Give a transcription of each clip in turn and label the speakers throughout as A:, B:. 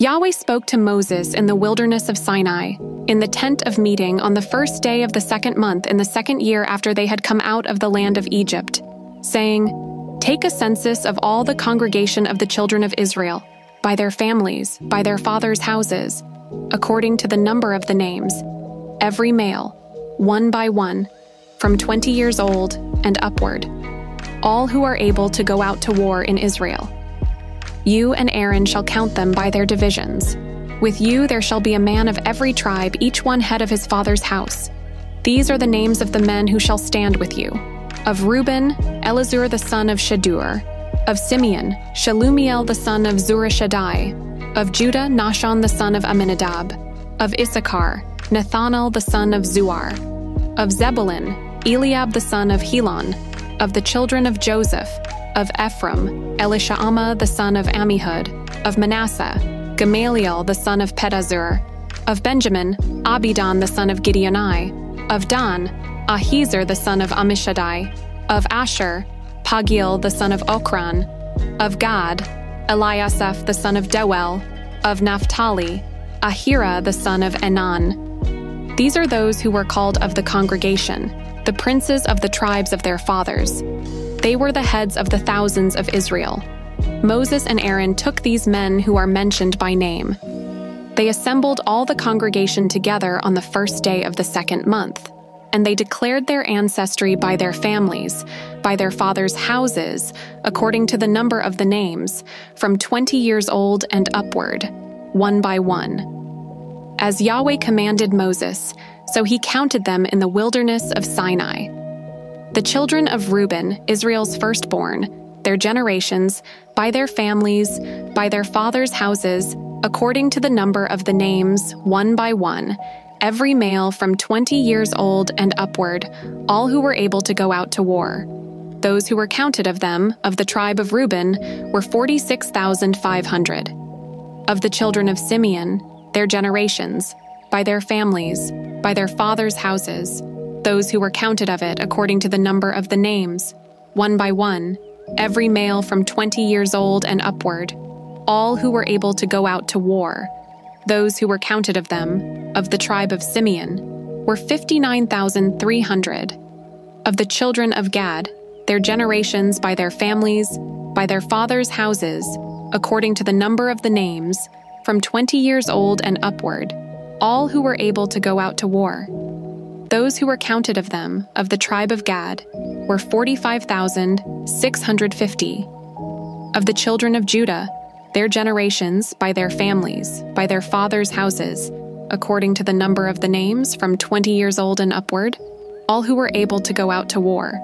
A: Yahweh spoke to Moses in the wilderness of Sinai, in the tent of meeting on the first day of the second month in the second year after they had come out of the land of Egypt, saying, "Take a census of all the congregation of the children of Israel, by their families, by their fathers' houses, according to the number of the names, every male, one by one, from 20 years old and upward, all who are able to go out to war in Israel. You and Aaron shall count them by their divisions. With you there shall be a man of every tribe, each one head of his father's house. These are the names of the men who shall stand with you. Of Reuben, Elizur the son of Shadur. Of Simeon, Shelumiel the son of Zurishaddai. Of Judah, Nahshon the son of Amminadab. Of Issachar, Nethanel the son of Zuar. Of Zebulun, Eliab the son of Helon. Of the children of Joseph, of Ephraim, Elishama the son of Ammihud. Of Manasseh, Gamaliel the son of Pedazur. Of Benjamin, Abidan the son of Gideoni. Of Dan, Ahiezer the son of Ammishaddai. Of Asher, Pagiel the son of Okran. Of Gad, Eliasaph the son of Deuel. Of Naphtali, Ahira the son of Enan. These are those who were called of the congregation, the princes of the tribes of their fathers. They were the heads of the thousands of Israel. Moses and Aaron took these men who are mentioned by name. They assembled all the congregation together on the first day of the second month, and they declared their ancestry by their families, by their fathers' houses, according to the number of the names, from 20 years old and upward, one by one. As Yahweh commanded Moses, so he counted them in the wilderness of Sinai. The children of Reuben, Israel's firstborn, their generations, by their families, by their fathers' houses, according to the number of the names, one by one, every male from 20 years old and upward, all who were able to go out to war. Those who were counted of them, of the tribe of Reuben, were 46,500. Of the children of Simeon, their generations, by their families, by their fathers' houses, those who were counted of it according to the number of the names, one by one, every male from 20 years old and upward, all who were able to go out to war. Those who were counted of them, of the tribe of Simeon, were 59,300. Of the children of Gad, their generations by their families, by their fathers' houses, according to the number of the names, from 20 years old and upward, all who were able to go out to war. Those who were counted of them, of the tribe of Gad, were 45,650. Of the children of Judah, their generations, by their families, by their fathers' houses, according to the number of the names, from 20 years old and upward, all who were able to go out to war.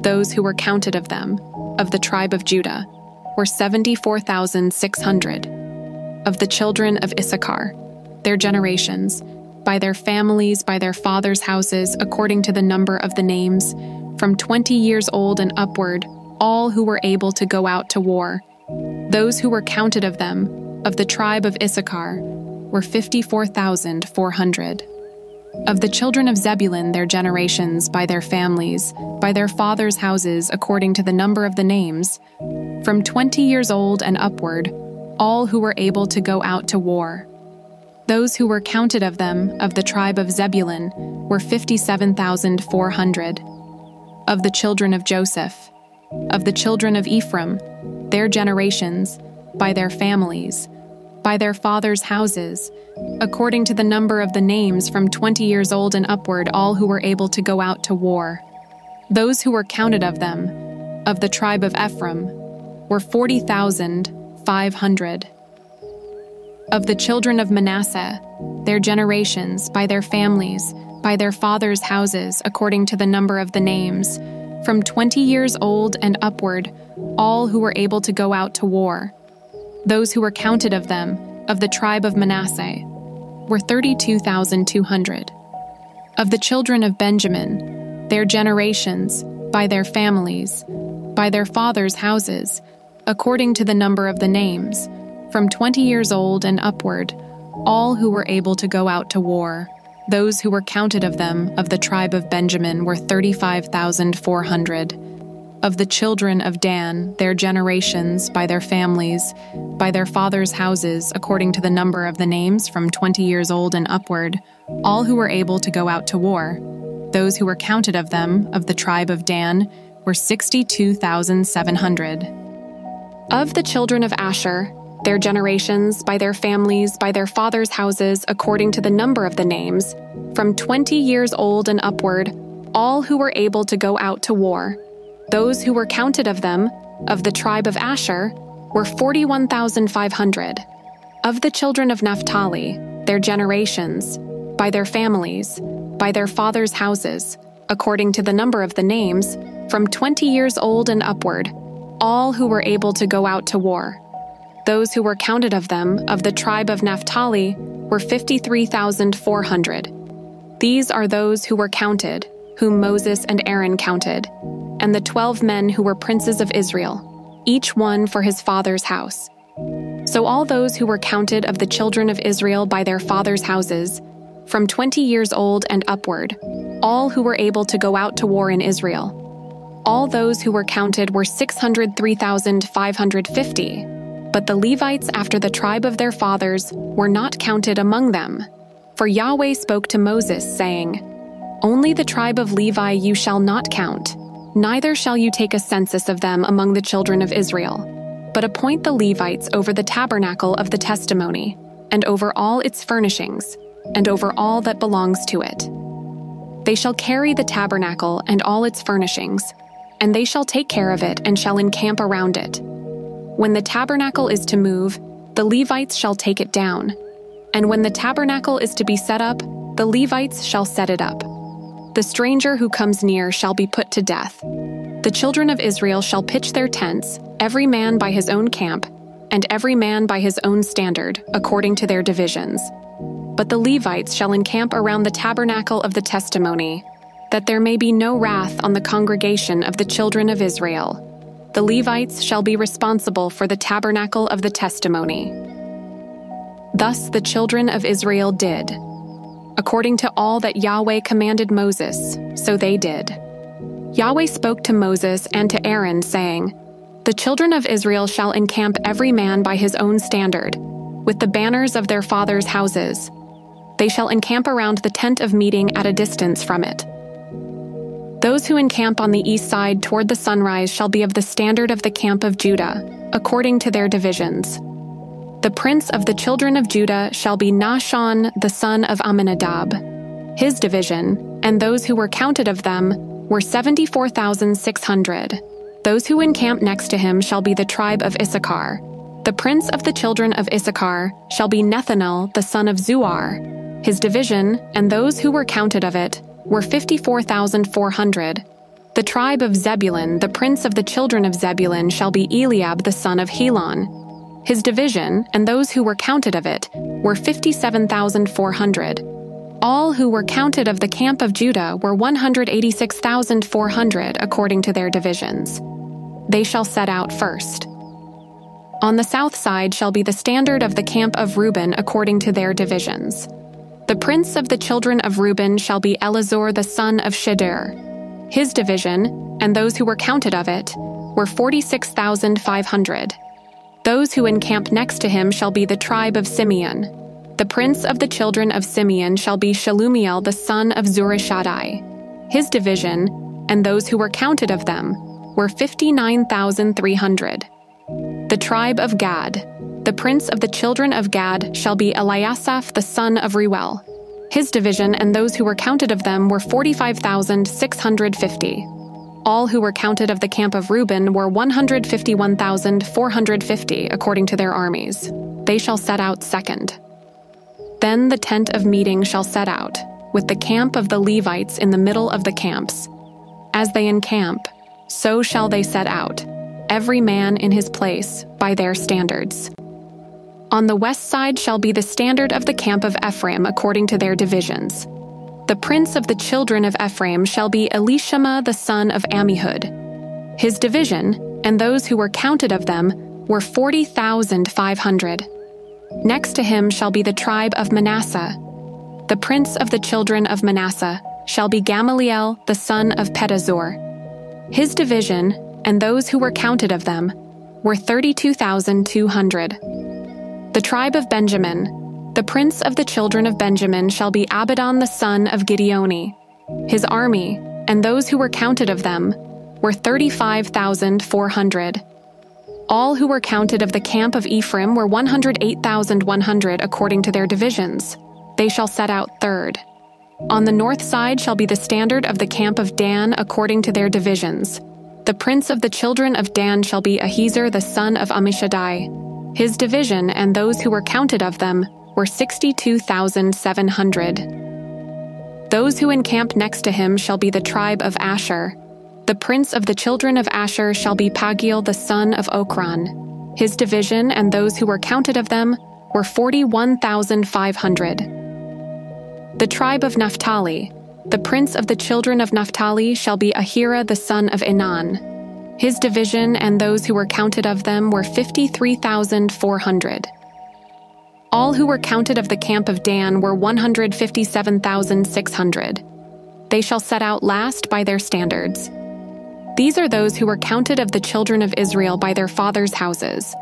A: Those who were counted of them, of the tribe of Judah, were 74,600. Of the children of Issachar, their generations, by their families, by their fathers' houses, according to the number of the names, from 20 years old and upward, all who were able to go out to war. Those who were counted of them, of the tribe of Issachar, were 54,400. Of the children of Zebulun, their generations, by their families, by their fathers' houses, according to the number of the names, from 20 years old and upward, all who were able to go out to war. Those who were counted of them, of the tribe of Zebulun, were 57,400. Of the children of Joseph, of the children of Ephraim, their generations, by their families, by their fathers' houses, according to the number of the names, from 20 years old and upward, all who were able to go out to war. Those who were counted of them, of the tribe of Ephraim, were 40,500. Of the children of Manasseh, their generations, by their families, by their fathers' houses, according to the number of the names, from 20 years old and upward, all who were able to go out to war. Those who were counted of them, of the tribe of Manasseh, were 32,200. Of the children of Benjamin, their generations, by their families, by their fathers' houses, according to the number of the names, from 20 years old and upward, all who were able to go out to war. Those who were counted of them, of the tribe of Benjamin, were 35,400. Of the children of Dan, their generations, by their families, by their fathers' houses, according to the number of the names, from 20 years old and upward, all who were able to go out to war. Those who were counted of them, of the tribe of Dan, were 62,700. Of the children of Asher, their generations, by their families, by their fathers' houses, according to the number of the names, from 20 years old and upward, all who were able to go out to war. Those who were counted of them, of the tribe of Asher, were 41,500. Of the children of Naphtali, their generations, by their families, by their fathers' houses, according to the number of the names, from 20 years old and upward, all who were able to go out to war. Those who were counted of them, of the tribe of Naphtali, were 53,400. These are those who were counted, whom Moses and Aaron counted, and the 12 men who were princes of Israel, each one for his father's house. So all those who were counted of the children of Israel by their fathers' houses, from 20 years old and upward, all who were able to go out to war in Israel. All those who were counted were 603,550, but the Levites after the tribe of their fathers were not counted among them. For Yahweh spoke to Moses, saying, "Only the tribe of Levi you shall not count, neither shall you take a census of them among the children of Israel, but appoint the Levites over the tabernacle of the testimony, and over all its furnishings, and over all that belongs to it. They shall carry the tabernacle and all its furnishings, and they shall take care of it and shall encamp around it. When the tabernacle is to move, the Levites shall take it down, and when the tabernacle is to be set up, the Levites shall set it up. The stranger who comes near shall be put to death. The children of Israel shall pitch their tents, every man by his own camp, and every man by his own standard, according to their divisions. But the Levites shall encamp around the tabernacle of the testimony, that there may be no wrath on the congregation of the children of Israel. The Levites shall be responsible for the tabernacle of the testimony." Thus the children of Israel did. According to all that Yahweh commanded Moses, so they did. Yahweh spoke to Moses and to Aaron, saying, "The children of Israel shall encamp every man by his own standard, with the banners of their fathers' houses. They shall encamp around the tent of meeting at a distance from it. Those who encamp on the east side toward the sunrise shall be of the standard of the camp of Judah, according to their divisions. The prince of the children of Judah shall be Nahshon the son of Amminadab. His division, and those who were counted of them, were 74,600. Those who encamp next to him shall be the tribe of Issachar. The prince of the children of Issachar shall be Nethanel the son of Zuar. His division, and those who were counted of it, were 54,400. The tribe of Zebulun, the prince of the children of Zebulun, shall be Eliab the son of Helon. His division, and those who were counted of it, were 57,400. All who were counted of the camp of Judah were 186,400 according to their divisions. They shall set out first. On the south side shall be the standard of the camp of Reuben according to their divisions. The prince of the children of Reuben shall be Elizur the son of Shedeur. His division, and those who were counted of it, were 46,500. Those who encamp next to him shall be the tribe of Simeon. The prince of the children of Simeon shall be Shelumiel the son of Zurishaddai. His division, and those who were counted of them, were 59,300. The tribe of Gad. The prince of the children of Gad shall be Eliasaph the son of Reuel. His division, and those who were counted of them, were 45,650. All who were counted of the camp of Reuben were 151,450 according to their armies. They shall set out second. Then the tent of meeting shall set out, with the camp of the Levites in the middle of the camps. As they encamp, so shall they set out, every man in his place, by their standards. On the west side shall be the standard of the camp of Ephraim according to their divisions. The prince of the children of Ephraim shall be Elishama the son of Ammihud. His division, and those who were counted of them, were 40,500. Next to him shall be the tribe of Manasseh. The prince of the children of Manasseh shall be Gamaliel the son of Pedazur. His division, and those who were counted of them, were 32,200. The tribe of Benjamin, the prince of the children of Benjamin shall be Abidan the son of Gideoni. His army, and those who were counted of them, were 35,400. All who were counted of the camp of Ephraim were 108,100 according to their divisions. They shall set out third. On the north side shall be the standard of the camp of Dan according to their divisions. The prince of the children of Dan shall be Ahiezer the son of Ammishaddai. His division, and those who were counted of them, were 62,700. Those who encamp next to him shall be the tribe of Asher. The prince of the children of Asher shall be Pagiel the son of Okran. His division, and those who were counted of them, were 41,500. The tribe of Naphtali, the prince of the children of Naphtali shall be Ahira the son of Enan. His division, and those who were counted of them, were 53,400. All who were counted of the camp of Dan were 157,600. They shall set out last by their standards. These are those who were counted of the children of Israel by their fathers' houses.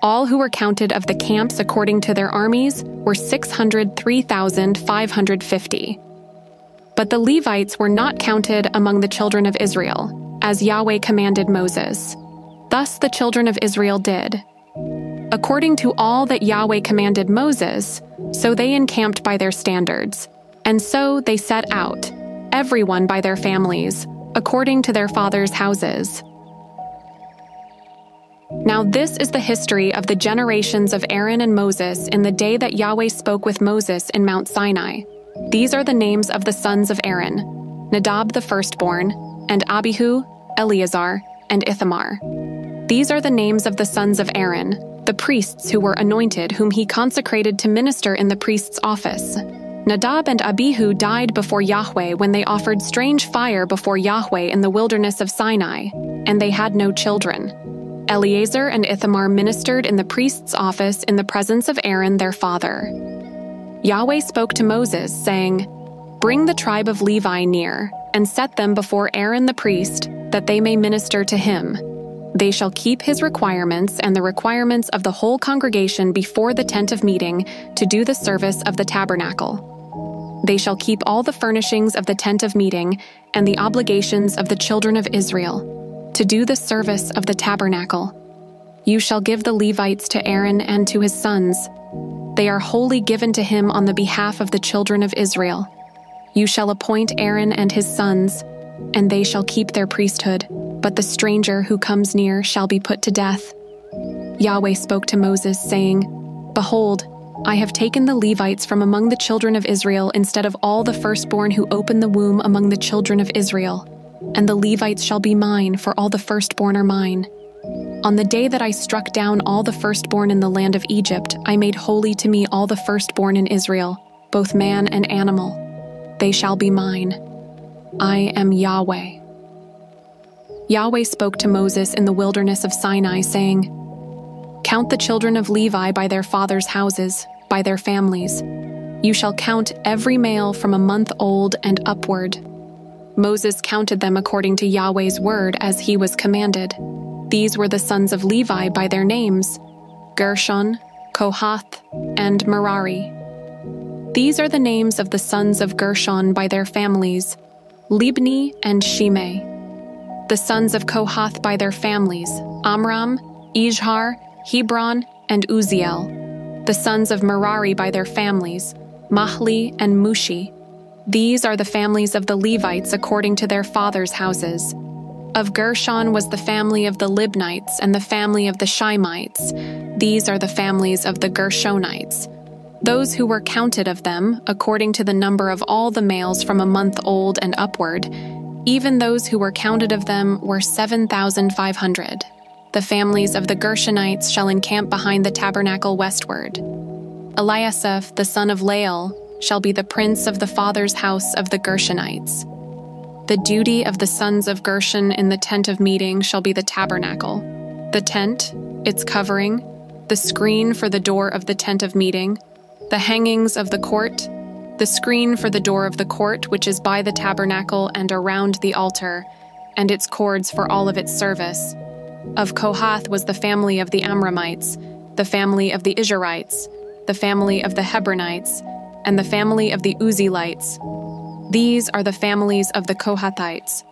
A: All who were counted of the camps according to their armies were 603,550. But the Levites were not counted among the children of Israel, as Yahweh commanded Moses. Thus the children of Israel did. According to all that Yahweh commanded Moses, so they encamped by their standards, and so they set out, everyone by their families, according to their fathers' houses. Now this is the history of the generations of Aaron and Moses in the day that Yahweh spoke with Moses in Mount Sinai. These are the names of the sons of Aaron: Nadab the firstborn, and Abihu, Eleazar, and Ithamar. These are the names of the sons of Aaron, the priests who were anointed, whom he consecrated to minister in the priest's office. Nadab and Abihu died before Yahweh when they offered strange fire before Yahweh in the wilderness of Sinai, and they had no children. Eleazar and Ithamar ministered in the priest's office in the presence of Aaron their father. Yahweh spoke to Moses, saying, "Bring the tribe of Levi near, and set them before Aaron the priest, that they may minister to him. They shall keep his requirements and the requirements of the whole congregation before the tent of meeting to do the service of the tabernacle. They shall keep all the furnishings of the tent of meeting and the obligations of the children of Israel, to do the service of the tabernacle. You shall give the Levites to Aaron and to his sons. They are wholly given to him on the behalf of the children of Israel. You shall appoint Aaron and his sons, and they shall keep their priesthood, but the stranger who comes near shall be put to death." Yahweh spoke to Moses, saying, "Behold, I have taken the Levites from among the children of Israel instead of all the firstborn who open the womb among the children of Israel. And the Levites shall be mine, for all the firstborn are mine. On the day that I struck down all the firstborn in the land of Egypt, I made holy to me all the firstborn in Israel, both man and animal. They shall be mine. I am Yahweh." Yahweh spoke to Moses in the wilderness of Sinai, saying, "Count the children of Levi by their fathers' houses, by their families. You shall count every male from a month old and upward." Moses counted them according to Yahweh's word as he was commanded. These were the sons of Levi by their names: Gershon, Kohath, and Merari. These are the names of the sons of Gershon by their families: Libni and Shimei. The sons of Kohath by their families: Amram, Izhar, Hebron, and Uziel. The sons of Merari by their families: Mahli and Mushi. These are the families of the Levites according to their fathers' houses. Of Gershon was the family of the Libnites and the family of the Shimites. These are the families of the Gershonites. Those who were counted of them, according to the number of all the males from a month old and upward, Even those who were counted of them were 7,500. The families of the Gershonites shall encamp behind the tabernacle westward. Eliasaph, the son of Lael, shall be the prince of the father's house of the Gershonites. The duty of the sons of Gershon in the tent of meeting shall be the tabernacle, the tent, its covering, the screen for the door of the tent of meeting, the hangings of the court, the screen for the door of the court which is by the tabernacle and around the altar, and its cords for all of its service. Of Kohath was the family of the Amramites, the family of the Izharites, the family of the Hebronites, and the family of the Uzzielites. These are the families of the Kohathites.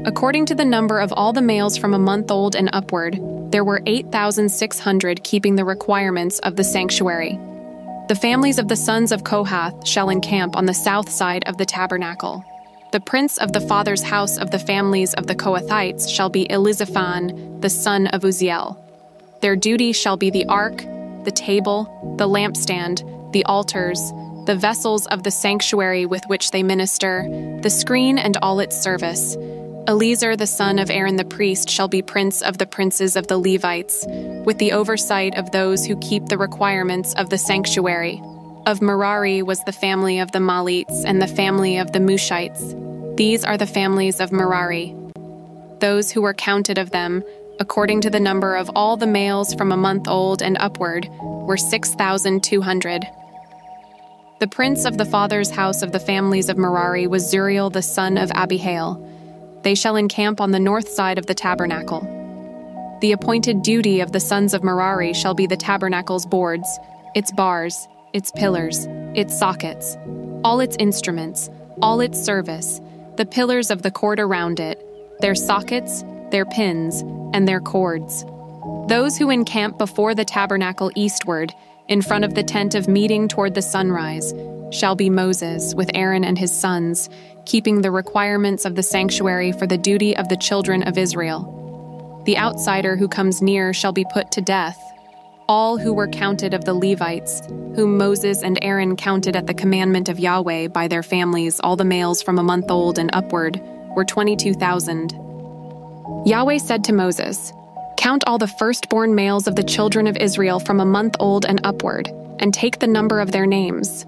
A: According to the number of all the males from a month old and upward, there were 8,600 keeping the requirements of the sanctuary. The families of the sons of Kohath shall encamp on the south side of the tabernacle. The prince of the father's house of the families of the Kohathites shall be Elizaphan, the son of Uzziel. Their duty shall be the ark, the table, the lampstand, the altars, the vessels of the sanctuary with which they minister, the screen and all its service. Eleazar the son of Aaron the priest shall be prince of the princes of the Levites, with the oversight of those who keep the requirements of the sanctuary. Of Merari was the family of the Malites and the family of the Mushites. These are the families of Merari. Those who were counted of them, according to the number of all the males from a month old and upward, were 6,200. The prince of the father's house of the families of Merari was Zuriel the son of Abihail. They shall encamp on the north side of the tabernacle. The appointed duty of the sons of Merari shall be the tabernacle's boards, its bars, its pillars, its sockets, all its instruments, all its service, the pillars of the court around it, their sockets, their pins, and their cords. Those who encamp before the tabernacle eastward, in front of the tent of meeting toward the sunrise, shall be Moses with Aaron and his sons, keeping the requirements of the sanctuary for the duty of the children of Israel. The outsider who comes near shall be put to death. All who were counted of the Levites, whom Moses and Aaron counted at the commandment of Yahweh by their families, all the males from a month old and upward, were 22,000. Yahweh said to Moses, "Count all the firstborn males of the children of Israel from a month old and upward, and take the number of their names.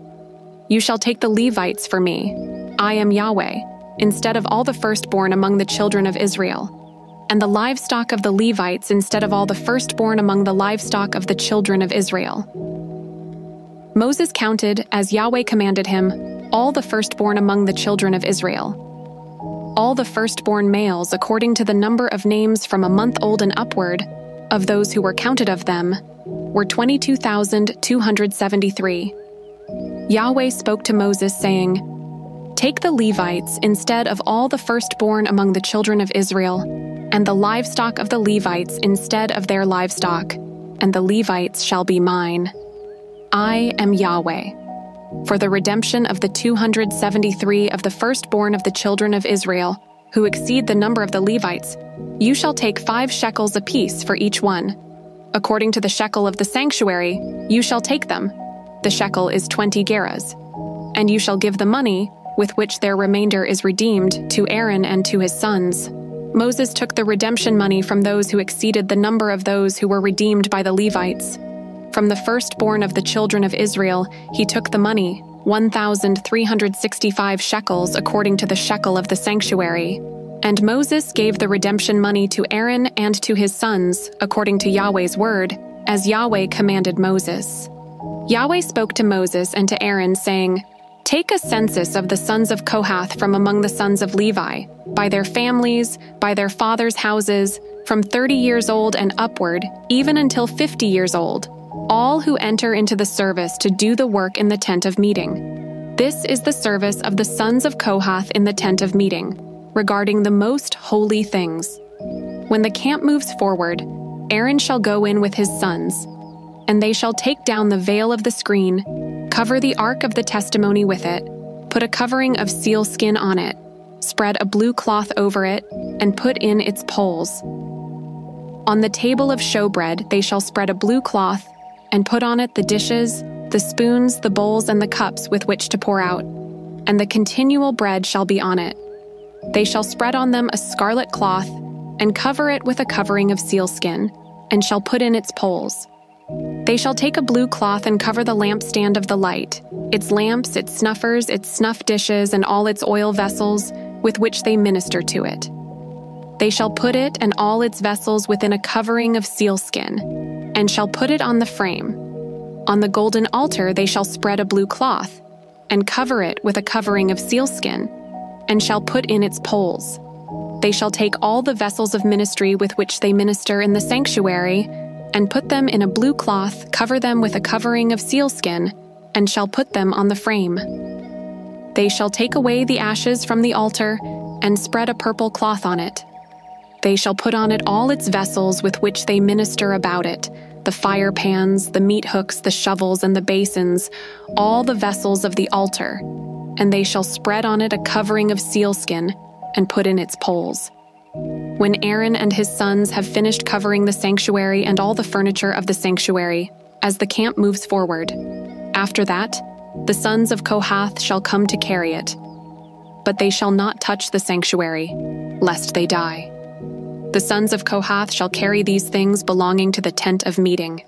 A: You shall take the Levites for me. I am Yahweh, instead of all the firstborn among the children of Israel, and the livestock of the Levites instead of all the firstborn among the livestock of the children of Israel." Moses counted, as Yahweh commanded him, all the firstborn among the children of Israel. All the firstborn males, according to the number of names from a month old and upward, of those who were counted of them, were 22,273. Yahweh spoke to Moses, saying, "Take the Levites instead of all the firstborn among the children of Israel, and the livestock of the Levites instead of their livestock, and the Levites shall be mine. I am Yahweh. For the redemption of the 273 of the firstborn of the children of Israel, who exceed the number of the Levites, you shall take 5 shekels apiece for each one. According to the shekel of the sanctuary, you shall take them. The shekel is 20 gerahs. And you shall give the money, with which their remainder is redeemed, to Aaron and to his sons." Moses took the redemption money from those who exceeded the number of those who were redeemed by the Levites. From the firstborn of the children of Israel, he took the money, 1,365 shekels according to the shekel of the sanctuary. And Moses gave the redemption money to Aaron and to his sons, according to Yahweh's word, as Yahweh commanded Moses. Yahweh spoke to Moses and to Aaron, saying, "Take a census of the sons of Kohath from among the sons of Levi, by their families, by their fathers' houses, from 30 years old and upward, even until 50 years old, all who enter into the service to do the work in the tent of meeting. This is the service of the sons of Kohath in the tent of meeting, regarding the most holy things. When the camp moves forward, Aaron shall go in with his sons, and they shall take down the veil of the screen, cover the ark of the testimony with it, put a covering of sealskin on it, spread a blue cloth over it, and put in its poles. On the table of showbread they shall spread a blue cloth, and put on it the dishes, the spoons, the bowls, and the cups with which to pour out, and the continual bread shall be on it. They shall spread on them a scarlet cloth, and cover it with a covering of sealskin, and shall put in its poles. They shall take a blue cloth and cover the lampstand of the light, its lamps, its snuffers, its snuff dishes, and all its oil vessels, with which they minister to it. They shall put it and all its vessels within a covering of sealskin, and shall put it on the frame. On the golden altar they shall spread a blue cloth, and cover it with a covering of sealskin, and shall put in its poles. They shall take all the vessels of ministry with which they minister in the sanctuary, and put them in a blue cloth, cover them with a covering of sealskin, and shall put them on the frame. They shall take away the ashes from the altar, and spread a purple cloth on it. They shall put on it all its vessels with which they minister about it, the fire pans, the meat hooks, the shovels, and the basins, all the vessels of the altar, and they shall spread on it a covering of sealskin, and put in its poles. When Aaron and his sons have finished covering the sanctuary and all the furniture of the sanctuary, as the camp moves forward, after that, the sons of Kohath shall come to carry it. But they shall not touch the sanctuary, lest they die. The sons of Kohath shall carry these things belonging to the tent of meeting.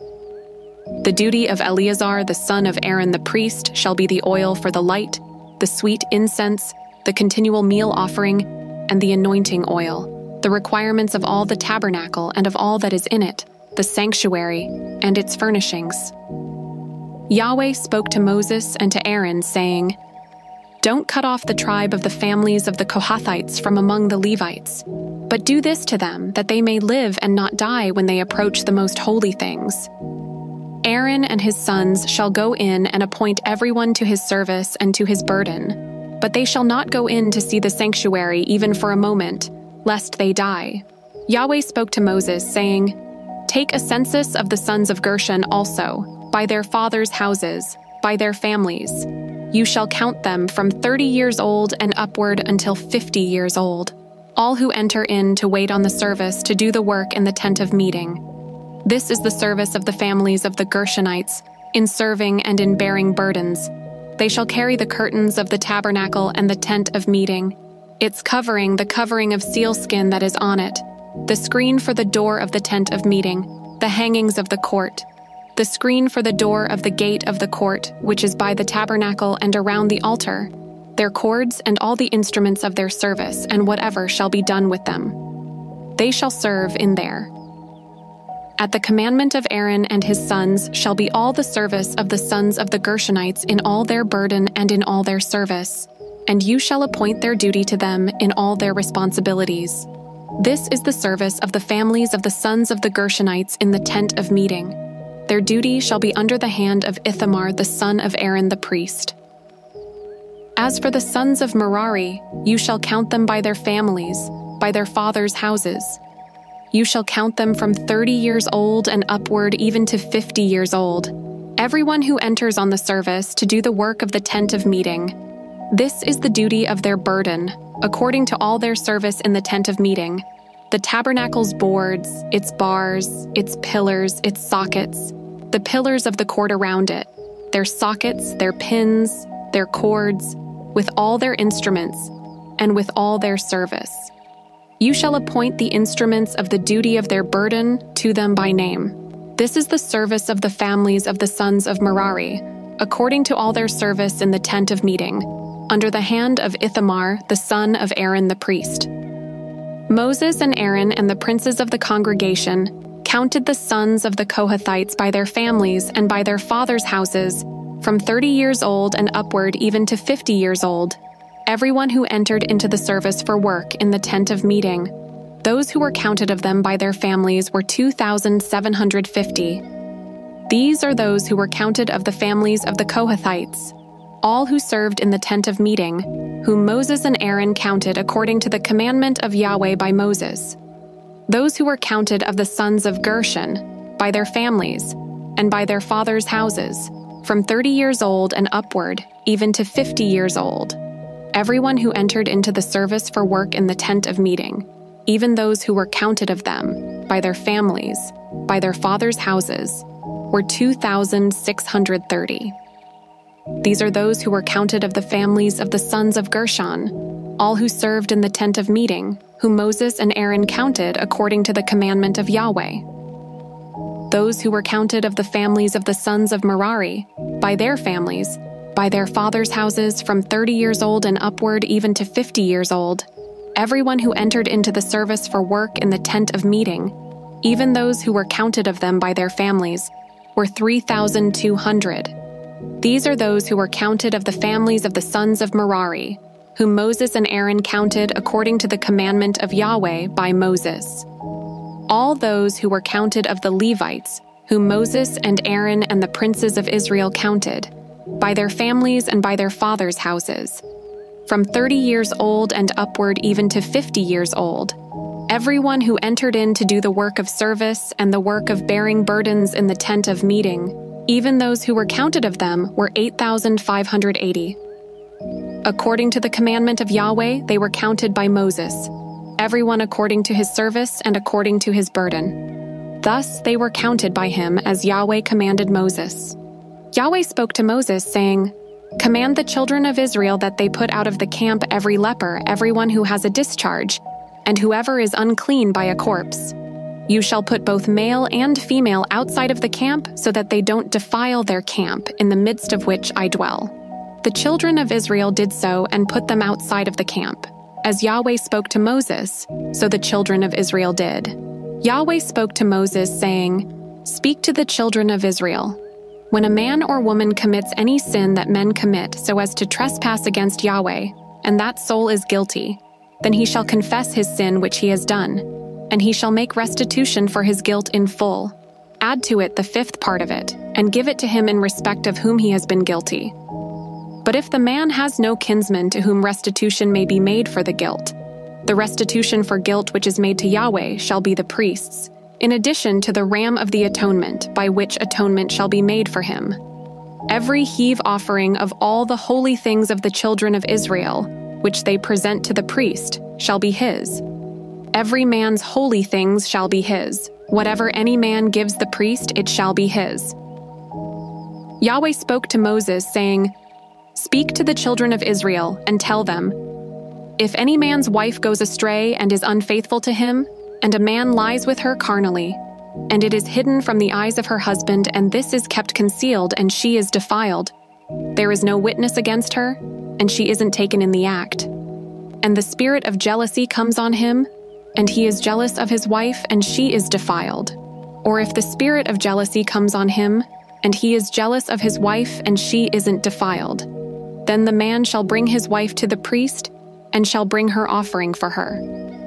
A: The duty of Eleazar, the son of Aaron the priest, shall be the oil for the light, the sweet incense, the continual meal offering, and the anointing oil, the requirements of all the tabernacle and of all that is in it, the sanctuary, and its furnishings. Yahweh spoke to Moses and to Aaron, saying, "Don't cut off the tribe of the families of the Kohathites from among the Levites, but do this to them, that they may live and not die when they approach the most holy things. Aaron and his sons shall go in and appoint everyone to his service and to his burden, but they shall not go in to see the sanctuary even for a moment, lest they die." Yahweh spoke to Moses, saying, "Take a census of the sons of Gershon also, by their fathers' houses, by their families. You shall count them from 30 years old and upward until 50 years old, all who enter in to wait on the service to do the work in the tent of meeting. This is the service of the families of the Gershonites, in serving and in bearing burdens. They shall carry the curtains of the tabernacle and the tent of meeting, its covering, the covering of sealskin that is on it, the screen for the door of the tent of meeting, the hangings of the court, the screen for the door of the gate of the court, which is by the tabernacle and around the altar, their cords and all the instruments of their service, and whatever shall be done with them. They shall serve in there. At the commandment of Aaron and his sons shall be all the service of the sons of the Gershonites in all their burden and in all their service, and you shall appoint their duty to them in all their responsibilities. This is the service of the families of the sons of the Gershonites in the tent of meeting. Their duty shall be under the hand of Ithamar the son of Aaron the priest. As for the sons of Merari, you shall count them by their families, by their fathers' houses. You shall count them from 30 years old and upward even to 50 years old, everyone who enters on the service to do the work of the tent of meeting. This is the duty of their burden, according to all their service in the tent of meeting, the tabernacle's boards, its bars, its pillars, its sockets, the pillars of the court around it, their sockets, their pins, their cords, with all their instruments, and with all their service. You shall appoint the instruments of the duty of their burden to them by name. This is the service of the families of the sons of Merari, according to all their service in the tent of meeting, under the hand of Ithamar, the son of Aaron the priest. Moses and Aaron and the princes of the congregation counted the sons of the Kohathites by their families and by their fathers' houses, from 30 years old and upward even to 50 years old, everyone who entered into the service for work in the tent of meeting. Those who were counted of them by their families were 2,750. These are those who were counted of the families of the Kohathites, all who served in the tent of meeting, whom Moses and Aaron counted according to the commandment of Yahweh by Moses. Those who were counted of the sons of Gershon, by their families, and by their fathers' houses, from 30 years old and upward, even to 50 years old, everyone who entered into the service for work in the tent of meeting, even those who were counted of them, by their families, by their fathers' houses, were 2,630. These are those who were counted of the families of the sons of Gershon, all who served in the tent of meeting, whom Moses and Aaron counted according to the commandment of Yahweh. Those who were counted of the families of the sons of Merari, by their families, by their fathers' houses, from 30 years old and upward even to 50 years old, everyone who entered into the service for work in the tent of meeting, even those who were counted of them by their families, were 3,200. These are those who were counted of the families of the sons of Merari, whom Moses and Aaron counted according to the commandment of Yahweh by Moses. All those who were counted of the Levites, whom Moses and Aaron and the princes of Israel counted, by their families and by their fathers' houses, from 30 years old and upward even to 50 years old, everyone who entered in to do the work of service and the work of bearing burdens in the tent of meeting, even those who were counted of them were 8,580. According to the commandment of Yahweh, they were counted by Moses, everyone according to his service and according to his burden. Thus they were counted by him as Yahweh commanded Moses. Yahweh spoke to Moses, saying, "Command the children of Israel that they put out of the camp every leper, everyone who has a discharge, and whoever is unclean by a corpse. You shall put both male and female outside of the camp so that they don't defile their camp, in the midst of which I dwell." The children of Israel did so and put them outside of the camp. As Yahweh spoke to Moses, so the children of Israel did. Yahweh spoke to Moses, saying, "Speak to the children of Israel. When a man or woman commits any sin that men commit so as to trespass against Yahweh, and that soul is guilty, then he shall confess his sin which he has done, and he shall make restitution for his guilt in full. Add to it the fifth part of it, and give it to him in respect of whom he has been guilty. But if the man has no kinsman to whom restitution may be made for the guilt, the restitution for guilt which is made to Yahweh shall be the priest's, in addition to the ram of the atonement, by which atonement shall be made for him. Every heave offering of all the holy things of the children of Israel, which they present to the priest, shall be his. Every man's holy things shall be his. Whatever any man gives the priest, it shall be his." Yahweh spoke to Moses, saying, "Speak to the children of Israel, and tell them, if any man's wife goes astray and is unfaithful to him, and a man lies with her carnally, and it is hidden from the eyes of her husband, and this is kept concealed, and she is defiled, there is no witness against her, and she isn't taken in the act, and the spirit of jealousy comes on him, and he is jealous of his wife, and she is defiled. Or if the spirit of jealousy comes on him, and he is jealous of his wife, and she isn't defiled, then the man shall bring his wife to the priest, and shall bring her offering for her,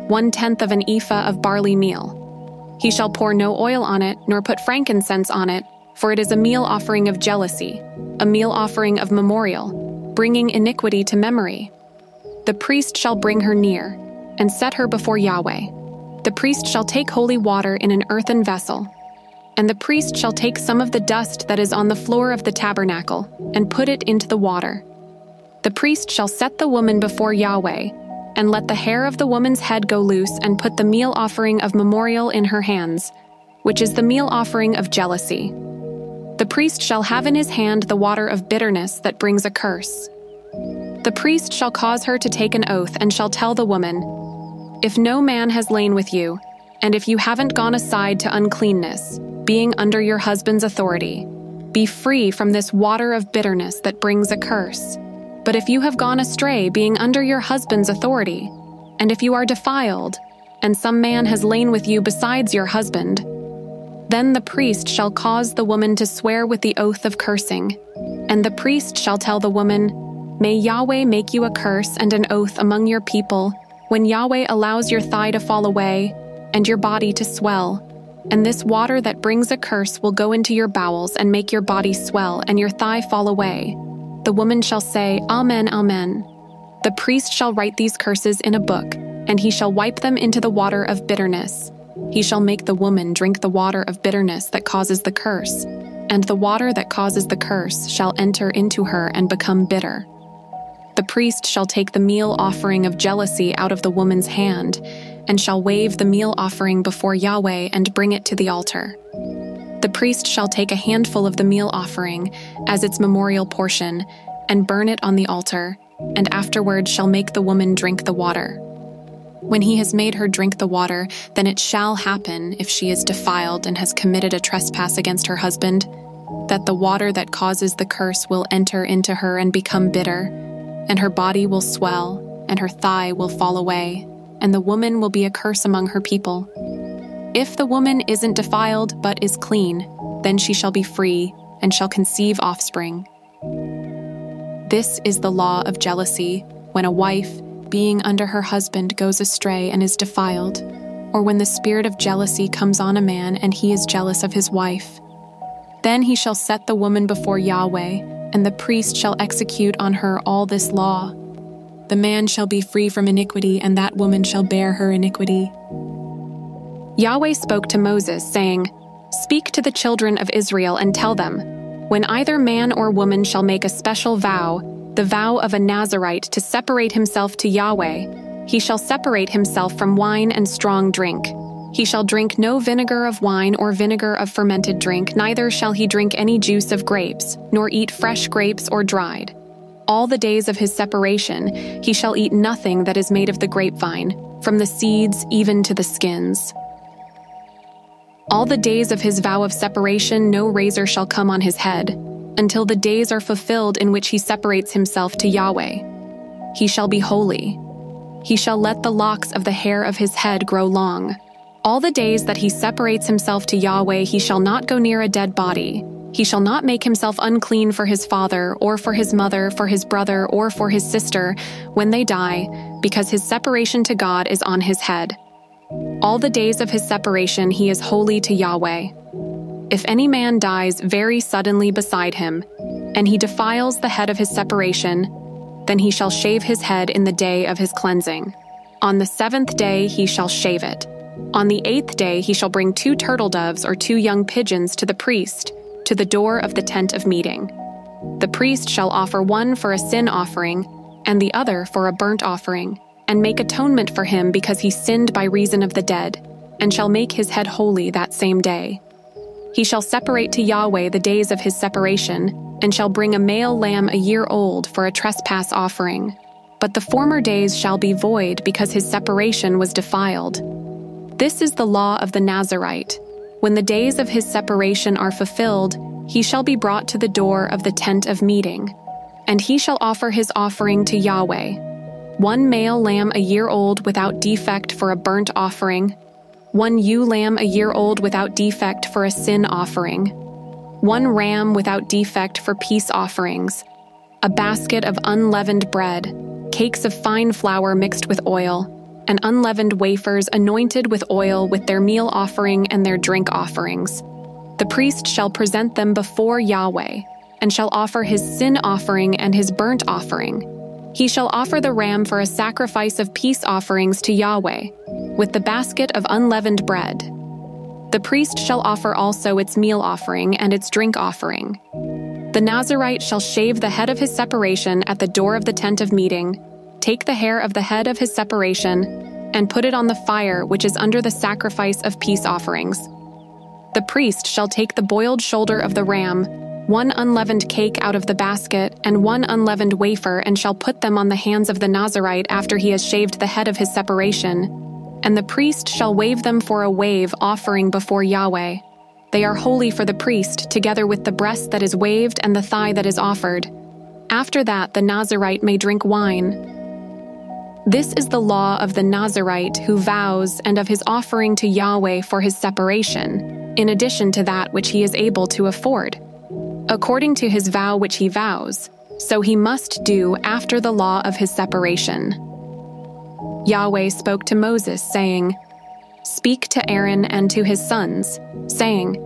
A: 1/10 of an ephah of barley meal. He shall pour no oil on it, nor put frankincense on it, for it is a meal offering of jealousy, a meal offering of memorial, bringing iniquity to memory. The priest shall bring her near, and set her before Yahweh. The priest shall take holy water in an earthen vessel, and the priest shall take some of the dust that is on the floor of the tabernacle, and put it into the water. The priest shall set the woman before Yahweh, and let the hair of the woman's head go loose, and put the meal offering of memorial in her hands, which is the meal offering of jealousy. The priest shall have in his hand the water of bitterness that brings a curse. The priest shall cause her to take an oath, and shall tell the woman, "If no man has lain with you, and if you haven't gone aside to uncleanness, being under your husband's authority, be free from this water of bitterness that brings a curse. But if you have gone astray, being under your husband's authority, and if you are defiled, and some man has lain with you besides your husband, then the priest shall cause the woman to swear with the oath of cursing, and the priest shall tell the woman, 'May Yahweh make you a curse and an oath among your people, when Yahweh allows your thigh to fall away, and your body to swell, and this water that brings a curse will go into your bowels and make your body swell, and your thigh fall away.' The woman shall say, 'Amen, amen.' The priest shall write these curses in a book, and he shall wipe them into the water of bitterness. He shall make the woman drink the water of bitterness that causes the curse, and the water that causes the curse shall enter into her and become bitter. The priest shall take the meal offering of jealousy out of the woman's hand, and shall wave the meal offering before Yahweh and bring it to the altar. The priest shall take a handful of the meal offering as its memorial portion, and burn it on the altar, and afterward shall make the woman drink the water. When he has made her drink the water, then it shall happen, if she is defiled and has committed a trespass against her husband, that the water that causes the curse will enter into her and become bitter, and her body will swell, and her thigh will fall away, and the woman will be a curse among her people. If the woman isn't defiled but is clean, then she shall be free and shall conceive offspring. This is the law of jealousy, when a wife, being under her husband, goes astray and is defiled, or when the spirit of jealousy comes on a man and he is jealous of his wife. Then he shall set the woman before Yahweh, and the priest shall execute on her all this law. The man shall be free from iniquity, and that woman shall bear her iniquity. Yahweh spoke to Moses, saying, "Speak to the children of Israel and tell them, when either man or woman shall make a special vow, the vow of a Nazirite to separate himself to Yahweh, he shall separate himself from wine and strong drink. He shall drink no vinegar of wine or vinegar of fermented drink, neither shall he drink any juice of grapes, nor eat fresh grapes or dried. All the days of his separation he shall eat nothing that is made of the grapevine, from the seeds even to the skins. All the days of his vow of separation no razor shall come on his head, until the days are fulfilled in which he separates himself to Yahweh. He shall be holy. He shall let the locks of the hair of his head grow long. All the days that he separates himself to Yahweh he shall not go near a dead body. He shall not make himself unclean for his father, or for his mother, for his brother, or for his sister, when they die, because his separation to God is on his head. All the days of his separation he is holy to Yahweh. If any man dies very suddenly beside him, and he defiles the head of his separation, then he shall shave his head in the day of his cleansing. On the 7th day he shall shave it. On the 8th day he shall bring 2 turtle doves or 2 young pigeons to the priest, to the door of the tent of meeting. The priest shall offer one for a sin offering, and the other for a burnt offering, and make atonement for him because he sinned by reason of the dead, and shall make his head holy that same day. He shall separate to Yahweh the days of his separation, and shall bring a male lamb a year old for a trespass offering. But the former days shall be void because his separation was defiled. This is the law of the Nazirite. When the days of his separation are fulfilled, he shall be brought to the door of the tent of meeting, and he shall offer his offering to Yahweh. 1 male lamb a year old without defect for a burnt offering, 1 ewe lamb a year old without defect for a sin offering, 1 ram without defect for peace offerings, a basket of unleavened bread, cakes of fine flour mixed with oil, and unleavened wafers anointed with oil with their meal offering and their drink offerings. The priest shall present them before Yahweh, and shall offer his sin offering and his burnt offering. He shall offer the ram for a sacrifice of peace offerings to Yahweh, with the basket of unleavened bread. The priest shall offer also its meal offering and its drink offering. The Nazirite shall shave the head of his separation at the door of the tent of meeting, take the hair of the head of his separation, and put it on the fire which is under the sacrifice of peace offerings. The priest shall take the boiled shoulder of the ram, 1 unleavened cake out of the basket, and 1 unleavened wafer, and shall put them on the hands of the Nazirite after he has shaved the head of his separation. And the priest shall wave them for a wave offering before Yahweh. They are holy for the priest, together with the breast that is waved and the thigh that is offered. After that the Nazirite may drink wine. This is the law of the Nazirite who vows, and of his offering to Yahweh for his separation, in addition to that which he is able to afford. According to his vow which he vows, so he must do after the law of his separation. Yahweh spoke to Moses, saying, "Speak to Aaron and to his sons, saying,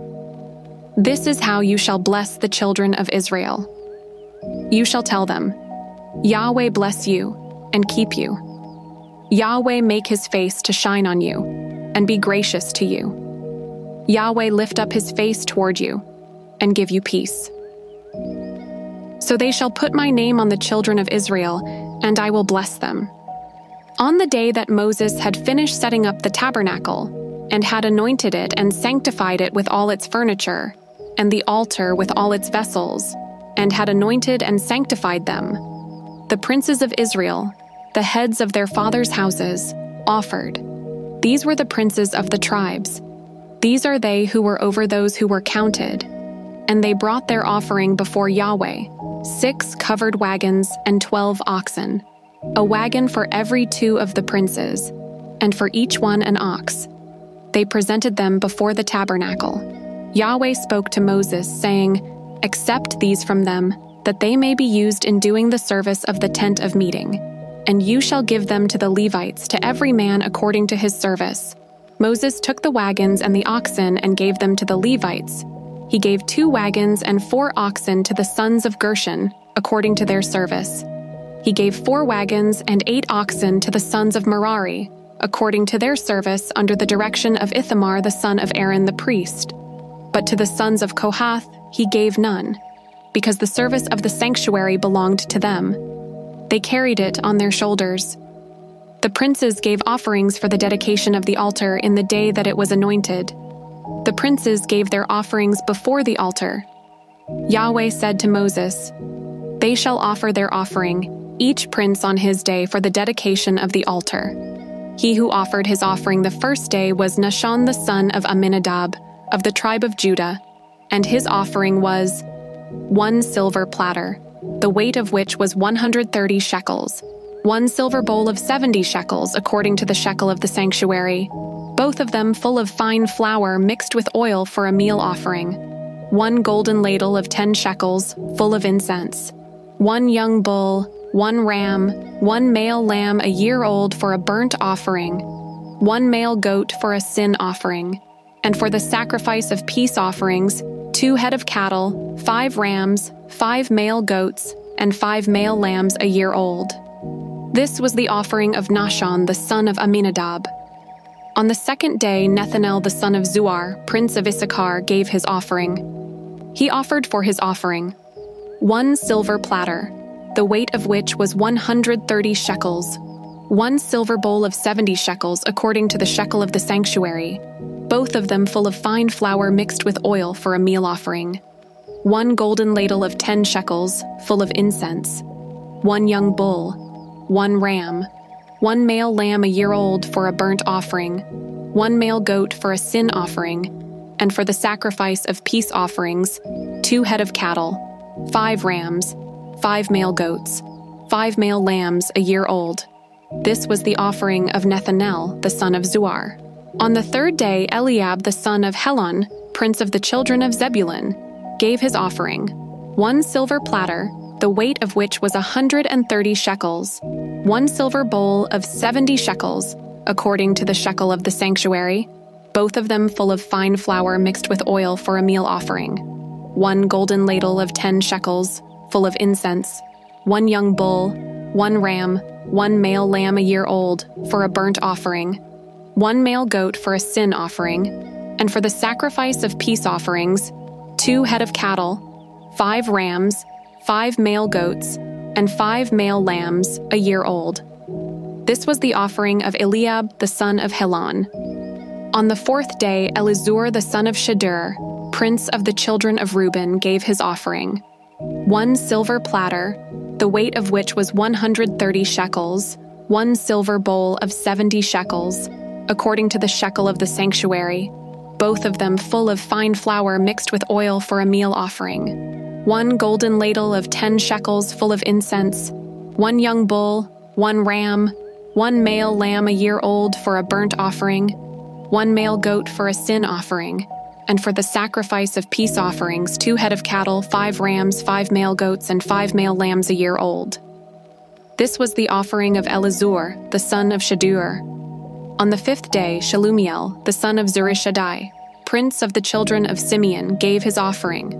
A: This is how you shall bless the children of Israel. You shall tell them, Yahweh bless you and keep you. Yahweh make his face to shine on you and be gracious to you. Yahweh lift up his face toward you and give you peace. So they shall put my name on the children of Israel, and I will bless them." On the day that Moses had finished setting up the tabernacle, and had anointed it and sanctified it with all its furniture, and the altar with all its vessels, and had anointed and sanctified them, the princes of Israel, the heads of their fathers' houses, offered. These were the princes of the tribes. These are they who were over those who were counted. And they brought their offering before Yahweh, 6 covered wagons and 12 oxen, a wagon for every 2 of the princes, and for each one an ox. They presented them before the tabernacle. Yahweh spoke to Moses, saying, "Accept these from them, that they may be used in doing the service of the tent of meeting. And you shall give them to the Levites, to every man according to his service." Moses took the wagons and the oxen and gave them to the Levites. He gave 2 wagons and 4 oxen to the sons of Gershon, according to their service. He gave 4 wagons and 8 oxen to the sons of Merari, according to their service under the direction of Ithamar the son of Aaron the priest. But to the sons of Kohath he gave none, because the service of the sanctuary belonged to them. They carried it on their shoulders. The princes gave offerings for the dedication of the altar in the day that it was anointed. The princes gave their offerings before the altar. Yahweh said to Moses, "They shall offer their offering, each prince on his day for the dedication of the altar." He who offered his offering the first day was Nahshon the son of Amminadab, of the tribe of Judah, and his offering was 1 silver platter, the weight of which was 130 shekels, 1 silver bowl of 70 shekels according to the shekel of the sanctuary, both of them full of fine flour mixed with oil for a meal offering, 1 golden ladle of 10 shekels full of incense, 1 young bull, 1 ram, 1 male lamb a year old for a burnt offering, 1 male goat for a sin offering, and for the sacrifice of peace offerings, 2 head of cattle, 5 rams, 5 male goats, and 5 male lambs a year old. This was the offering of Nahshon the son of Amminadab. On the second day, Nethanel the son of Zuar, prince of Issachar, gave his offering. He offered for his offering 1 silver platter, the weight of which was 130 shekels, 1 silver bowl of 70 shekels according to the shekel of the sanctuary, both of them full of fine flour mixed with oil for a meal offering, 1 golden ladle of 10 shekels full of incense, 1 young bull, 1 ram, 1 male lamb a year old for a burnt offering, 1 male goat for a sin offering, and for the sacrifice of peace offerings, 2 head of cattle, 5 rams, 5 male goats, 5 male lambs a year old. This was the offering of Nethanel, the son of Zuar. On the third day, Eliab, the son of Helon, prince of the children of Zebulun, gave his offering, 1 silver platter, the weight of which was 130 shekels, 1 silver bowl of 70 shekels, according to the shekel of the sanctuary, both of them full of fine flour mixed with oil for a meal offering, 1 golden ladle of 10 shekels, full of incense, 1 young bull, 1 ram, 1 male lamb a year old for a burnt offering, 1 male goat for a sin offering, and for the sacrifice of peace offerings, 2 head of cattle, 5 rams, 5 male goats, and 5 male lambs a year old. This was the offering of Eliab the son of Helon. On the fourth day, Elizur the son of Shadur, prince of the children of Reuben, gave his offering, 1 silver platter, the weight of which was 130 shekels, 1 silver bowl of 70 shekels, according to the shekel of the sanctuary, both of them full of fine flour mixed with oil for a meal offering, 1 golden ladle of 10 shekels full of incense, 1 young bull, 1 ram, 1 male lamb a year old for a burnt offering, 1 male goat for a sin offering, and for the sacrifice of peace offerings, 2 head of cattle, 5 rams, 5 male goats, and 5 male lambs a year old. This was the offering of Elizur, the son of Shadur. On the 5th day, Shalumiel, the son of Zurishaddai, prince of the children of Simeon, gave his offering,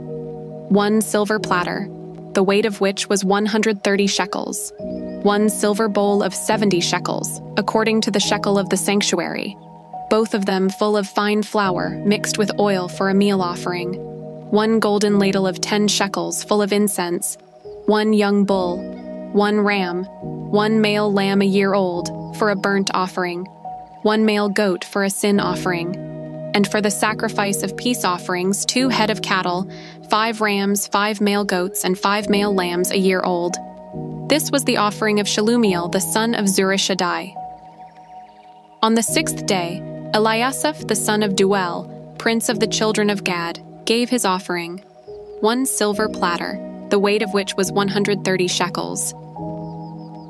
A: 1 silver platter, the weight of which was 130 shekels, 1 silver bowl of 70 shekels, according to the shekel of the sanctuary, both of them full of fine flour mixed with oil for a meal offering, 1 golden ladle of 10 shekels full of incense, 1 young bull, 1 ram, 1 male lamb a year old for a burnt offering, 1 male goat for a sin offering, and for the sacrifice of peace offerings, 2 head of cattle, 5 rams, 5 male goats, and 5 male lambs a year old. This was the offering of Shelumiel, the son of Zurishaddai. On the 6th day, Eliasaph, the son of Duel, prince of the children of Gad, gave his offering, 1 silver platter, the weight of which was 130 shekels.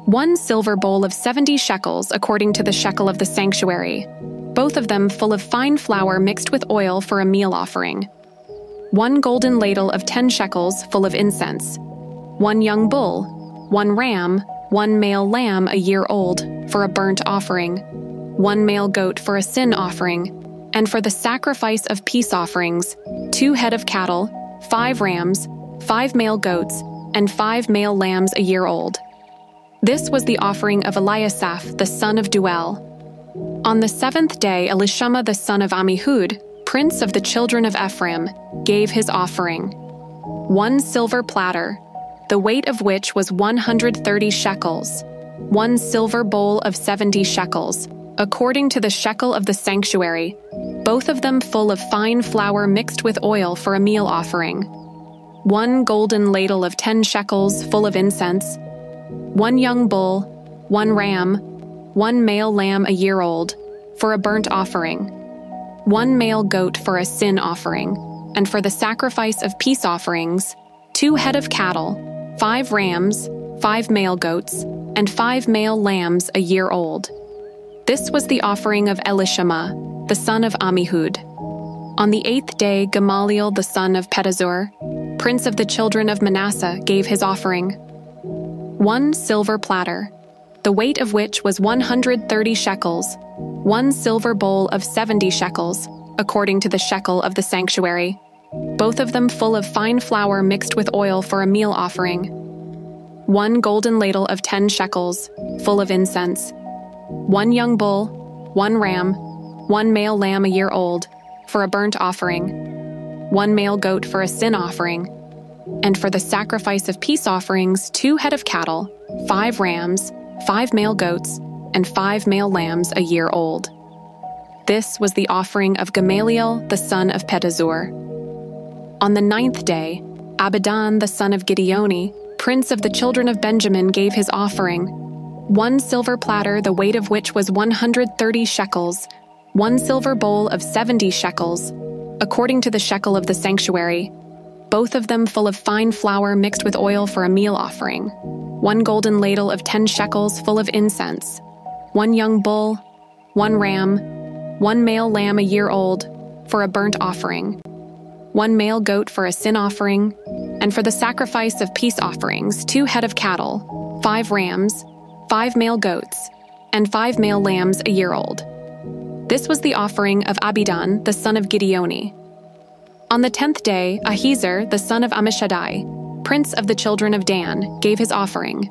A: 1 silver bowl of 70 shekels according to the shekel of the sanctuary, both of them full of fine flour mixed with oil for a meal offering. 1 golden ladle of 10 shekels full of incense. 1 young bull, 1 ram, 1 male lamb a year old for a burnt offering, 1 male goat for a sin offering, and for the sacrifice of peace offerings, 2 head of cattle, 5 rams, 5 male goats, and 5 male lambs a year old. This was the offering of Eliasaph, the son of Duel. On the 7th day, Elishama, the son of Ammihud, prince of the children of Ephraim, gave his offering, 1 silver platter, the weight of which was 130 shekels, 1 silver bowl of 70 shekels, according to the shekel of the sanctuary, both of them full of fine flour mixed with oil for a meal offering. 1 golden ladle of 10 shekels full of incense. 1 young bull, 1 ram, 1 male lamb a year old, for a burnt offering. 1 male goat for a sin offering, and for the sacrifice of peace offerings, 2 head of cattle, 5 rams, 5 male goats, and 5 male lambs a year old. This was the offering of Elishama, the son of Ammihud. On the 8th day, Gamaliel, the son of Pedazur, prince of the children of Manasseh, gave his offering, 1 silver platter, the weight of which was 130 shekels, 1 silver bowl of 70 shekels, according to the shekel of the sanctuary, both of them full of fine flour mixed with oil for a meal offering. 1 golden ladle of 10 shekels, full of incense. 1 young bull, 1 ram, 1 male lamb a year old, for a burnt offering. 1 male goat for a sin offering. And for the sacrifice of peace offerings, 2 head of cattle, 5 rams, 5 male goats, and 5 male lambs a year old. This was the offering of Gamaliel, the son of Pedazur. On the 9th day, Abidan, the son of Gideoni, prince of the children of Benjamin, gave his offering, 1 silver platter, the weight of which was 130 shekels, 1 silver bowl of 70 shekels, according to the shekel of the sanctuary, both of them full of fine flour mixed with oil for a meal offering. 1 golden ladle of 10 shekels full of incense. 1 young bull, 1 ram, 1 male lamb a year old, for a burnt offering. 1 male goat for a sin offering, and for the sacrifice of peace offerings, 2 head of cattle, 5 rams, 5 male goats, and 5 male lambs a year old. This was the offering of Abidan, the son of Gideoni. On the 10th day, Ahiezer, the son of Ammishaddai, prince of the children of Dan, gave his offering,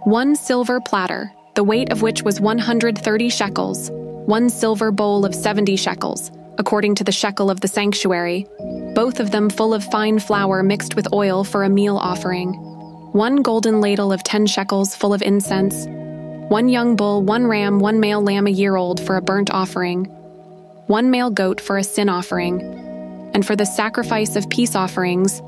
A: 1 silver platter, the weight of which was 130 shekels, 1 silver bowl of 70 shekels, according to the shekel of the sanctuary, both of them full of fine flour mixed with oil for a meal offering. 1 golden ladle of 10 shekels full of incense. 1 young bull, 1 ram, 1 male lamb a year old for a burnt offering. 1 male goat for a sin offering. And for the sacrifice of peace offerings,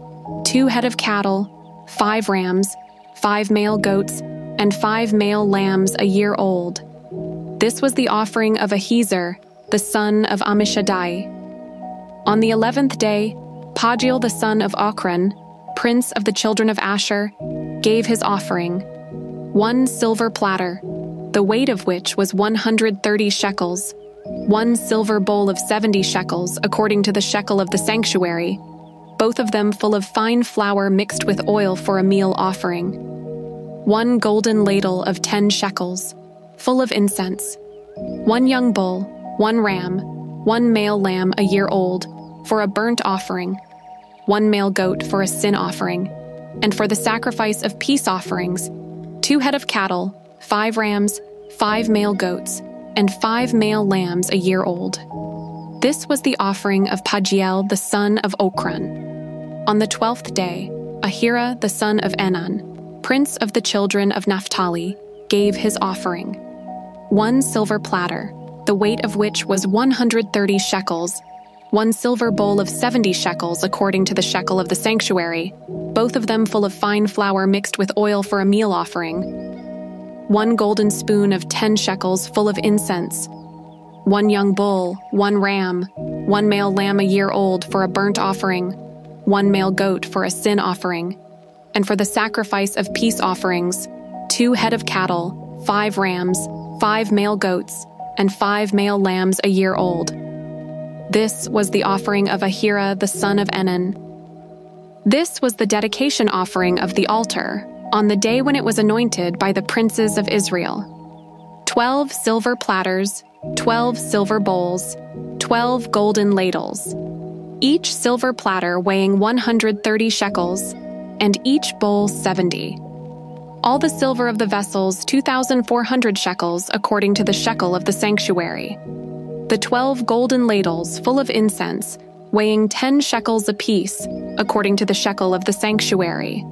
A: 2 head of cattle, 5 rams, 5 male goats, and 5 male lambs a year old. This was the offering of Ahiezer, the son of Ammishaddai. On the 11th day, Pagiel, the son of Ochran, prince of the children of Asher, gave his offering, 1 silver platter, the weight of which was 130 shekels, 1 silver bowl of 70 shekels, according to the shekel of the sanctuary, both of them full of fine flour mixed with oil for a meal offering. 1 golden ladle of 10 shekels, full of incense. 1 young bull, 1 ram, 1 male lamb a year old, for a burnt offering. 1 male goat for a sin offering. And for the sacrifice of peace offerings, 2 head of cattle, 5 rams, 5 male goats, and 5 male lambs a year old. This was the offering of Pagiel, the son of Ochran. On the 12th day, Ahira, the son of Enan, prince of the children of Naphtali, gave his offering, 1 silver platter, the weight of which was 130 shekels, 1 silver bowl of 70 shekels according to the shekel of the sanctuary, both of them full of fine flour mixed with oil for a meal offering. 1 golden spoon of 10 shekels full of incense. 1 young bull, 1 ram, 1 male lamb a year old for a burnt offering, 1 male goat for a sin offering, and for the sacrifice of peace offerings, 2 head of cattle, 5 rams, 5 male goats, and 5 male lambs a year old. This was the offering of Ahira the son of Enan. This was the dedication offering of the altar, on the day when it was anointed by the princes of Israel. 12 silver platters, 12 silver bowls, 12 golden ladles, each silver platter weighing 130 shekels, and each bowl 70. All the silver of the vessels 2,400 shekels according to the shekel of the sanctuary. The 12 golden ladles full of incense, weighing 10 shekels apiece, according to the shekel of the sanctuary.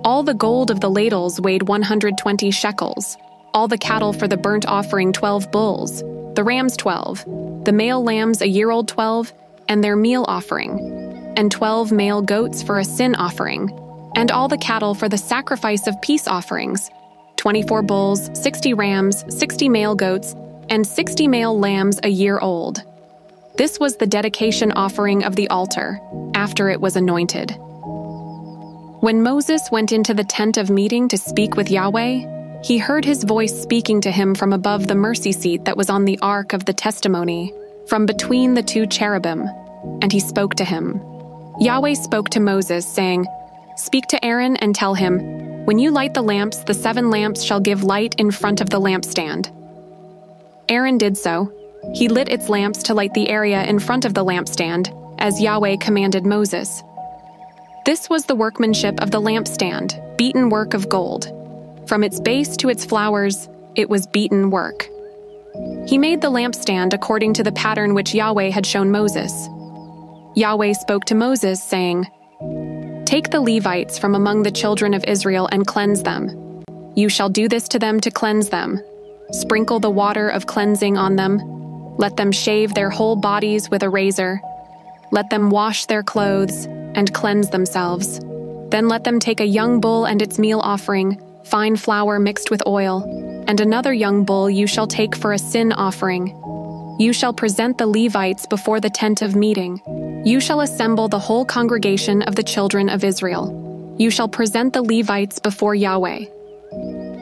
A: All the gold of the ladles weighed 120 shekels, all the cattle for the burnt offering 12 bulls, the rams 12, the male lambs a year old 12, and their meal offering, and 12 male goats for a sin offering, and all the cattle for the sacrifice of peace offerings, 24 bulls, 60 rams, 60 male goats, and 60 male lambs a year old. This was the dedication offering of the altar, after it was anointed. When Moses went into the tent of meeting to speak with Yahweh, he heard his voice speaking to him from above the mercy seat that was on the ark of the testimony, from between the 2 cherubim, and he spoke to him. Yahweh spoke to Moses, saying, "Speak to Aaron and tell him, when you light the lamps, the 7 lamps shall give light in front of the lampstand." Aaron did so. He lit its lamps to light the area in front of the lampstand, as Yahweh commanded Moses. This was the workmanship of the lampstand, beaten work of gold. From its base to its flowers, it was beaten work. He made the lampstand according to the pattern which Yahweh had shown Moses. Yahweh spoke to Moses, saying, "Take the Levites from among the children of Israel and cleanse them. You shall do this to them to cleanse them. Sprinkle the water of cleansing on them. Let them shave their whole bodies with a razor. Let them wash their clothes and cleanse themselves. Then let them take a young bull and its meal offering, fine flour mixed with oil, and another young bull you shall take for a sin offering. You shall present the Levites before the tent of meeting. You shall assemble the whole congregation of the children of Israel. You shall present the Levites before Yahweh.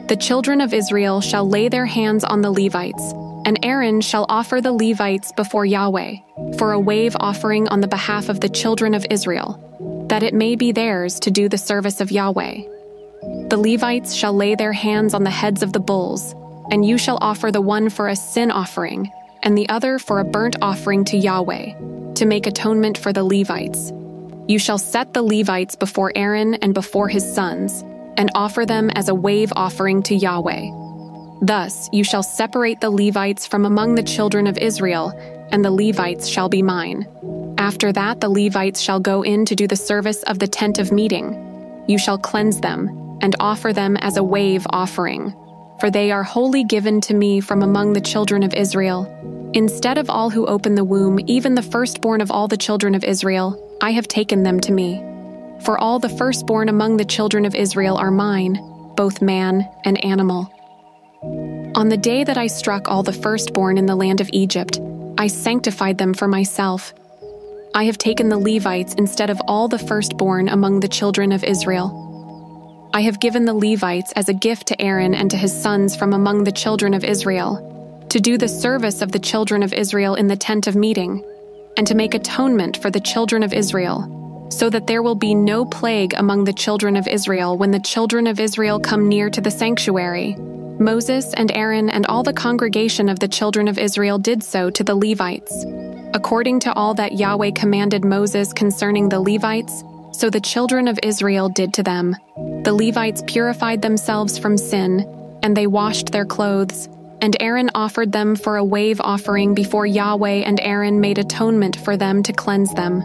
A: The children of Israel shall lay their hands on the Levites, and Aaron shall offer the Levites before Yahweh for a wave offering on the behalf of the children of Israel, that it may be theirs to do the service of Yahweh. The Levites shall lay their hands on the heads of the bulls, and you shall offer the one for a sin offering, and the other for a burnt offering to Yahweh, to make atonement for the Levites. You shall set the Levites before Aaron and before his sons, and offer them as a wave offering to Yahweh. Thus you shall separate the Levites from among the children of Israel, and the Levites shall be mine. After that the Levites shall go in to do the service of the tent of meeting. You shall cleanse them, and offer them as a wave offering, for they are wholly given to me from among the children of Israel. Instead of all who open the womb, even the firstborn of all the children of Israel, I have taken them to me. For all the firstborn among the children of Israel are mine, both man and animal. On the day that I struck all the firstborn in the land of Egypt, I sanctified them for myself. I have taken the Levites instead of all the firstborn among the children of Israel. I have given the Levites as a gift to Aaron and to his sons from among the children of Israel, to do the service of the children of Israel in the tent of meeting, and to make atonement for the children of Israel, so that there will be no plague among the children of Israel when the children of Israel come near to the sanctuary. Moses and Aaron and all the congregation of the children of Israel did so to the Levites. According to all that Yahweh commanded Moses concerning the Levites, so the children of Israel did to them. The Levites purified themselves from sin, and they washed their clothes, and Aaron offered them for a wave offering before Yahweh, and Aaron made atonement for them to cleanse them.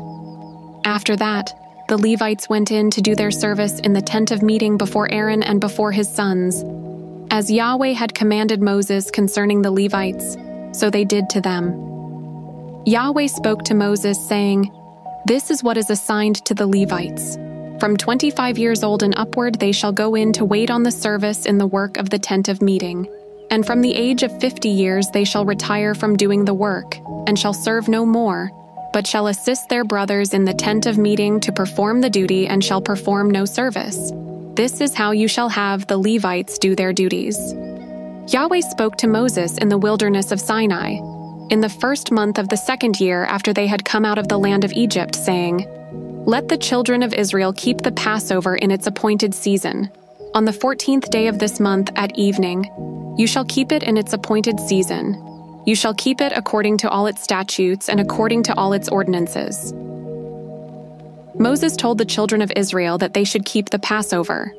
A: After that, the Levites went in to do their service in the tent of meeting before Aaron and before his sons. As Yahweh had commanded Moses concerning the Levites, so they did to them. Yahweh spoke to Moses, saying, "This is what is assigned to the Levites. From 25 years old and upward they shall go in to wait on the service in the work of the tent of meeting. And from the age of 50 years they shall retire from doing the work, and shall serve no more, but shall assist their brothers in the tent of meeting to perform the duty, and shall perform no service. This is how you shall have the Levites do their duties." Yahweh spoke to Moses in the wilderness of Sinai, in the first month of the second year after they had come out of the land of Egypt, saying, "Let the children of Israel keep the Passover in its appointed season. On the 14th day of this month at evening, you shall keep it in its appointed season. You shall keep it according to all its statutes and according to all its ordinances." Moses told the children of Israel that they should keep the Passover.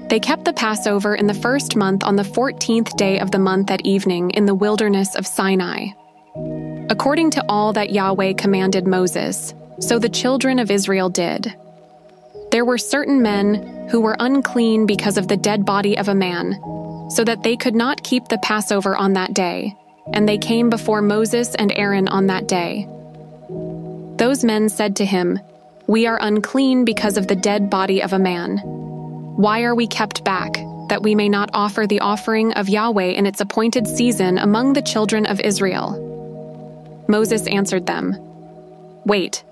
A: They kept the Passover in the first month on the 14th day of the month at evening in the wilderness of Sinai. According to all that Yahweh commanded Moses, so the children of Israel did. There were certain men who were unclean because of the dead body of a man, so that they could not keep the Passover on that day, and they came before Moses and Aaron on that day. Those men said to him, "We are unclean because of the dead body of a man. Why are we kept back, that we may not offer the offering of Yahweh in its appointed season among the children of Israel?" Moses answered them, "Wait,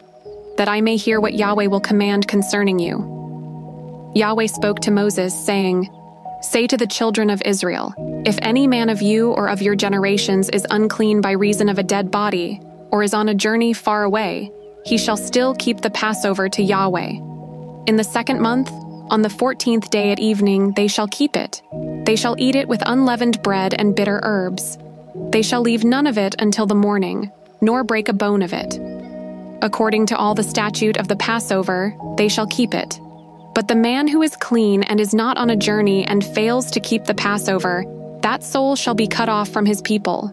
A: that I may hear what Yahweh will command concerning you." Yahweh spoke to Moses, saying, "Say to the children of Israel, if any man of you or of your generations is unclean by reason of a dead body, or is on a journey far away, he shall still keep the Passover to Yahweh. In the second month, on the 14th day at evening, they shall keep it. They shall eat it with unleavened bread and bitter herbs. They shall leave none of it until the morning, nor break a bone of it. According to all the statute of the Passover, they shall keep it. But the man who is clean and is not on a journey and fails to keep the Passover, that soul shall be cut off from his people.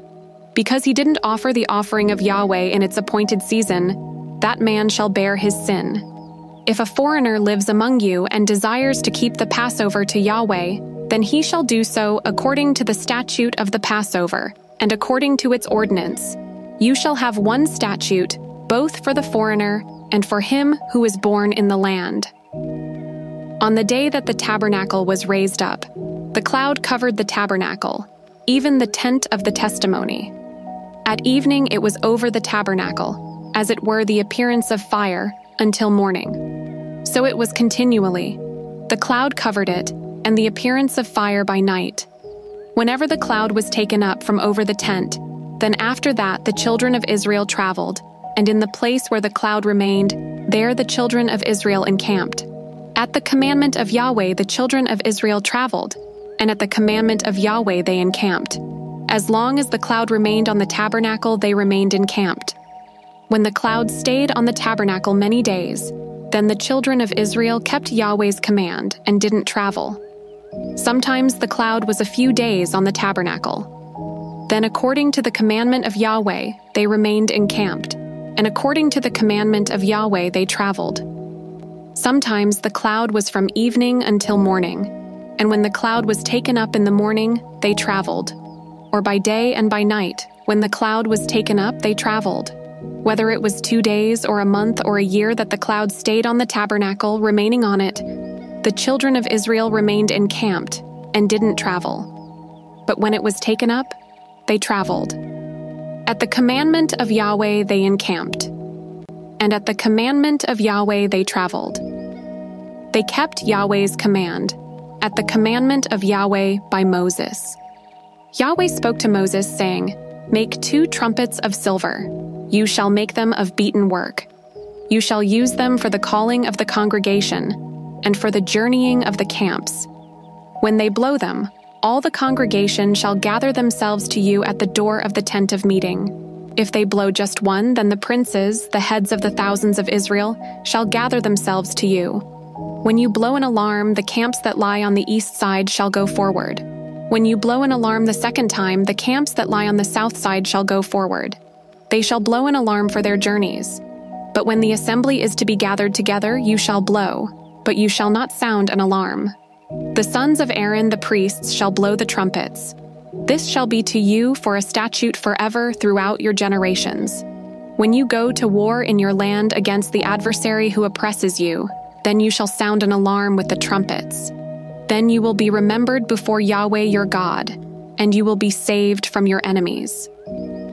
A: Because he didn't offer the offering of Yahweh in its appointed season, that man shall bear his sin. If a foreigner lives among you and desires to keep the Passover to Yahweh, then he shall do so according to the statute of the Passover, and according to its ordinance. You shall have one statute, both for the foreigner and for him who is born in the land." On the day that the tabernacle was raised up, the cloud covered the tabernacle, even the tent of the testimony. At evening it was over the tabernacle, as it were the appearance of fire, until morning. So it was continually. The cloud covered it, and the appearance of fire by night. Whenever the cloud was taken up from over the tent, then after that the children of Israel traveled, and in the place where the cloud remained, there the children of Israel encamped. At the commandment of Yahweh the children of Israel traveled, and at the commandment of Yahweh they encamped. As long as the cloud remained on the tabernacle, they remained encamped. When the cloud stayed on the tabernacle many days, then the children of Israel kept Yahweh's command and didn't travel. Sometimes the cloud was a few days on the tabernacle. Then according to the commandment of Yahweh, they remained encamped, and according to the commandment of Yahweh they traveled. Sometimes the cloud was from evening until morning, and when the cloud was taken up in the morning, they traveled. Or by day and by night, when the cloud was taken up, they traveled. Whether it was 2 days or a month or a year that the cloud stayed on the tabernacle, remaining on it, the children of Israel remained encamped and didn't travel. But when it was taken up, they traveled. At the commandment of Yahweh they encamped, and at the commandment of Yahweh they traveled. They kept Yahweh's command, at the commandment of Yahweh by Moses. Yahweh spoke to Moses, saying, "Make 2 trumpets of silver. You shall make them of beaten work. You shall use them for the calling of the congregation, and for the journeying of the camps. When they blow them, all the congregation shall gather themselves to you at the door of the tent of meeting. If they blow just one, then the princes, the heads of the thousands of Israel, shall gather themselves to you. When you blow an alarm, the camps that lie on the east side shall go forward. When you blow an alarm the second time, the camps that lie on the south side shall go forward. They shall blow an alarm for their journeys. But when the assembly is to be gathered together, you shall blow, but you shall not sound an alarm. The sons of Aaron the priests shall blow the trumpets. This shall be to you for a statute forever throughout your generations. When you go to war in your land against the adversary who oppresses you, then you shall sound an alarm with the trumpets. Then you will be remembered before Yahweh your God, and you will be saved from your enemies.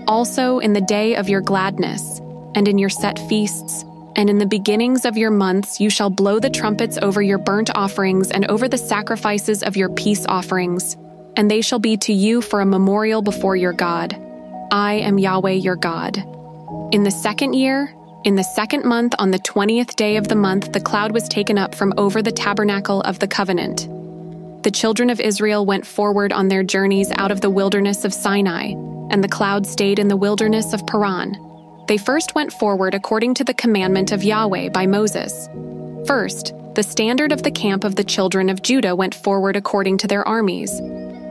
A: Also in the day of your gladness, and in your set feasts, and in the beginnings of your months you shall blow the trumpets over your burnt offerings and over the sacrifices of your peace offerings, and they shall be to you for a memorial before your God. I am Yahweh your God. In the 2nd year, in the 2nd month, on the 20th day of the month, the cloud was taken up from over the tabernacle of the covenant. The children of Israel went forward on their journeys out of the wilderness of Sinai, and the cloud stayed in the wilderness of Paran. They first went forward according to the commandment of Yahweh by Moses. First, the standard of the camp of the children of Judah went forward according to their armies.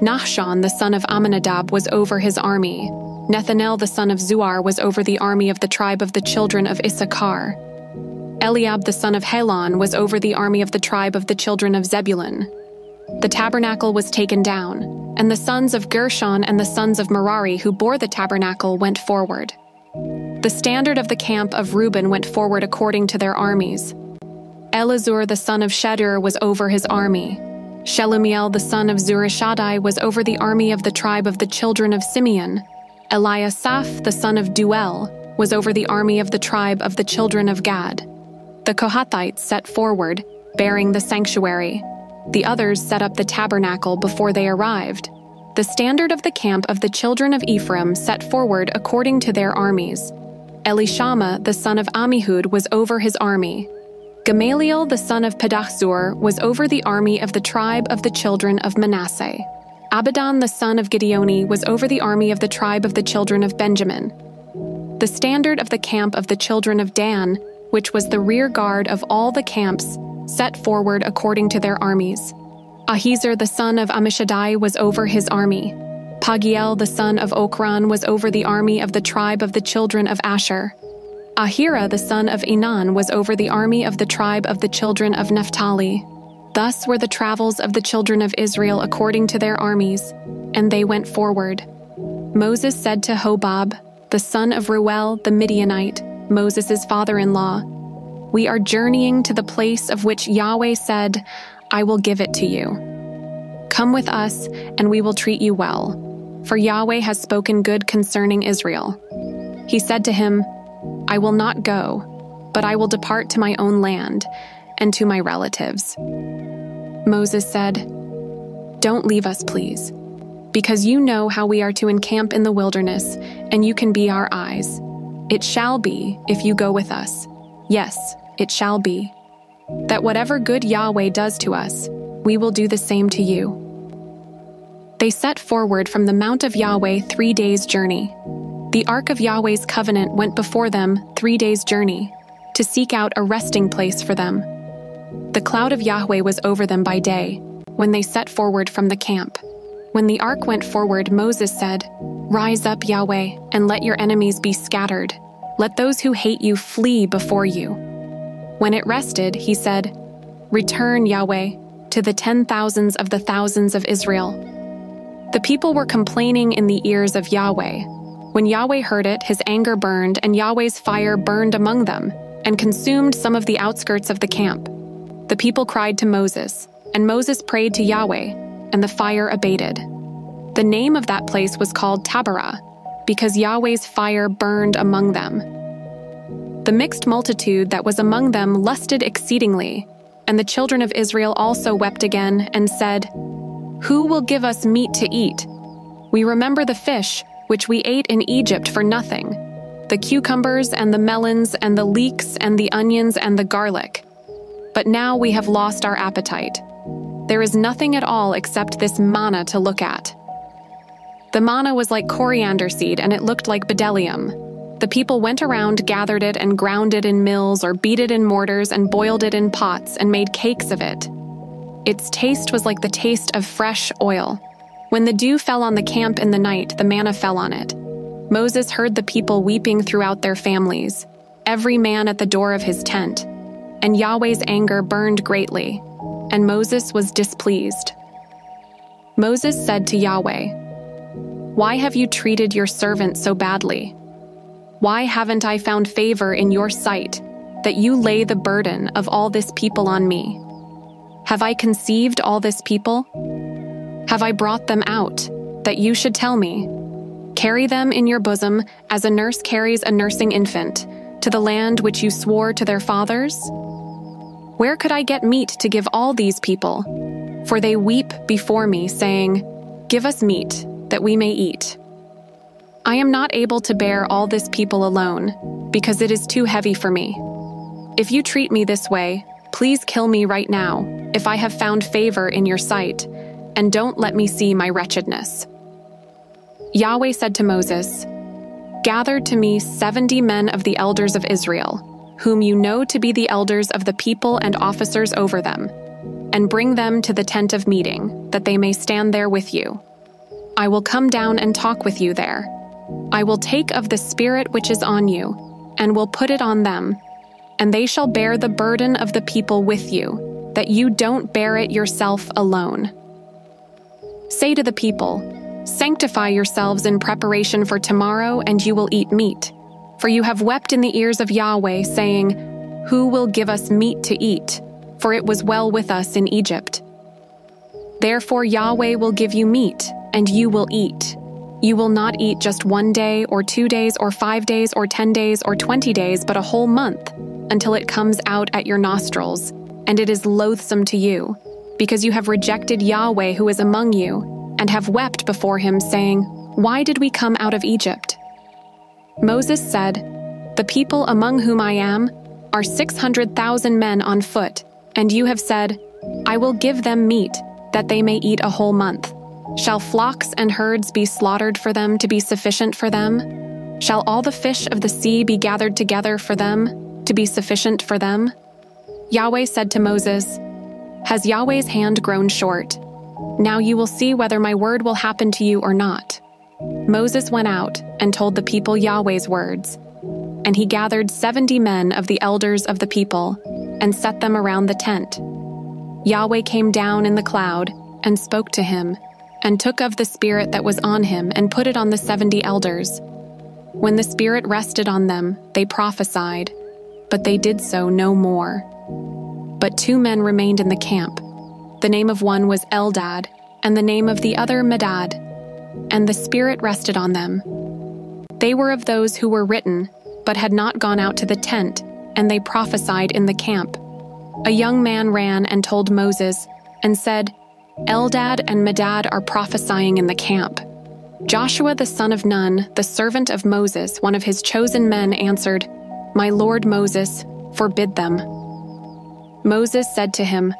A: Nahshon, the son of Amminadab, was over his army. Nethanel, the son of Zuar, was over the army of the tribe of the children of Issachar. Eliab, the son of Helon, was over the army of the tribe of the children of Zebulun. The tabernacle was taken down, and the sons of Gershon and the sons of Merari who bore the tabernacle went forward. The standard of the camp of Reuben went forward according to their armies. Elizur, the son of Shedur, was over his army. Shelumiel, the son of Zurishaddai, was over the army of the tribe of the children of Simeon. Eliasaph, the son of Duel, was over the army of the tribe of the children of Gad. The Kohathites set forward, bearing the sanctuary. The others set up the tabernacle before they arrived. The standard of the camp of the children of Ephraim set forward according to their armies. Elishama, the son of Ammihud, was over his army. Gamaliel, the son of Pedahzur, was over the army of the tribe of the children of Manasseh. Abidan, the son of Gideoni, was over the army of the tribe of the children of Benjamin. The standard of the camp of the children of Dan, which was the rear guard of all the camps, set forward according to their armies. Ahiezer, the son of Ammishaddai, was over his army. Pagiel, the son of Okran, was over the army of the tribe of the children of Asher. Ahira, the son of Enan, was over the army of the tribe of the children of Naphtali. Thus were the travels of the children of Israel according to their armies, and they went forward. Moses said to Hobab, the son of Reuel the Midianite, Moses' father-in-law, "We are journeying to the place of which Yahweh said, 'I will give it to you.' Come with us, and we will treat you well, for Yahweh has spoken good concerning Israel." He said to him, "I will not go, but I will depart to my own land and to my relatives." Moses said, "Don't leave us, please, because you know how we are to encamp in the wilderness, and you can be our eyes. It shall be, if you go with us, yes, it shall be, that whatever good Yahweh does to us, we will do the same to you." They set forward from the Mount of Yahweh 3 days' journey. The ark of Yahweh's covenant went before them 3 days' journey, to seek out a resting place for them. The cloud of Yahweh was over them by day, when they set forward from the camp. When the ark went forward, Moses said, "Rise up, Yahweh, and let your enemies be scattered. Let those who hate you flee before you." When it rested, he said, "Return, Yahweh, to the 10,000s of the thousands of Israel." The people were complaining in the ears of Yahweh. When Yahweh heard it, his anger burned, and Yahweh's fire burned among them, and consumed some of the outskirts of the camp. The people cried to Moses, and Moses prayed to Yahweh, and the fire abated. The name of that place was called Taberah, because Yahweh's fire burned among them. The mixed multitude that was among them lusted exceedingly, and the children of Israel also wept again and said, "Who will give us meat to eat? We remember the fish which we ate in Egypt for nothing, the cucumbers and the melons and the leeks and the onions and the garlic. But now we have lost our appetite. There is nothing at all except this manna to look at." The manna was like coriander seed, and it looked like bdellium. The people went around, gathered it, and ground it in mills, or beat it in mortars, and boiled it in pots, and made cakes of it. Its taste was like the taste of fresh oil. When the dew fell on the camp in the night, the manna fell on it. Moses heard the people weeping throughout their families, every man at the door of his tent. And Yahweh's anger burned greatly, and Moses was displeased. Moses said to Yahweh, "Why have you treated your servant so badly? Why haven't I found favor in your sight, that you lay the burden of all this people on me? Have I conceived all this people? Have I brought them out, that you should tell me? Carry them in your bosom as a nurse carries a nursing infant, to the land which you swore to their fathers? Where could I get meat to give all these people? For they weep before me, saying, "Give us meat, that we may eat." I am not able to bear all this people alone, because it is too heavy for me. If you treat me this way, please kill me right now, if I have found favor in your sight, and don't let me see my wretchedness. Yahweh said to Moses, "Gather to me 70 men of the elders of Israel, whom you know to be the elders of the people and officers over them, and bring them to the tent of meeting, that they may stand there with you. I will come down and talk with you there. I will take of the Spirit which is on you, and will put it on them, and they shall bear the burden of the people with you, that you don't bear it yourself alone. Say to the people, sanctify yourselves in preparation for tomorrow, and you will eat meat. For you have wept in the ears of Yahweh, saying, who will give us meat to eat? For it was well with us in Egypt. Therefore Yahweh will give you meat, and you will eat. You will not eat just 1 day, or 2 days, or 5 days, or 10 days, or 20 days, but a whole month, until it comes out at your nostrils, and it is loathsome to you, because you have rejected Yahweh who is among you, and have wept before him, saying, why did we come out of Egypt? Moses said, the people among whom I am are 600,000 men on foot, and you have said, I will give them meat, that they may eat a whole month. Shall flocks and herds be slaughtered for them to be sufficient for them? Shall all the fish of the sea be gathered together for them, to be sufficient for them? Yahweh said to Moses, has Yahweh's hand grown short? Now you will see whether my word will happen to you or not. Moses went out and told the people Yahweh's words, and he gathered 70 men of the elders of the people, and set them around the tent. Yahweh came down in the cloud, and spoke to him, and took of the Spirit that was on him, and put it on the 70 elders. When the Spirit rested on them, they prophesied, but they did so no more. But 2 men remained in the camp. The name of one was Eldad, and the name of the other Medad, and the Spirit rested on them. They were of those who were written, but had not gone out to the tent, and they prophesied in the camp. A young man ran and told Moses, and said, Eldad and Medad are prophesying in the camp. Joshua the son of Nun, the servant of Moses, one of his chosen men, answered, my lord Moses, forbid them. Moses said to him,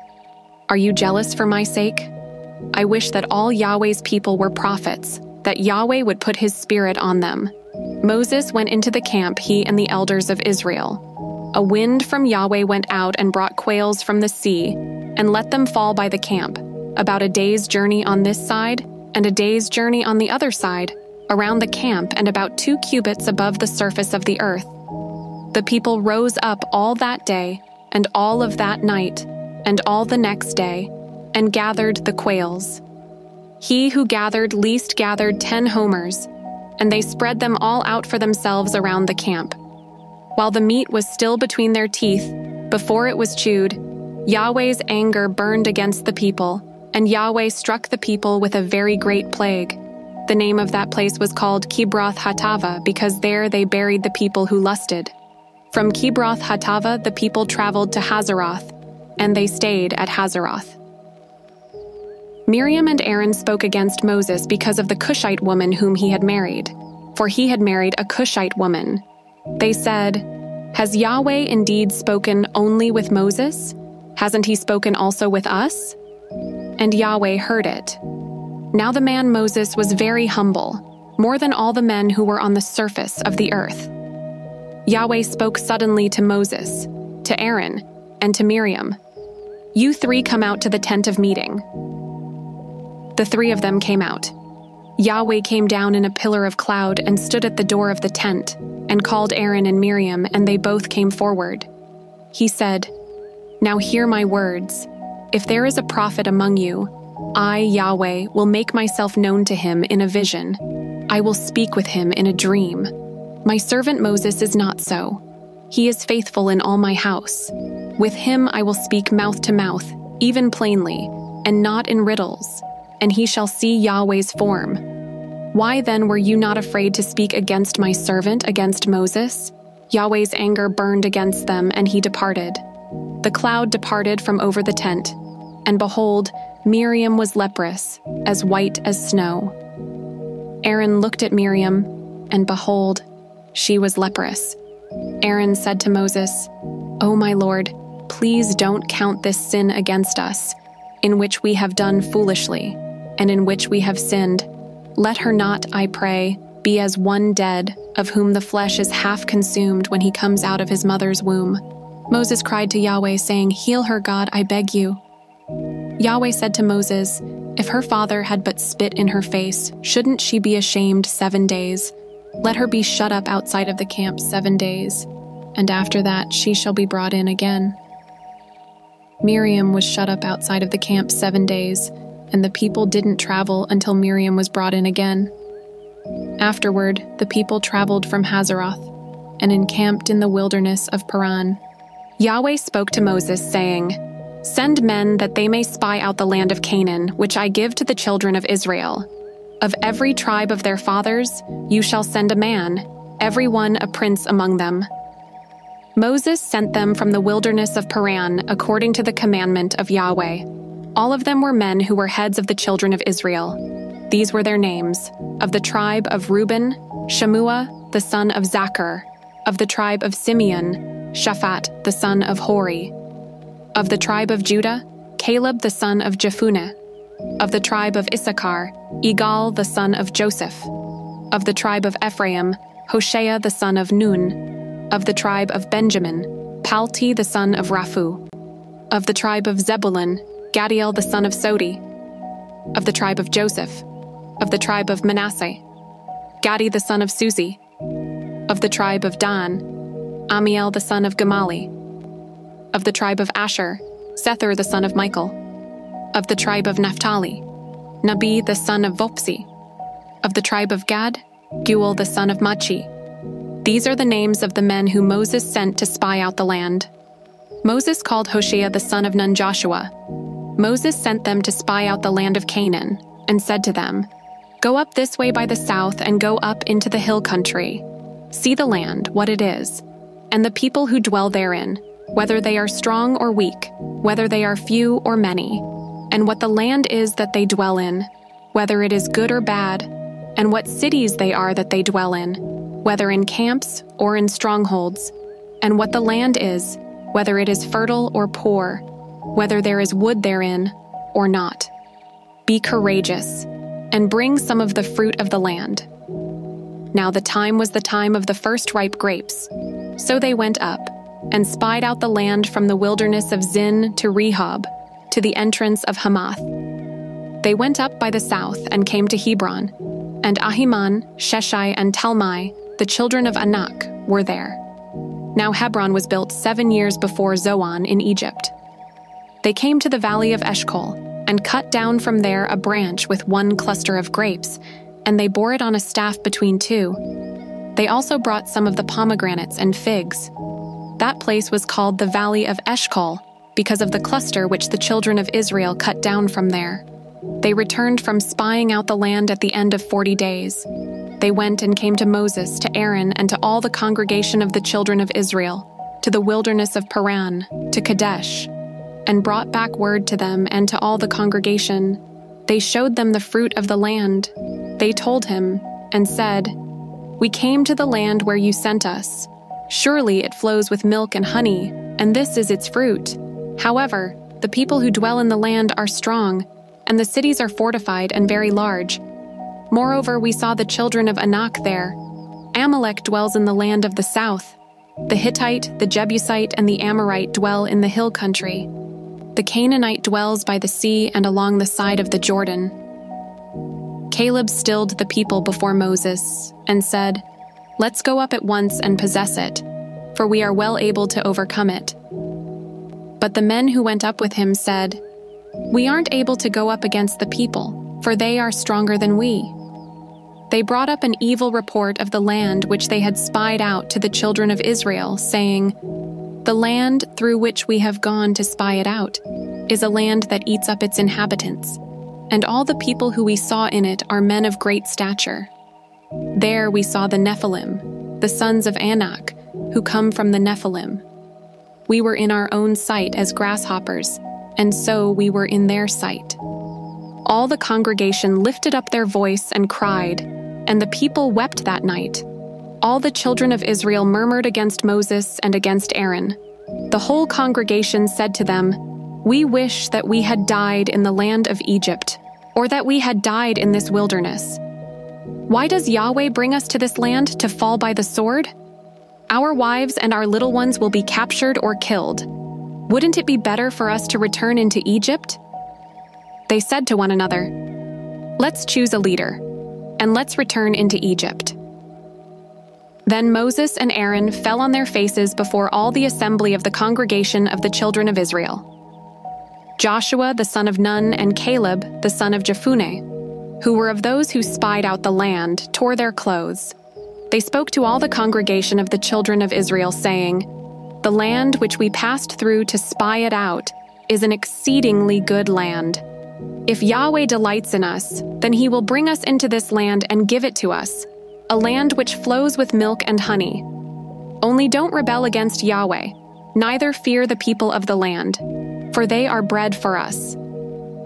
A: are you jealous for my sake? I wish that all Yahweh's people were prophets, that Yahweh would put his Spirit on them. Moses went into the camp, he and the elders of Israel. A wind from Yahweh went out and brought quails from the sea, and let them fall by the camp, about a day's journey on this side, and a day's journey on the other side, around the camp, and about 2 cubits above the surface of the earth. The people rose up all that day, and all of that night, and all the next day, and gathered the quails. He who gathered least gathered 10 homers, and they spread them all out for themselves around the camp. While the meat was still between their teeth, before it was chewed, Yahweh's anger burned against the people, and Yahweh struck the people with a very great plague. The name of that place was called Kibroth Hattava, because there they buried the people who lusted. From Kibroth Hattava the people traveled to Hazeroth, and they stayed at Hazeroth. Miriam and Aaron spoke against Moses because of the Cushite woman whom he had married, for he had married a Cushite woman. They said, has Yahweh indeed spoken only with Moses? Hasn't he spoken also with us? And Yahweh heard it. Now the man Moses was very humble, more than all the men who were on the surface of the earth. Yahweh spoke suddenly to Moses, to Aaron, and to Miriam. You 3 come out to the tent of meeting. The 3 of them came out. Yahweh came down in a pillar of cloud and stood at the door of the tent, and called Aaron and Miriam, and they both came forward. He said, now hear my words. If there is a prophet among you, I, Yahweh, will make myself known to him in a vision. I will speak with him in a dream. My servant Moses is not so. He is faithful in all my house. With him I will speak mouth to mouth, even plainly, and not in riddles, and he shall see Yahweh's form. Why then were you not afraid to speak against my servant, against Moses? Yahweh's anger burned against them, and he departed. The cloud departed from over the tent, and behold, Miriam was leprous, as white as snow. Aaron looked at Miriam, and behold, she was leprous. Aaron said to Moses, "O my Lord, please don't count this sin against us, in which we have done foolishly, and in which we have sinned. Let her not, I pray, be as one dead, of whom the flesh is half consumed when he comes out of his mother's womb." Moses cried to Yahweh, saying, "Heal her, God, I beg you." Yahweh said to Moses, "If her father had but spit in her face, shouldn't she be ashamed 7 days? Let her be shut up outside of the camp 7 days, and after that she shall be brought in again." Miriam was shut up outside of the camp 7 days, and the people didn't travel until Miriam was brought in again. Afterward, the people traveled from Hazeroth and encamped in the wilderness of Paran. Yahweh spoke to Moses, saying, "Send men that they may spy out the land of Canaan, which I give to the children of Israel. Of every tribe of their fathers you shall send a man, every one a prince among them." Moses sent them from the wilderness of Paran according to the commandment of Yahweh. All of them were men who were heads of the children of Israel. These were their names: of the tribe of Reuben, Shammua the son of Zachar; of the tribe of Simeon, Shaphat the son of Hori; of the tribe of Judah, Caleb the son of Jephunneh; of the tribe of Issachar, Igal the son of Joseph; of the tribe of Ephraim, Hoshea the son of Nun; of the tribe of Benjamin, Palti the son of Raphu; of the tribe of Zebulun, Gadiel the son of Sodi; of the tribe of Joseph; of the tribe of Manasseh, Gadi the son of Suzi; of the tribe of Dan, Amiel the son of Gamali; of the tribe of Asher, Sethur the son of Michael; of the tribe of Naphtali, Nabi the son of Vopsi; of the tribe of Gad, Guel the son of Machi. These are the names of the men who Moses sent to spy out the land. Moses called Hoshea the son of Nun Joshua. Moses sent them to spy out the land of Canaan, and said to them, "Go up this way by the south and go up into the hill country. See the land, what it is, and the people who dwell therein, whether they are strong or weak, whether they are few or many, and what the land is that they dwell in, whether it is good or bad, and what cities they are that they dwell in, whether in camps or in strongholds, and what the land is, whether it is fertile or poor, whether there is wood therein or not. Be courageous, and bring some of the fruit of the land." Now the time was the time of the first ripe grapes. So they went up, and spied out the land from the wilderness of Zin to Rehob, to the entrance of Hamath. They went up by the south and came to Hebron, and Ahiman, Sheshai, and Talmai, the children of Anak, were there. Now Hebron was built 7 years before Zoan in Egypt. They came to the valley of Eshcol, and cut down from there a branch with 1 cluster of grapes, and they bore it on a staff between 2. They also brought some of the pomegranates and figs. That place was called the Valley of Eshcol, because of the cluster which the children of Israel cut down from there. They returned from spying out the land at the end of 40 days. They went and came to Moses, to Aaron, and to all the congregation of the children of Israel, to the wilderness of Paran, to Kadesh, and brought back word to them and to all the congregation. They showed them the fruit of the land. They told him and said, "We came to the land where you sent us. Surely it flows with milk and honey, and this is its fruit. However, the people who dwell in the land are strong, and the cities are fortified and very large. Moreover, we saw the children of Anak there. Amalek dwells in the land of the south. The Hittite, the Jebusite, and the Amorite dwell in the hill country. The Canaanite dwells by the sea and along the side of the Jordan." Caleb stilled the people before Moses and said, "Let's go up at once and possess it, for we are well able to overcome it." But the men who went up with him said, "We aren't able to go up against the people, for they are stronger than we." They brought up an evil report of the land which they had spied out to the children of Israel, saying, "The land through which we have gone to spy it out is a land that eats up its inhabitants, and all the people who we saw in it are men of great stature. There we saw the Nephilim, the sons of Anak, who come from the Nephilim. We were in our own sight as grasshoppers, and so we were in their sight." All the congregation lifted up their voice and cried, and the people wept that night. All the children of Israel murmured against Moses and against Aaron. The whole congregation said to them, "We wish that we had died in the land of Egypt, or that we had died in this wilderness. Why does Yahweh bring us to this land to fall by the sword? Our wives and our little ones will be captured or killed. Wouldn't it be better for us to return into Egypt?" They said to one another, "Let's choose a leader, and let's return into Egypt." Then Moses and Aaron fell on their faces before all the assembly of the congregation of the children of Israel. Joshua the son of Nun and Caleb the son of Jephunneh, who were of those who spied out the land, tore their clothes. They spoke to all the congregation of the children of Israel, saying, "The land which we passed through to spy it out is an exceedingly good land. If Yahweh delights in us, then he will bring us into this land and give it to us, a land which flows with milk and honey. Only don't rebel against Yahweh, neither fear the people of the land, for they are bread for us.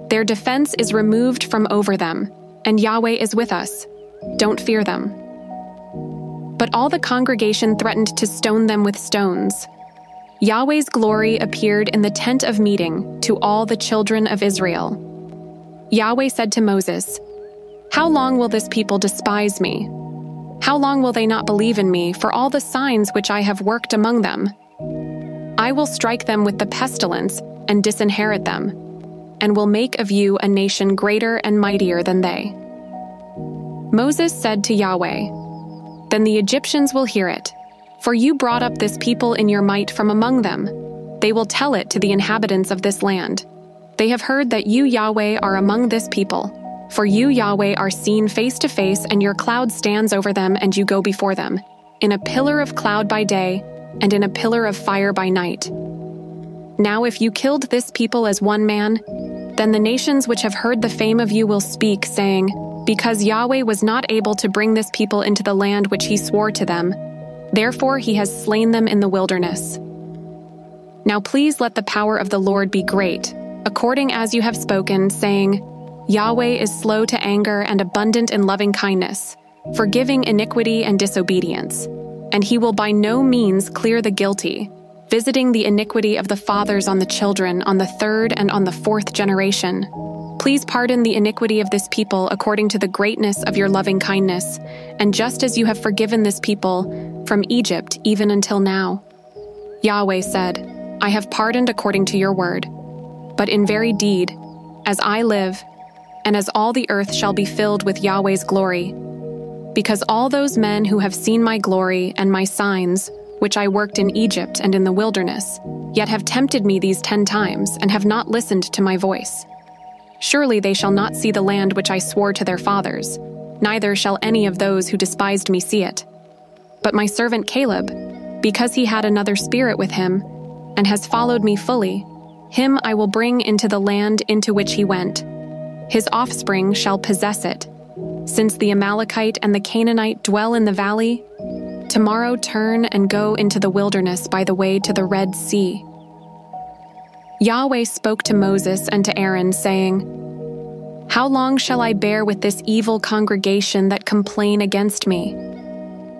A: Their defense is removed from over them, and Yahweh is with us. Don't fear them." But all the congregation threatened to stone them with stones. Yahweh's glory appeared in the tent of meeting to all the children of Israel. Yahweh said to Moses, "How long will this people despise me? How long will they not believe in me for all the signs which I have worked among them? I will strike them with the pestilence and disinherit them, and will make of you a nation greater and mightier than they." Moses said to Yahweh, "Then the Egyptians will hear it, for you brought up this people in your might from among them. They will tell it to the inhabitants of this land. They have heard that you, Yahweh, are among this people. For you, Yahweh, are seen face to face, and your cloud stands over them, and you go before them, in a pillar of cloud by day, and in a pillar of fire by night. Now if you killed this people as one man, then the nations which have heard the fame of you will speak, saying, 'Because Yahweh was not able to bring this people into the land which he swore to them, therefore he has slain them in the wilderness.' Now please let the power of the Lord be great, according as you have spoken, saying, 'Yahweh is slow to anger and abundant in loving kindness, forgiving iniquity and disobedience, and he will by no means clear the guilty, visiting the iniquity of the fathers on the children, on the third and on the fourth generation. Please pardon the iniquity of this people according to the greatness of your loving kindness, and just as you have forgiven this people from Egypt even until now.' Yahweh said, 'I have pardoned according to your word. But in very deed, as I live, and as all the earth shall be filled with Yahweh's glory, because all those men who have seen my glory and my signs, which I worked in Egypt and in the wilderness, yet have tempted me these 10 times, and have not listened to my voice. Surely they shall not see the land which I swore to their fathers, neither shall any of those who despised me see it. But my servant Caleb, because he had another spirit with him, and has followed me fully, him I will bring into the land into which he went. His offspring shall possess it. Since the Amalekite and the Canaanite dwell in the valley, tomorrow turn and go into the wilderness by the way to the Red Sea." Yahweh spoke to Moses and to Aaron, saying, "How long shall I bear with this evil congregation that complain against me?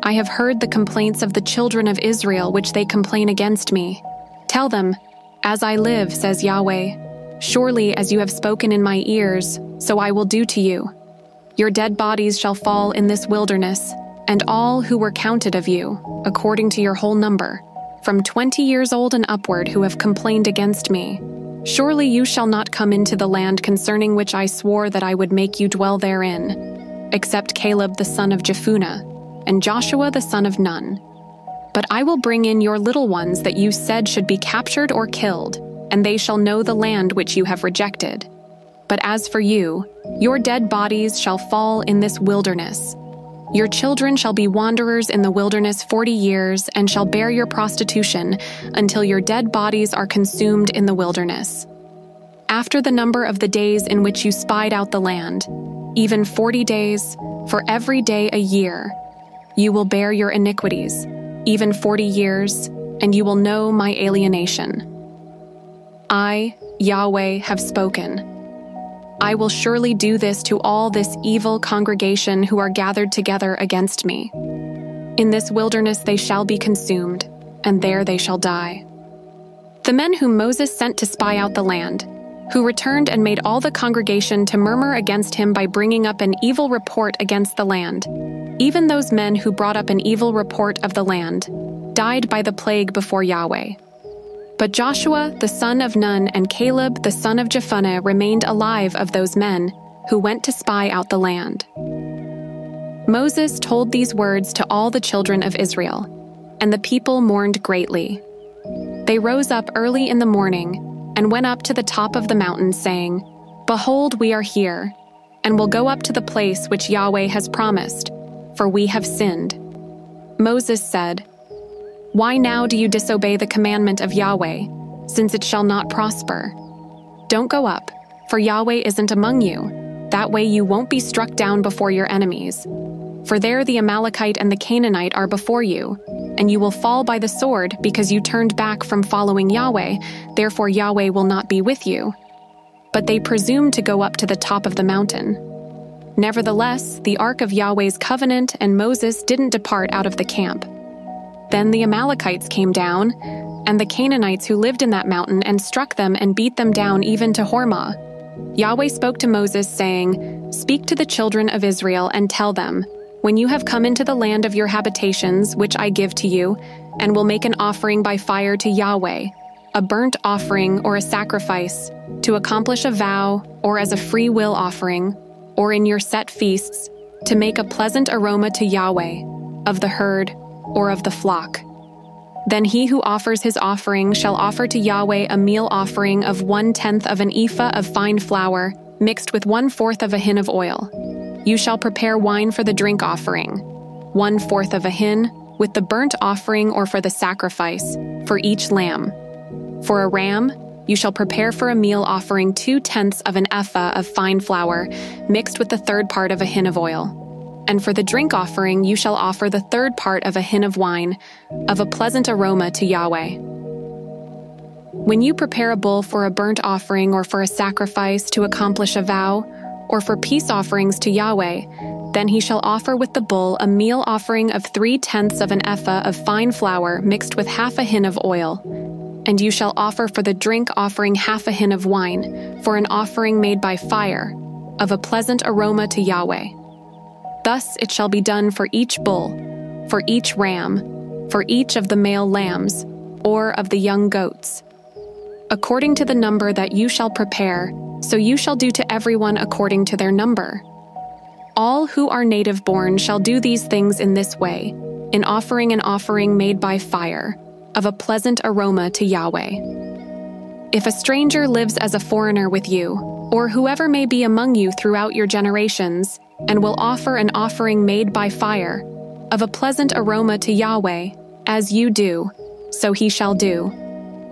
A: I have heard the complaints of the children of Israel which they complain against me. Tell them, 'As I live, says Yahweh, surely as you have spoken in my ears, so I will do to you. Your dead bodies shall fall in this wilderness, and all who were counted of you, according to your whole number, from 20 years old and upward who have complained against me. Surely you shall not come into the land concerning which I swore that I would make you dwell therein, except Caleb the son of Jephunneh, and Joshua the son of Nun. But I will bring in your little ones that you said should be captured or killed, and they shall know the land which you have rejected. But as for you, your dead bodies shall fall in this wilderness, Your children shall be wanderers in the wilderness 40 years and shall bear your prostitution until your dead bodies are consumed in the wilderness. After the number of the days in which you spied out the land, even 40 days, for every day a year, you will bear your iniquities, even 40 years, and you will know my alienation. I, Yahweh, have spoken. I will surely do this to all this evil congregation who are gathered together against me. In this wilderness they shall be consumed, and there they shall die. The men whom Moses sent to spy out the land, who returned and made all the congregation to murmur against him by bringing up an evil report against the land, even those men who brought up an evil report of the land, died by the plague before Yahweh. But Joshua the son of Nun and Caleb the son of Jephunneh remained alive of those men who went to spy out the land. Moses told these words to all the children of Israel, and the people mourned greatly. They rose up early in the morning and went up to the top of the mountain, saying, Behold, we are here, and will go up to the place which Yahweh has promised, for we have sinned. Moses said, Why now do you disobey the commandment of Yahweh, since it shall not prosper? Don't go up, for Yahweh isn't among you. That way you won't be struck down before your enemies. For there the Amalekite and the Canaanite are before you, and you will fall by the sword because you turned back from following Yahweh, therefore Yahweh will not be with you. But they presumed to go up to the top of the mountain. Nevertheless, the ark of Yahweh's covenant and Moses didn't depart out of the camp. Then the Amalekites came down, and the Canaanites who lived in that mountain, and struck them and beat them down even to Hormah. Yahweh spoke to Moses, saying, Speak to the children of Israel and tell them, When you have come into the land of your habitations, which I give to you, and will make an offering by fire to Yahweh, a burnt offering or a sacrifice, to accomplish a vow, or as a free will offering, or in your set feasts, to make a pleasant aroma to Yahweh, of the herd, or of the flock. Then he who offers his offering shall offer to Yahweh a meal offering of 1/10 of an ephah of fine flour, mixed with 1/4 of a hin of oil. You shall prepare wine for the drink offering, 1/4 of a hin, with the burnt offering or for the sacrifice, for each lamb. For a ram, you shall prepare for a meal offering 2/10 of an ephah of fine flour, mixed with the 1/3 part of a hin of oil. And for the drink offering you shall offer the 1/3 part of a hin of wine, of a pleasant aroma to Yahweh. When you prepare a bull for a burnt offering or for a sacrifice to accomplish a vow, or for peace offerings to Yahweh, then he shall offer with the bull a meal offering of 3/10 of an ephah of fine flour mixed with 1/2 a hin of oil. And you shall offer for the drink offering 1/2 a hin of wine, for an offering made by fire, of a pleasant aroma to Yahweh. Thus it shall be done for each bull, for each ram, for each of the male lambs, or of the young goats. According to the number that you shall prepare, so you shall do to everyone according to their number. All who are native-born shall do these things in this way, in offering an offering made by fire, of a pleasant aroma to Yahweh. If a stranger lives as a foreigner with you, or whoever may be among you throughout your generations, and will offer an offering made by fire, of a pleasant aroma to Yahweh, as you do, so he shall do.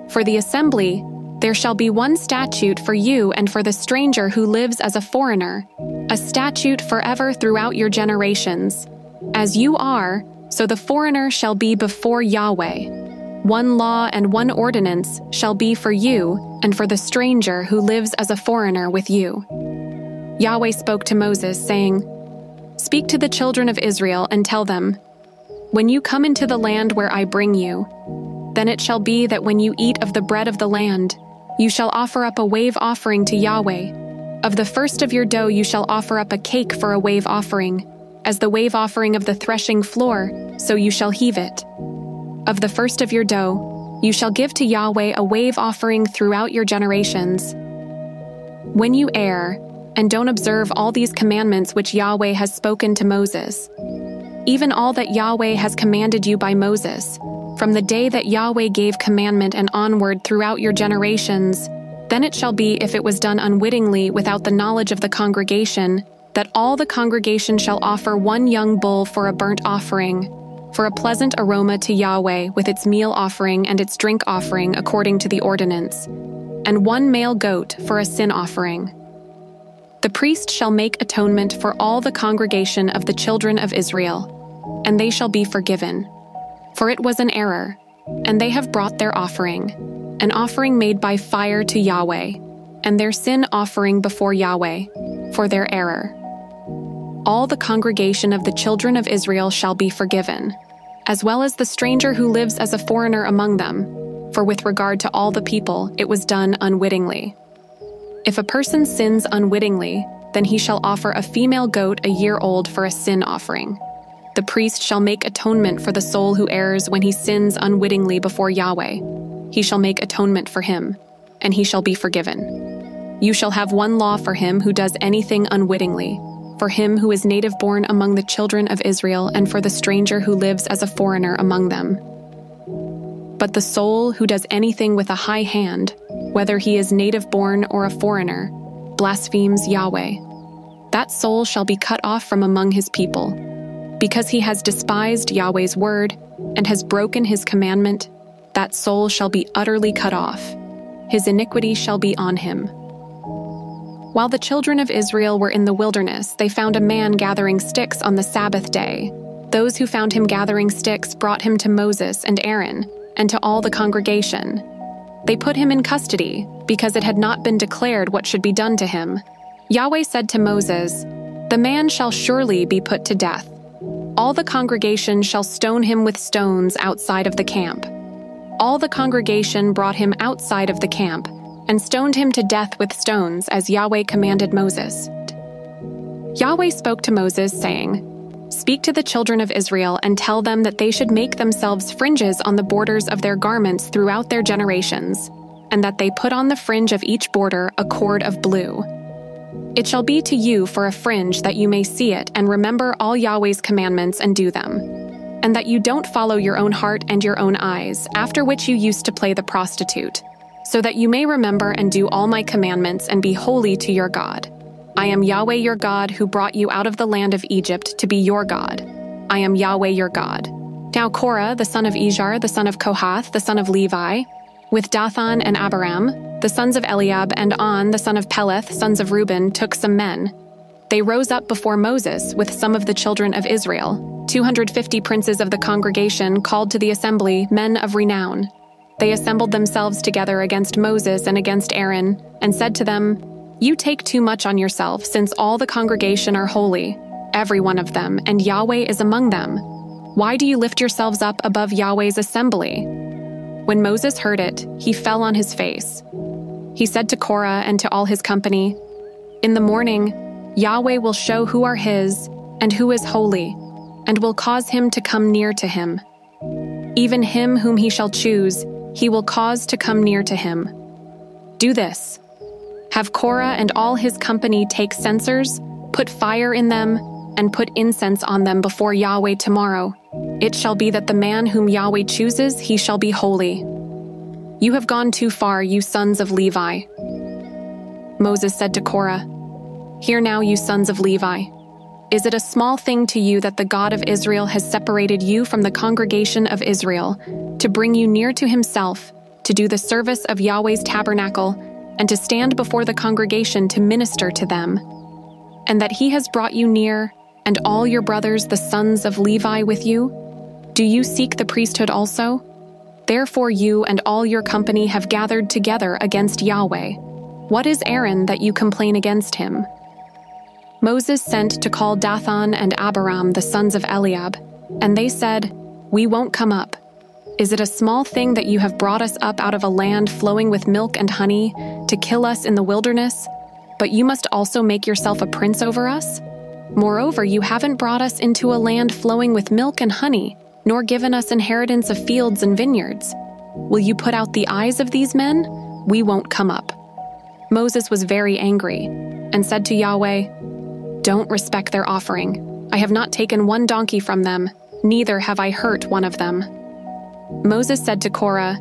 A: For the assembly, there shall be one statute for you and for the stranger who lives as a foreigner, a statute forever throughout your generations. As you are, so the foreigner shall be before Yahweh. One law and one ordinance shall be for you and for the stranger who lives as a foreigner with you. Yahweh spoke to Moses, saying, Speak to the children of Israel and tell them, When you come into the land where I bring you, then it shall be that when you eat of the bread of the land, you shall offer up a wave offering to Yahweh. Of the first of your dough you shall offer up a cake for a wave offering. As the wave offering of the threshing floor, so you shall heave it. Of the first of your dough, you shall give to Yahweh a wave offering throughout your generations. When you err, and don't observe all these commandments which Yahweh has spoken to Moses, even all that Yahweh has commanded you by Moses, from the day that Yahweh gave commandment and onward throughout your generations, then it shall be if it was done unwittingly without the knowledge of the congregation, that all the congregation shall offer one young bull for a burnt offering, for a pleasant aroma to Yahweh with its meal offering and its drink offering according to the ordinance, and one male goat for a sin offering. The priest shall make atonement for all the congregation of the children of Israel, and they shall be forgiven. For it was an error, and they have brought their offering, an offering made by fire to Yahweh, and their sin offering before Yahweh, for their error. All the congregation of the children of Israel shall be forgiven, as well as the stranger who lives as a foreigner among them, for with regard to all the people it was done unwittingly. If a person sins unwittingly, then he shall offer a female goat a year old for a sin offering. The priest shall make atonement for the soul who errs when he sins unwittingly before Yahweh. He shall make atonement for him, and he shall be forgiven. You shall have one law for him who does anything unwittingly, for him who is native-born among the children of Israel, and for the stranger who lives as a foreigner among them. But the soul who does anything with a high hand, whether he is native-born or a foreigner, blasphemes Yahweh. That soul shall be cut off from among his people, because he has despised Yahweh's word and has broken his commandment. That soul shall be utterly cut off. His iniquity shall be on him. While the children of Israel were in the wilderness, they found a man gathering sticks on the Sabbath day. Those who found him gathering sticks brought him to Moses and Aaron and to all the congregation. They put him in custody because it had not been declared what should be done to him. Yahweh said to Moses, "The man shall surely be put to death. All the congregation shall stone him with stones outside of the camp." All the congregation brought him outside of the camp and stoned him to death with stones as Yahweh commanded Moses. Yahweh spoke to Moses, saying, "Speak to the children of Israel and tell them that they should make themselves fringes on the borders of their garments throughout their generations, and that they put on the fringe of each border a cord of blue. It shall be to you for a fringe that you may see it and remember all Yahweh's commandments and do them, and that you don't follow your own heart and your own eyes, after which you used to play the prostitute, so that you may remember and do all my commandments and be holy to your God. I am Yahweh your God who brought you out of the land of Egypt to be your God. I am Yahweh your God." Now Korah, the son of Izhar, the son of Kohath, the son of Levi, with Dathan and Abiram, the sons of Eliab, and On, the son of Peleth, sons of Reuben, took some men. They rose up before Moses with some of the children of Israel, 250 princes of the congregation called to the assembly, men of renown. They assembled themselves together against Moses and against Aaron, and said to them, "You take too much on yourself, since all the congregation are holy, every one of them, and Yahweh is among them. Why do you lift yourselves up above Yahweh's assembly?" When Moses heard it, he fell on his face. He said to Korah and to all his company, "In the morning, Yahweh will show who are his and who is holy, and will cause him to come near to him. Even him whom he shall choose, he will cause to come near to him. Do this. Have Korah and all his company take censers, put fire in them, and put incense on them before Yahweh tomorrow. It shall be that the man whom Yahweh chooses, he shall be holy. You have gone too far, you sons of Levi." Moses said to Korah, "Hear now, you sons of Levi. Is it a small thing to you that the God of Israel has separated you from the congregation of Israel, to bring you near to himself, to do the service of Yahweh's tabernacle, and to stand before the congregation to minister to them? And that he has brought you near, and all your brothers the sons of Levi with you? Do you seek the priesthood also? Therefore you and all your company have gathered together against Yahweh. What is Aaron that you complain against him?" Moses sent to call Dathan and Abiram, the sons of Eliab, and they said, "We won't come up. Is it a small thing that you have brought us up out of a land flowing with milk and honey, to kill us in the wilderness? But you must also make yourself a prince over us? Moreover, you haven't brought us into a land flowing with milk and honey, nor given us inheritance of fields and vineyards. Will you put out the eyes of these men? We won't come up." Moses was very angry, and said to Yahweh, "Don't respect their offering. I have not taken one donkey from them, neither have I hurt one of them." Moses said to Korah,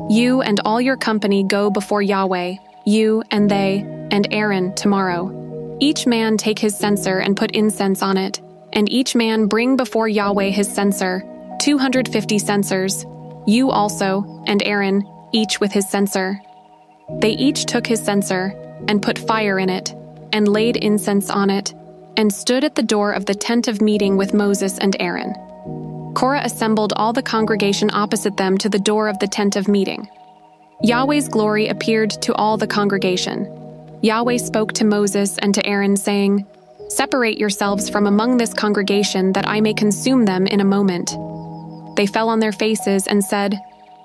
A: "You and all your company go before Yahweh, you and they and Aaron tomorrow. Each man take his censer and put incense on it, and each man bring before Yahweh his censer, 250 censers, you also, and Aaron, each with his censer. They each took his censer, and put fire in it, and laid incense on it, and stood at the door of the tent of meeting with Moses and Aaron. Korah assembled all the congregation opposite them to the door of the tent of meeting. Yahweh's glory appeared to all the congregation. Yahweh spoke to Moses and to Aaron, saying, "Separate yourselves from among this congregation, that I may consume them in a moment." They fell on their faces and said,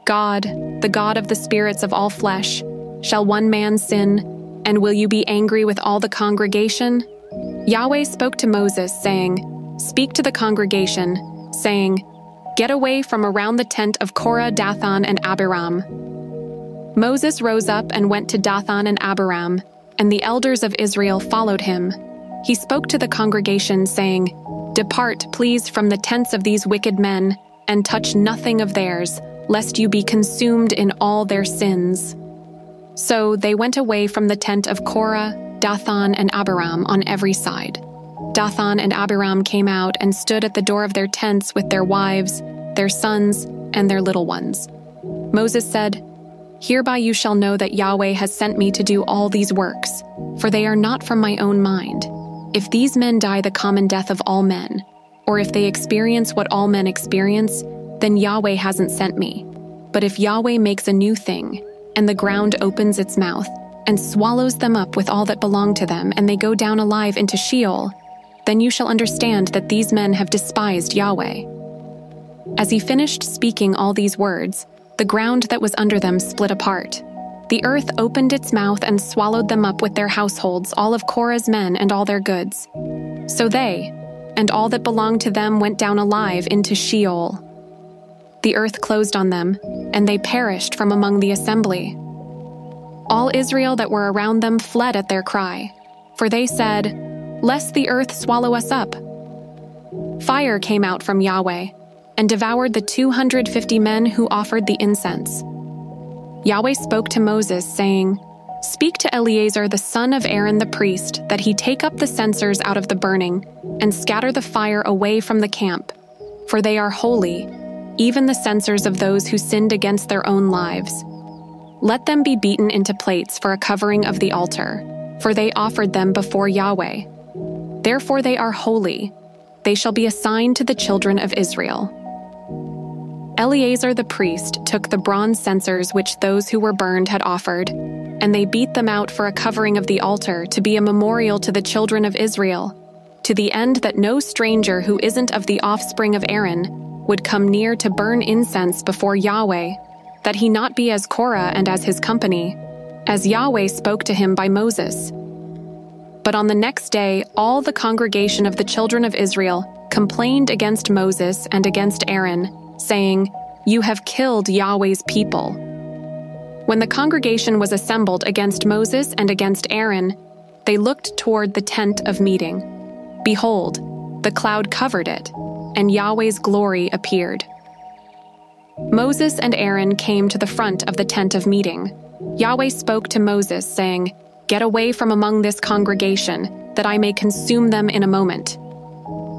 A: "God, the God of the spirits of all flesh, shall one man sin, and will you be angry with all the congregation?" Yahweh spoke to Moses, saying, "Speak to the congregation, saying, Get away from around the tent of Korah, Dathan, and Abiram." Moses rose up and went to Dathan and Abiram, and the elders of Israel followed him. He spoke to the congregation, saying, "Depart, please, from the tents of these wicked men, and touch nothing of theirs, lest you be consumed in all their sins." So they went away from the tent of Korah, Dathan, and Abiram on every side. Dathan and Abiram came out and stood at the door of their tents with their wives, their sons, and their little ones. Moses said, "Hereby you shall know that Yahweh has sent me to do all these works, for they are not from my own mind. If these men die the common death of all men, or if they experience what all men experience, then Yahweh hasn't sent me. But if Yahweh makes a new thing, and the ground opens its mouth, and swallows them up with all that belong to them, and they go down alive into Sheol, then you shall understand that these men have despised Yahweh." As he finished speaking all these words, the ground that was under them split apart. The earth opened its mouth and swallowed them up with their households, all of Korah's men and all their goods. So they, and all that belonged to them, went down alive into Sheol. The earth closed on them, and they perished from among the assembly. All Israel that were around them fled at their cry, for they said, "Lest the earth swallow us up." Fire came out from Yahweh, and devoured the 250 men who offered the incense. Yahweh spoke to Moses, saying, "Speak to Eleazar the son of Aaron the priest, that he take up the censers out of the burning, and scatter the fire away from the camp, for they are holy, even the censers of those who sinned against their own lives. Let them be beaten into plates for a covering of the altar, for they offered them before Yahweh. Therefore they are holy. They shall be assigned to the children of Israel." Eleazar the priest took the bronze censers which those who were burned had offered, and they beat them out for a covering of the altar to be a memorial to the children of Israel, to the end that no stranger who isn't of the offspring of Aaron would come near to burn incense before Yahweh, that he not be as Korah and as his company, as Yahweh spoke to him by Moses. But on the next day, all the congregation of the children of Israel complained against Moses and against Aaron, saying, "You have killed Yahweh's people." When the congregation was assembled against Moses and against Aaron, they looked toward the tent of meeting. Behold, the cloud covered it, and Yahweh's glory appeared. Moses and Aaron came to the front of the tent of meeting. Yahweh spoke to Moses, saying, "Get away from among this congregation, that I may consume them in a moment."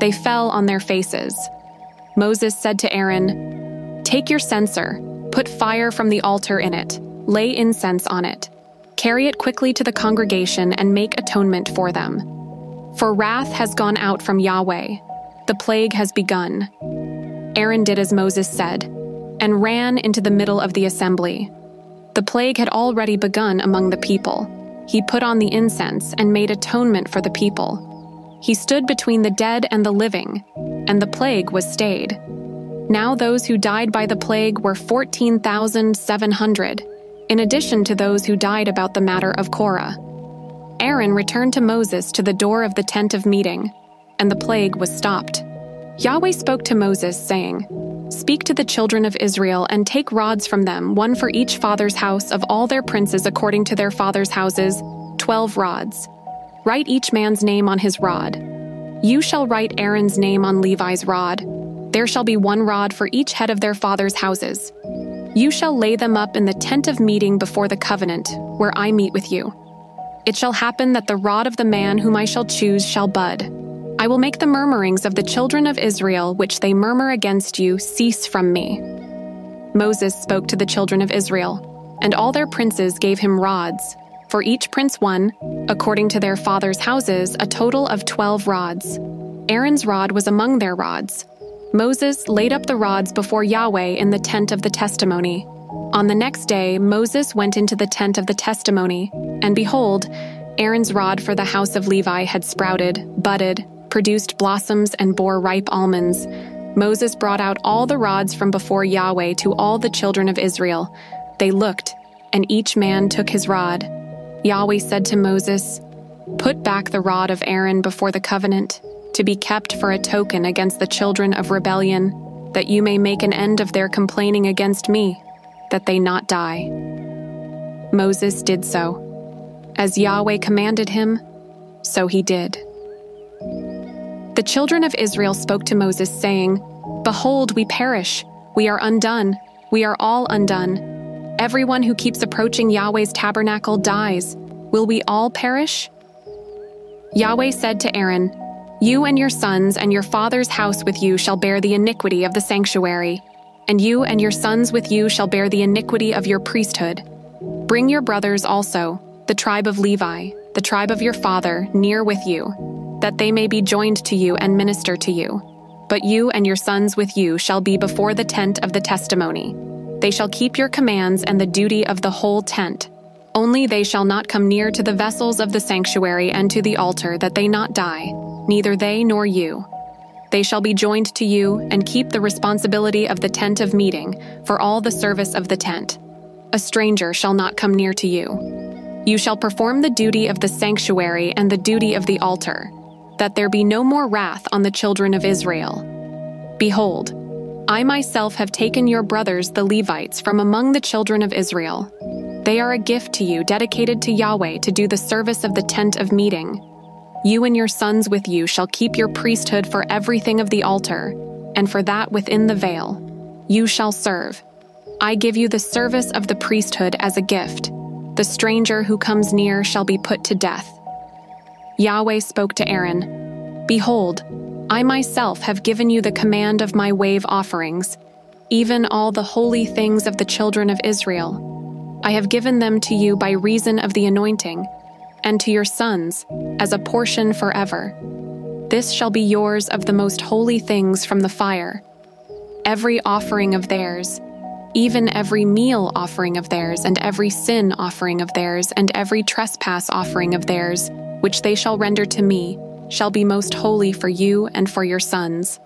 A: They fell on their faces. Moses said to Aaron, "Take your censer, put fire from the altar in it, lay incense on it. Carry it quickly to the congregation and make atonement for them. For wrath has gone out from Yahweh. The plague has begun." Aaron did as Moses said, and ran into the middle of the assembly. The plague had already begun among the people. He put on the incense and made atonement for the people. He stood between the dead and the living, and the plague was stayed. Now those who died by the plague were 14,700, in addition to those who died about the matter of Korah. Aaron returned to Moses to the door of the tent of meeting, and the plague was stopped. Yahweh spoke to Moses, saying, "Speak to the children of Israel and take rods from them, one for each father's house of all their princes according to their father's houses, 12 rods. Write each man's name on his rod. You shall write Aaron's name on Levi's rod. There shall be one rod for each head of their father's houses. You shall lay them up in the tent of meeting before the covenant, where I meet with you. It shall happen that the rod of the man whom I shall choose shall bud. I will make the murmurings of the children of Israel, which they murmur against you, cease from me." Moses spoke to the children of Israel, and all their princes gave him rods, for each prince one, according to their fathers' houses, a total of 12 rods. Aaron's rod was among their rods. Moses laid up the rods before Yahweh in the tent of the testimony. On the next day, Moses went into the tent of the testimony, and behold, Aaron's rod for the house of Levi had sprouted, budded, produced blossoms, and bore ripe almonds. Moses brought out all the rods from before Yahweh to all the children of Israel. They looked, and each man took his rod. Yahweh said to Moses, "Put back the rod of Aaron before the covenant, to be kept for a token against the children of rebellion, that you may make an end of their complaining against me, that they not die." Moses did so. As Yahweh commanded him, so he did. The children of Israel spoke to Moses, saying, "Behold, we perish. We are undone. We are all undone. Everyone who keeps approaching Yahweh's tabernacle dies. Will we all perish?" Yahweh said to Aaron, "You and your sons and your father's house with you shall bear the iniquity of the sanctuary, and you and your sons with you shall bear the iniquity of your priesthood. Bring your brothers also, the tribe of Levi, the tribe of your father, near with you, that they may be joined to you and minister to you. But you and your sons with you shall be before the tent of the testimony. They shall keep your commands and the duty of the whole tent. Only they shall not come near to the vessels of the sanctuary and to the altar, that they not die, neither they nor you. They shall be joined to you and keep the responsibility of the tent of meeting for all the service of the tent. A stranger shall not come near to you. You shall perform the duty of the sanctuary and the duty of the altar, that there be no more wrath on the children of Israel. Behold, I myself have taken your brothers the Levites from among the children of Israel. They are a gift to you, dedicated to Yahweh to do the service of the tent of meeting. You and your sons with you shall keep your priesthood for everything of the altar, and for that within the veil. You shall serve. I give you the service of the priesthood as a gift. The stranger who comes near shall be put to death." Yahweh spoke to Aaron, "Behold, I myself have given you the command of my wave offerings, even all the holy things of the children of Israel. I have given them to you by reason of the anointing, and to your sons as a portion forever. This shall be yours of the most holy things from the fire. Every offering of theirs, even every meal offering of theirs, and every sin offering of theirs, and every trespass offering of theirs, which they shall render to me, shall be most holy for you and for your sons.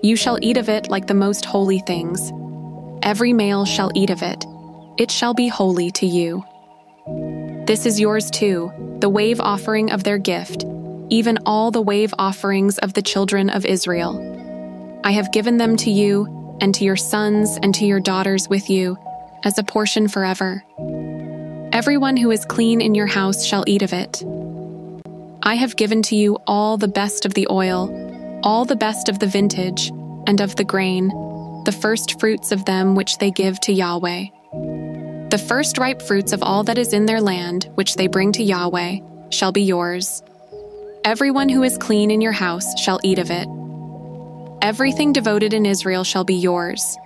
A: You shall eat of it like the most holy things. Every male shall eat of it. It shall be holy to you. This is yours too, the wave offering of their gift, even all the wave offerings of the children of Israel. I have given them to you, and to your sons and to your daughters with you, as a portion forever. Everyone who is clean in your house shall eat of it. I have given to you all the best of the oil, all the best of the vintage, and of the grain, the first fruits of them which they give to Yahweh. The first ripe fruits of all that is in their land, which they bring to Yahweh, shall be yours. Everyone who is clean in your house shall eat of it. Everything devoted in Israel shall be yours.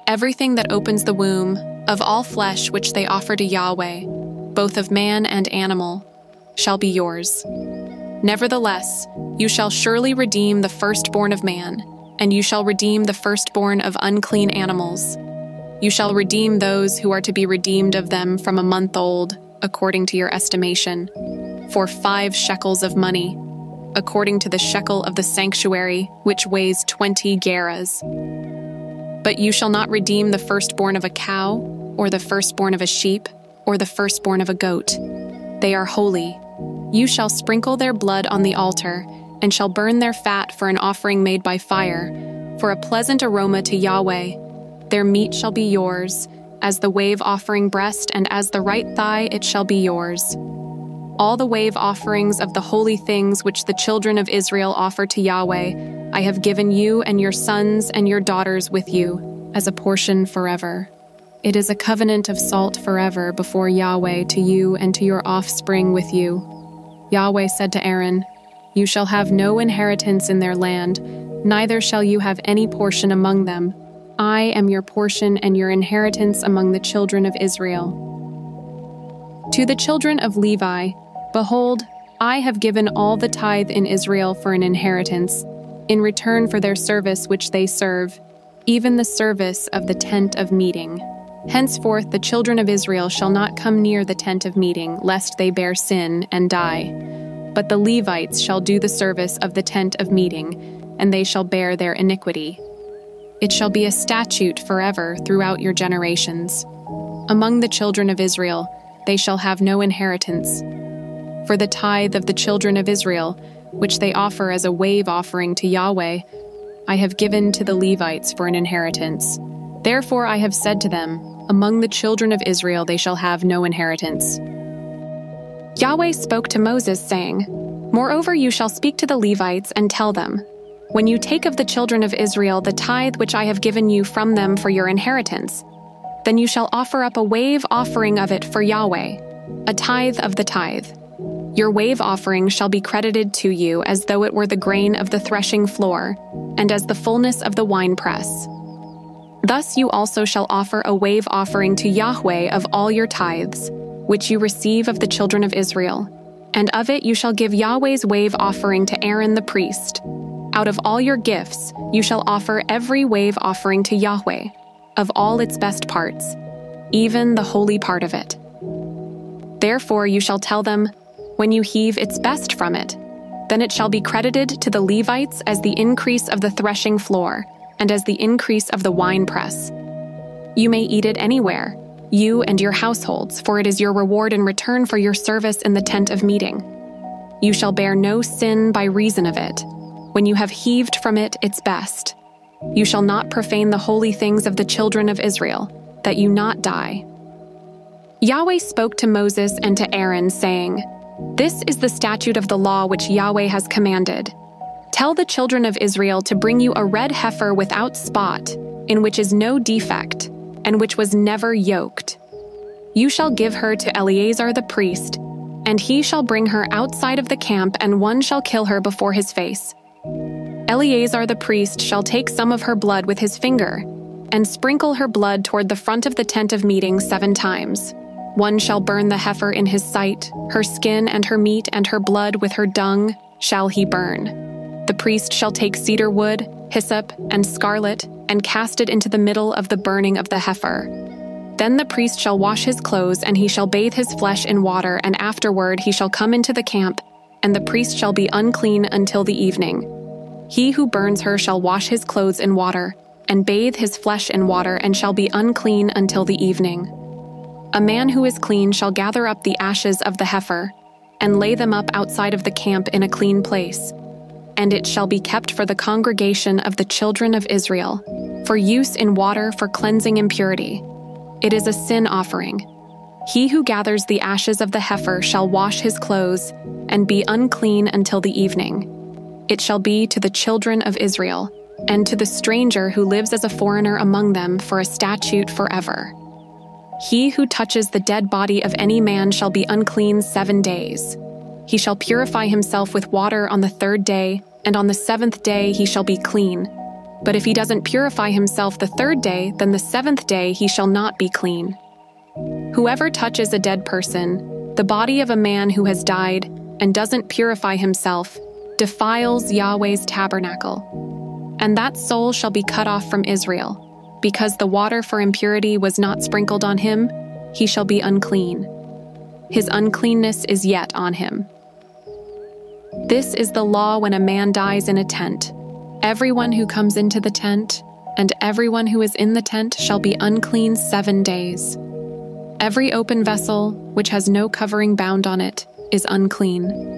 A: Everything that opens the womb, of all flesh which they offer to Yahweh, both of man and animal, shall be yours. Nevertheless, you shall surely redeem the firstborn of man, and you shall redeem the firstborn of unclean animals. You shall redeem those who are to be redeemed of them from a month old, according to your estimation, for 5 shekels of money, according to the shekel of the sanctuary, which weighs 20 gerahs. But you shall not redeem the firstborn of a cow, or the firstborn of a sheep, or the firstborn of a goat. They are holy. You shall sprinkle their blood on the altar, and shall burn their fat for an offering made by fire, for a pleasant aroma to Yahweh. Their meat shall be yours, as the wave offering breast, and as the right thigh it shall be yours. All the wave offerings of the holy things which the children of Israel offer to Yahweh, I have given you and your sons and your daughters with you, as a portion forever. It is a covenant of salt forever before Yahweh to you and to your offspring with you. Yahweh said to Aaron, "You shall have no inheritance in their land, neither shall you have any portion among them. I am your portion and your inheritance among the children of Israel." To the children of Levi, behold, I have given all the tithe in Israel for an inheritance, in return for their service which they serve, even the service of the tent of meeting. Henceforth the children of Israel shall not come near the tent of meeting, lest they bear sin and die. But the Levites shall do the service of the tent of meeting, and they shall bear their iniquity. It shall be a statute forever throughout your generations. Among the children of Israel they shall have no inheritance. For the tithe of the children of Israel, which they offer as a wave offering to Yahweh, I have given to the Levites for an inheritance. Therefore I have said to them, among the children of Israel they shall have no inheritance. Yahweh spoke to Moses, saying, "Moreover you shall speak to the Levites and tell them, when you take of the children of Israel the tithe which I have given you from them for your inheritance, then you shall offer up a wave offering of it for Yahweh, a tithe of the tithe. Your wave offering shall be credited to you as though it were the grain of the threshing floor, and as the fullness of the winepress. Thus you also shall offer a wave offering to Yahweh of all your tithes, which you receive of the children of Israel, and of it you shall give Yahweh's wave offering to Aaron the priest. Out of all your gifts you shall offer every wave offering to Yahweh, of all its best parts, even the holy part of it. Therefore you shall tell them, when you heave its best from it, then it shall be credited to the Levites as the increase of the threshing floor, and as the increase of the winepress. You may eat it anywhere, you and your households, for it is your reward in return for your service in the tent of meeting. You shall bear no sin by reason of it, when you have heaved from it its best. You shall not profane the holy things of the children of Israel, that you not die." Yahweh spoke to Moses and to Aaron, saying, "This is the statute of the law which Yahweh has commanded. Tell the children of Israel to bring you a red heifer without spot, in which is no defect, and which was never yoked. You shall give her to Eleazar the priest, and he shall bring her outside of the camp, and one shall kill her before his face. Eleazar the priest shall take some of her blood with his finger, and sprinkle her blood toward the front of the tent of meeting 7 times. One shall burn the heifer in his sight, her skin and her meat and her blood with her dung shall he burn. The priest shall take cedar wood, hyssop, and scarlet, and cast it into the middle of the burning of the heifer. Then the priest shall wash his clothes, and he shall bathe his flesh in water, and afterward he shall come into the camp, and the priest shall be unclean until the evening. He who burns her shall wash his clothes in water, and bathe his flesh in water, and shall be unclean until the evening. A man who is clean shall gather up the ashes of the heifer, and lay them up outside of the camp in a clean place. And it shall be kept for the congregation of the children of Israel, for use in water for cleansing impurity. It is a sin offering. He who gathers the ashes of the heifer shall wash his clothes, and be unclean until the evening. It shall be to the children of Israel, and to the stranger who lives as a foreigner among them for a statute forever. He who touches the dead body of any man shall be unclean 7 days. He shall purify himself with water on the 3rd day, and on the 7th day he shall be clean. But if he doesn't purify himself the 3rd day, then the 7th day he shall not be clean. Whoever touches a dead person, the body of a man who has died, and doesn't purify himself, defiles Yahweh's tabernacle. And that soul shall be cut off from Israel. Because the water for impurity was not sprinkled on him, he shall be unclean. His uncleanness is yet on him. This is the law when a man dies in a tent. Everyone who comes into the tent, and everyone who is in the tent shall be unclean 7 days. Every open vessel, which has no covering bound on it, is unclean.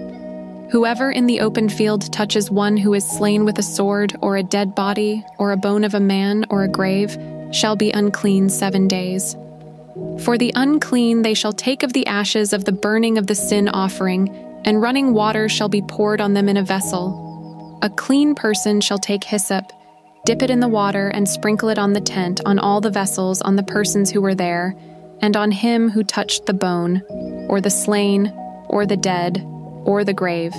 A: Whoever in the open field touches one who is slain with a sword, or a dead body, or a bone of a man, or a grave, shall be unclean 7 days. For the unclean they shall take of the ashes of the burning of the sin offering, and running water shall be poured on them in a vessel. A clean person shall take hyssop, Dip it in the water and sprinkle it on the tent, on all the vessels, on the persons who were there, and on him who touched the bone, or the slain, or the dead, or the grave.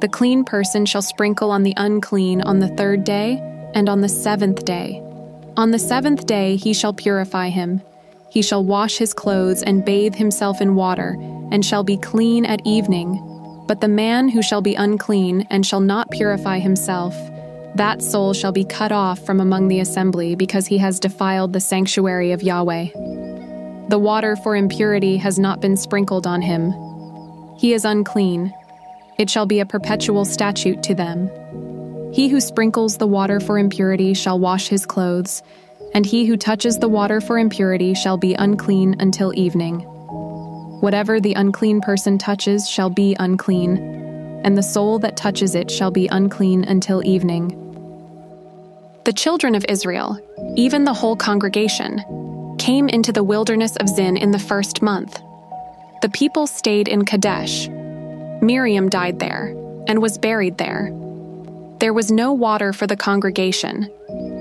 A: The clean person shall sprinkle on the unclean on the 3rd day and on the 7th day. On the 7th day he shall purify him. He shall wash his clothes and bathe himself in water, and shall be clean at evening. But the man who shall be unclean and shall not purify himself, that soul shall be cut off from among the assembly, because he has defiled the sanctuary of Yahweh. The water for impurity has not been sprinkled on him. He is unclean. It shall be a perpetual statute to them. He who sprinkles the water for impurity shall wash his clothes, and he who touches the water for impurity shall be unclean until evening. Whatever the unclean person touches shall be unclean, and the soul that touches it shall be unclean until evening. The children of Israel, even the whole congregation, came into the wilderness of Zin in the 1st month. The people stayed in Kadesh. Miriam died there and was buried there. There was no water for the congregation,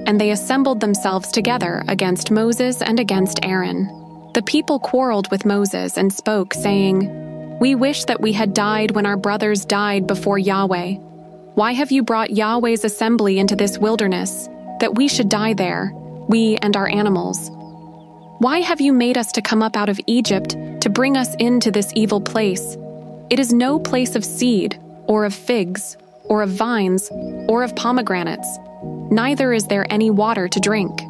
A: and they assembled themselves together against Moses and against Aaron. The people quarreled with Moses and spoke, saying, "We wish that we had died when our brothers died before Yahweh. Why have you brought Yahweh's assembly into this wilderness, that we should die there, we and our animals? Why have you made us to come up out of Egypt to bring us into this evil place? It is no place of seed, or of figs, or of vines, or of pomegranates. Neither is there any water to drink."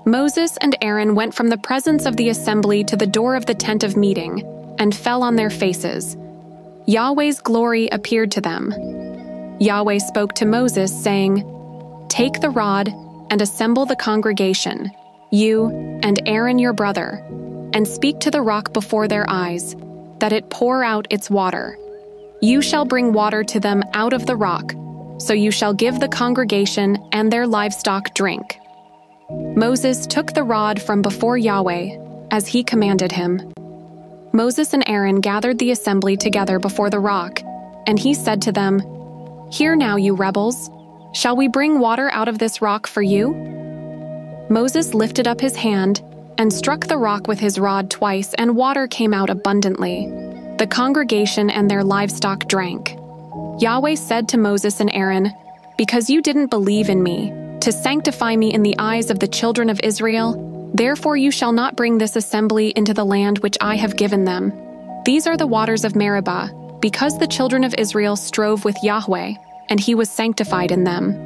A: Moses and Aaron went from the presence of the assembly to the door of the tent of meeting, and fell on their faces. Yahweh's glory appeared to them. Yahweh spoke to Moses, saying, "Take the rod and assemble the congregation, you and Aaron your brother, and speak to the rock before their eyes, that it pour out its water. You shall bring water to them out of the rock, so you shall give the congregation and their livestock drink." Moses took the rod from before Yahweh, as he commanded him. Moses and Aaron gathered the assembly together before the rock, and he said to them, "Hear now, you rebels, shall we bring water out of this rock for you?" Moses lifted up his hand and struck the rock with his rod twice, and water came out abundantly. The congregation and their livestock drank. Yahweh said to Moses and Aaron, "Because you didn't believe in me, to sanctify me in the eyes of the children of Israel, therefore you shall not bring this assembly into the land which I have given them. These are the waters of Meribah, because the children of Israel strove with Yahweh, and he was sanctified in them."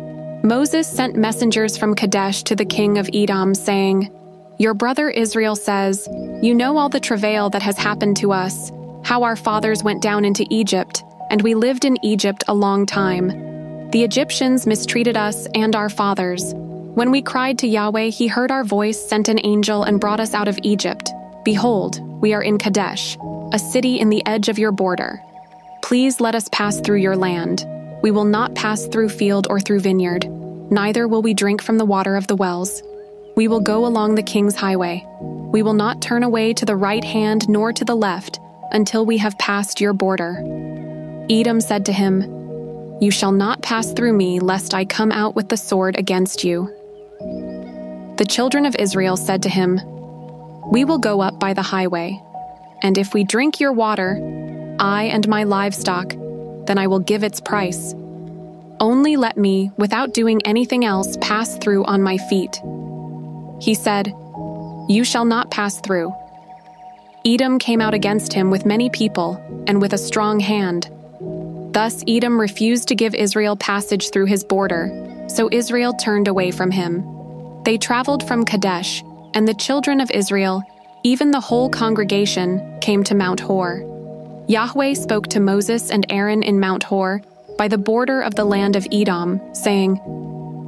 A: Moses sent messengers from Kadesh to the king of Edom, saying, "Your brother Israel says, 'You know all the travail that has happened to us, how our fathers went down into Egypt, and we lived in Egypt a long time. The Egyptians mistreated us and our fathers. When we cried to Yahweh, he heard our voice, sent an angel, and brought us out of Egypt. Behold, we are in Kadesh, a city in the edge of your border. Please let us pass through your land. We will not pass through field or through vineyard, neither will we drink from the water of the wells. We will go along the king's highway. We will not turn away to the right hand nor to the left until we have passed your border." Edom said to him, "You shall not pass through me, lest I come out with the sword against you." The children of Israel said to him, "We will go up by the highway, and if we drink your water, I and my livestock, then I will give its price. Only let me, without doing anything else, pass through on my feet." He said, "You shall not pass through." Edom came out against him with many people and with a strong hand. Thus Edom refused to give Israel passage through his border, so Israel turned away from him. They traveled from Kadesh, and the children of Israel, even the whole congregation, came to Mount Hor. Yahweh spoke to Moses and Aaron in Mount Hor, by the border of the land of Edom, saying,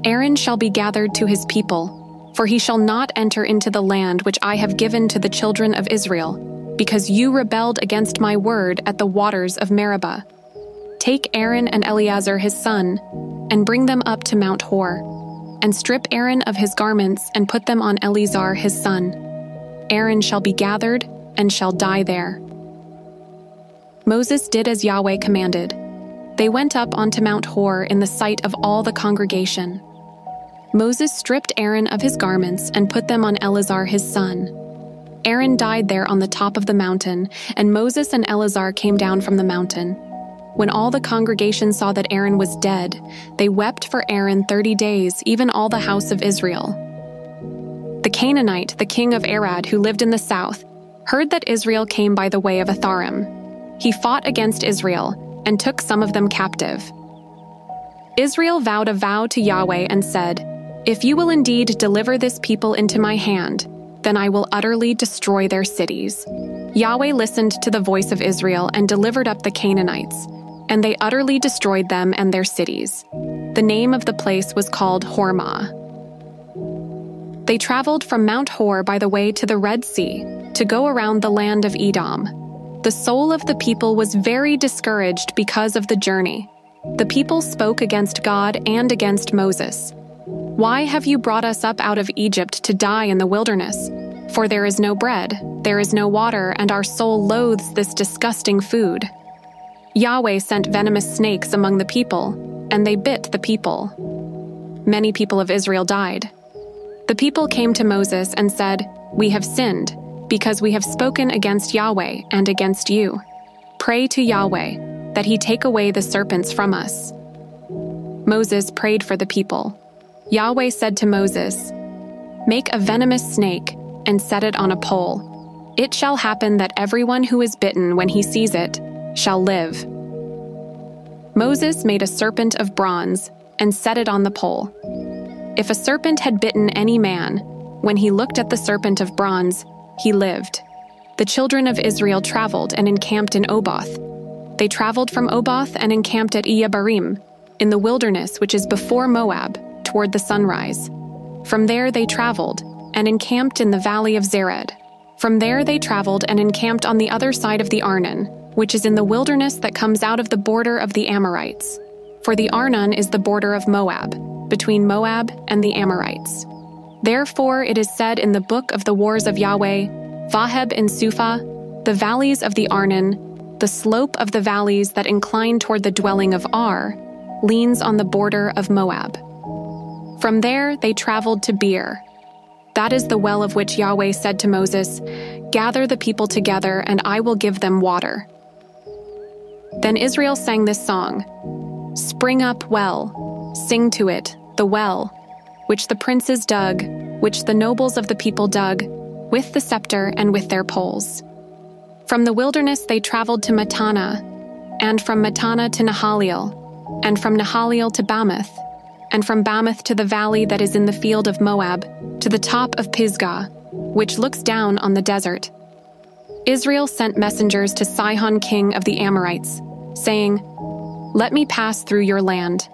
A: "Aaron shall be gathered to his people, for he shall not enter into the land which I have given to the children of Israel, because you rebelled against my word at the waters of Meribah. Take Aaron and Eleazar his son, and bring them up to Mount Hor, and strip Aaron of his garments and put them on Eleazar his son. Aaron shall be gathered and shall die there." Moses did as Yahweh commanded. They went up onto Mount Hor in the sight of all the congregation. Moses stripped Aaron of his garments and put them on Eleazar his son. Aaron died there on the top of the mountain, and Moses and Eleazar came down from the mountain. When all the congregation saw that Aaron was dead, they wept for Aaron 30 days, even all the house of Israel. The Canaanite, the king of Arad, who lived in the south, heard that Israel came by the way of Atharim. He fought against Israel and took some of them captive. Israel vowed a vow to Yahweh and said, "If you will indeed deliver this people into my hand, then I will utterly destroy their cities." Yahweh listened to the voice of Israel and delivered up the Canaanites, and they utterly destroyed them and their cities. The name of the place was called Hormah. They traveled from Mount Hor by the way to the Red Sea to go around the land of Edom. The soul of the people was very discouraged because of the journey. The people spoke against God and against Moses. "Why have you brought us up out of Egypt to die in the wilderness? For there is no bread, there is no water, and our soul loathes this disgusting food." Yahweh sent venomous snakes among the people, and they bit the people. Many people of Israel died. The people came to Moses and said, "We have sinned, because we have spoken against Yahweh and against you. Pray to Yahweh, that he take away the serpents from us." Moses prayed for the people. Yahweh said to Moses, "Make a venomous snake and set it on a pole. It shall happen that everyone who is bitten when he sees it shall live." Moses made a serpent of bronze and set it on the pole. If a serpent had bitten any man, when he looked at the serpent of bronze, he lived. The children of Israel traveled and encamped in Oboth. They traveled from Oboth and encamped at Iyabarim, in the wilderness which is before Moab, toward the sunrise. From there they traveled and encamped in the valley of Zered. From there they traveled and encamped on the other side of the Arnon, which is in the wilderness that comes out of the border of the Amorites. For the Arnon is the border of Moab, between Moab and the Amorites. Therefore it is said in the book of the wars of Yahweh, Vaheb in Suphah, the valleys of the Arnon, the slope of the valleys that incline toward the dwelling of Ar, leans on the border of Moab. From there they traveled to Beer. That is the well of which Yahweh said to Moses, "Gather the people together, and I will give them water." Then Israel sang this song, "Spring up well, sing to it, the well, which the princes dug, which the nobles of the people dug, with the scepter and with their poles." From the wilderness they traveled to Mattanah, and from Mattanah to Nahaliel, and from Nahaliel to Bamoth, and from Bamoth to the valley that is in the field of Moab, to the top of Pisgah, which looks down on the desert. Israel sent messengers to Sihon king of the Amorites, saying, "Let me pass through your land.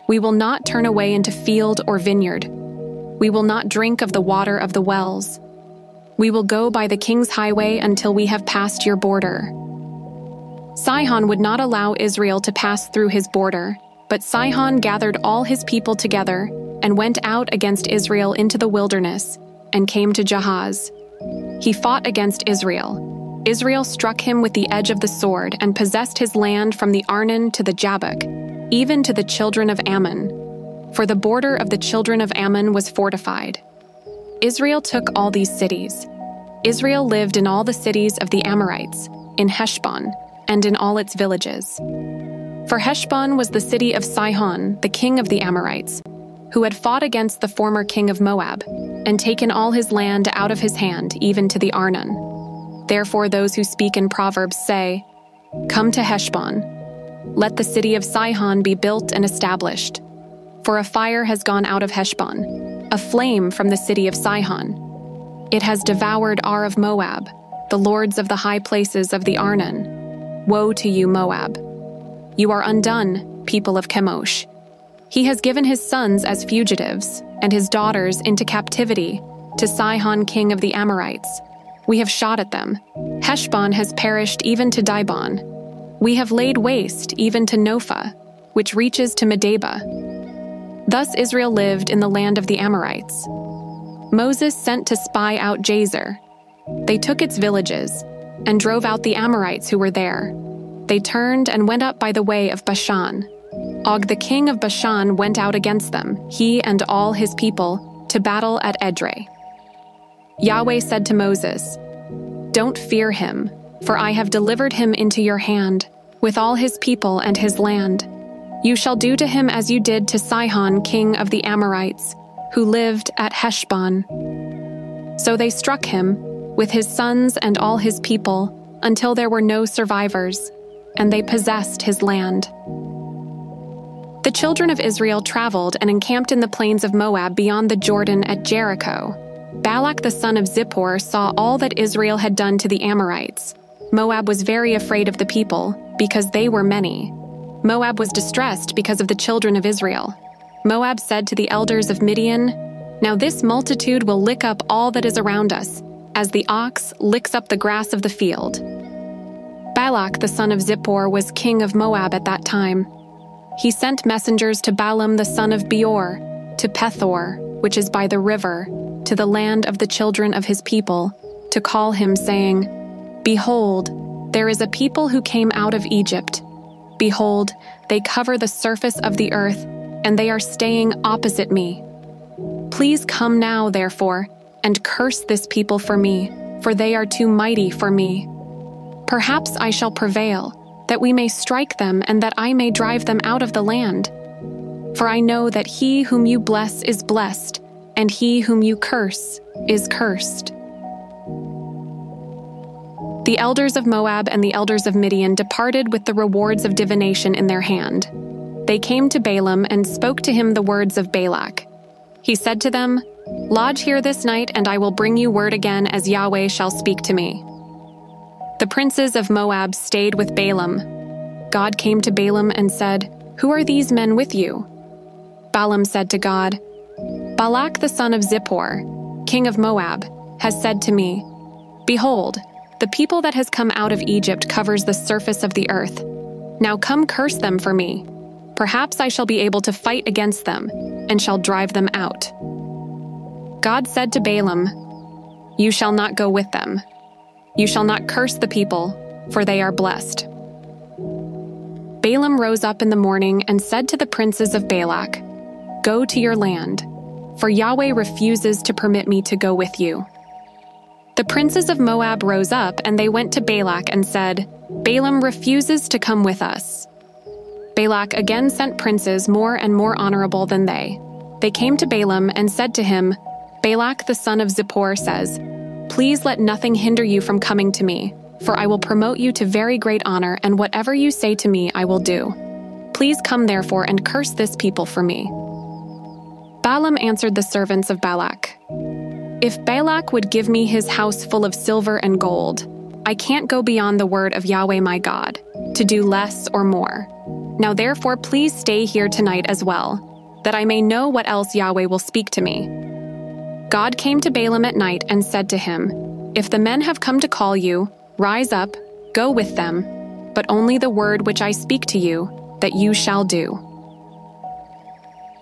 A: We will not turn away into field or vineyard. We will not drink of the water of the wells. We will go by the king's highway until we have passed your border." Sihon would not allow Israel to pass through his border, but Sihon gathered all his people together and went out against Israel into the wilderness and came to Jahaz. He fought against Israel. Israel struck him with the edge of the sword and possessed his land from the Arnon to the Jabbok, even to the children of Ammon. For the border of the children of Ammon was fortified. Israel took all these cities. Israel lived in all the cities of the Amorites, in Heshbon, and in all its villages. For Heshbon was the city of Sihon, the king of the Amorites, who had fought against the former king of Moab, and taken all his land out of his hand, even to the Arnon. Therefore those who speak in Proverbs say, "Come to Heshbon. Let the city of Sihon be built and established. For a fire has gone out of Heshbon, a flame from the city of Sihon. It has devoured Ar of Moab, the lords of the high places of the Arnon. Woe to you, Moab! You are undone, people of Chemosh. He has given his sons as fugitives, and his daughters into captivity, to Sihon king of the Amorites. We have shot at them. Heshbon has perished even to Dibon. We have laid waste even to Nophah, which reaches to Medeba." Thus Israel lived in the land of the Amorites. Moses sent to spy out Jazer. They took its villages, and drove out the Amorites who were there. They turned and went up by the way of Bashan. Og the king of Bashan went out against them, he and all his people, to battle at Edrei. Yahweh said to Moses, "Don't fear him, for I have delivered him into your hand, with all his people and his land. You shall do to him as you did to Sihon, king of the Amorites, who lived at Heshbon." So they struck him, with his sons and all his people, until there were no survivors, and they possessed his land. The children of Israel traveled and encamped in the plains of Moab beyond the Jordan at Jericho. Balak the son of Zippor saw all that Israel had done to the Amorites. Moab was very afraid of the people, because they were many. Moab was distressed because of the children of Israel. Moab said to the elders of Midian, "Now this multitude will lick up all that is around us, as the ox licks up the grass of the field." Balak the son of Zippor was king of Moab at that time. He sent messengers to Balaam the son of Beor, to Pethor, which is by the river, to the land of the children of his people, to call him, saying, "Behold, there is a people who came out of Egypt. Behold, they cover the surface of the earth, and they are staying opposite me. Please come now, therefore, and curse this people for me, for they are too mighty for me. Perhaps I shall prevail, that we may strike them and that I may drive them out of the land. For I know that he whom you bless is blessed, and he whom you curse is cursed." The elders of Moab and the elders of Midian departed with the rewards of divination in their hand. They came to Balaam and spoke to him the words of Balak. He said to them, "Lodge here this night, and I will bring you word again as Yahweh shall speak to me." The princes of Moab stayed with Balaam. God came to Balaam and said, "Who are these men with you?" Balaam said to God, "Balak the son of Zippor, king of Moab, has said to me, Behold, the people that has come out of Egypt covers the surface of the earth. Now come curse them for me. Perhaps I shall be able to fight against them, and shall drive them out." God said to Balaam, "You shall not go with them. You shall not curse the people, for they are blessed." Balaam rose up in the morning and said to the princes of Balak, "Go to your land, for Yahweh refuses to permit me to go with you." The princes of Moab rose up, and they went to Balak and said, "Balaam refuses to come with us." Balak again sent princes more and more honorable than they. They came to Balaam and said to him, "Balak the son of Zippor says, Please let nothing hinder you from coming to me, for I will promote you to very great honor, and whatever you say to me I will do. Please come therefore and curse this people for me." Balaam answered the servants of Balak, "If Balak would give me his house full of silver and gold, I can't go beyond the word of Yahweh my God, to do less or more. Now therefore please stay here tonight as well, that I may know what else Yahweh will speak to me." God came to Balaam at night and said to him, "If the men have come to call you, rise up, go with them, but only the word which I speak to you, that you shall do."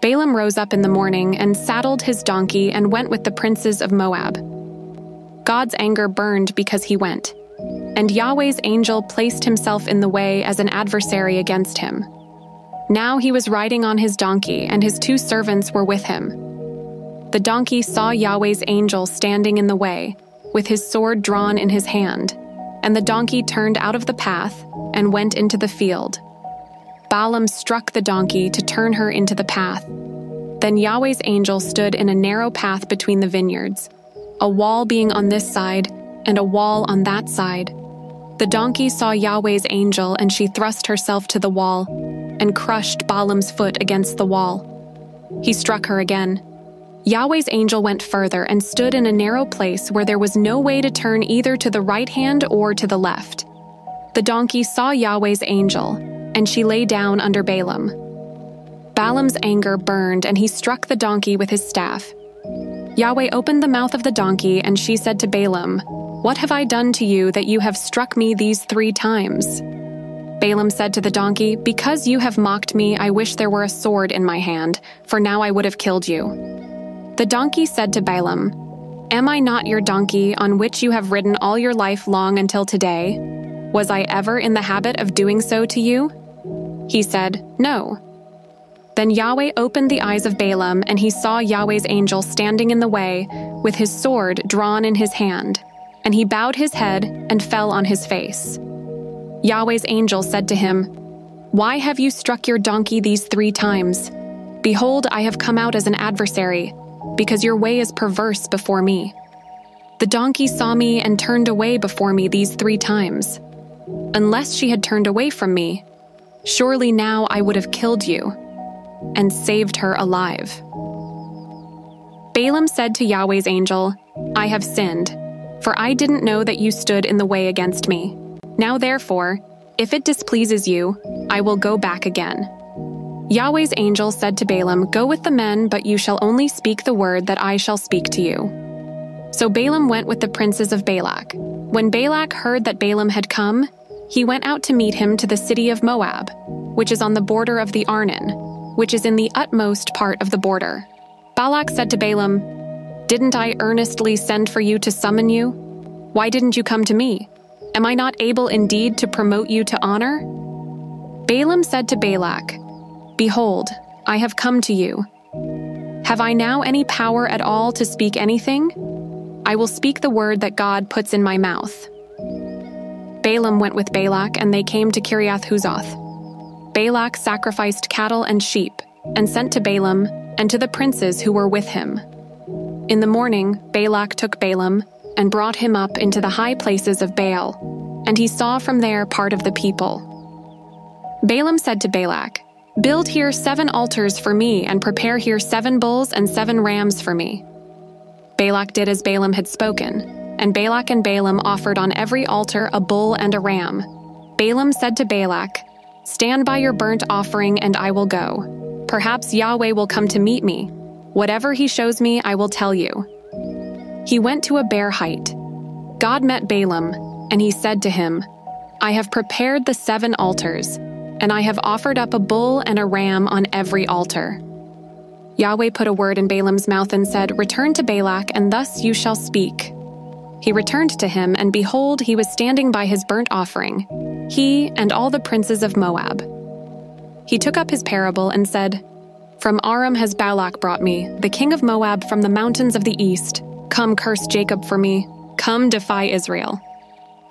A: Balaam rose up in the morning and saddled his donkey and went with the princes of Moab. God's anger burned because he went, and Yahweh's angel placed himself in the way as an adversary against him. Now he was riding on his donkey, and his 2 servants were with him. The donkey saw Yahweh's angel standing in the way, with his sword drawn in his hand, and the donkey turned out of the path and went into the field. Balaam struck the donkey to turn her into the path. Then Yahweh's angel stood in a narrow path between the vineyards, a wall being on this side and a wall on that side. The donkey saw Yahweh's angel, and she thrust herself to the wall and crushed Balaam's foot against the wall. He struck her again. Yahweh's angel went further and stood in a narrow place where there was no way to turn either to the right hand or to the left. The donkey saw Yahweh's angel, and she lay down under Balaam. Balaam's anger burned, and he struck the donkey with his staff. Yahweh opened the mouth of the donkey, and she said to Balaam, "What have I done to you that you have struck me these 3 times?" Balaam said to the donkey, "Because you have mocked me, I wish there were a sword in my hand, for now I would have killed you." The donkey said to Balaam, "Am I not your donkey on which you have ridden all your life long until today? Was I ever in the habit of doing so to you?" He said, "No." Then Yahweh opened the eyes of Balaam, and he saw Yahweh's angel standing in the way, with his sword drawn in his hand. And he bowed his head and fell on his face. Yahweh's angel said to him, "Why have you struck your donkey these 3 times? Behold, I have come out as an adversary, because your way is perverse before me. The donkey saw me and turned away before me these 3 times. Unless she had turned away from me, surely now I would have killed you and saved her alive." Balaam said to Yahweh's angel, "I have sinned, for I didn't know that you stood in the way against me. Now therefore, if it displeases you, I will go back again." Yahweh's angel said to Balaam, "Go with the men, but you shall only speak the word that I shall speak to you." So Balaam went with the princes of Balak. When Balak heard that Balaam had come, he went out to meet him to the city of Moab, which is on the border of the Arnon, which is in the utmost part of the border. Balak said to Balaam, "Didn't I earnestly send for you to summon you? Why didn't you come to me? Am I not able indeed to promote you to honor?" Balaam said to Balak, "Behold, I have come to you. Have I now any power at all to speak anything? I will speak the word that God puts in my mouth." Balaam went with Balak, and they came to Kiriath-Huzoth. Balak sacrificed cattle and sheep, and sent to Balaam and to the princes who were with him. In the morning, Balak took Balaam and brought him up into the high places of Baal, and he saw from there part of the people. Balaam said to Balak, "Build here 7 altars for me, and prepare here 7 bulls and 7 rams for me." Balak did as Balaam had spoken, and Balak and Balaam offered on every altar a bull and a ram. Balaam said to Balak, "Stand by your burnt offering, and I will go. Perhaps Yahweh will come to meet me. Whatever he shows me, I will tell you." He went to a bare height. God met Balaam, and he said to him, "I have prepared the 7 altars, and I have offered up a bull and a ram on every altar." Yahweh put a word in Balaam's mouth and said, "Return to Balak, and thus you shall speak." He returned to him, and behold, he was standing by his burnt offering, he and all the princes of Moab. He took up his parable and said, "From Aram has Balak brought me, the king of Moab from the mountains of the east. Come curse Jacob for me. Come defy Israel.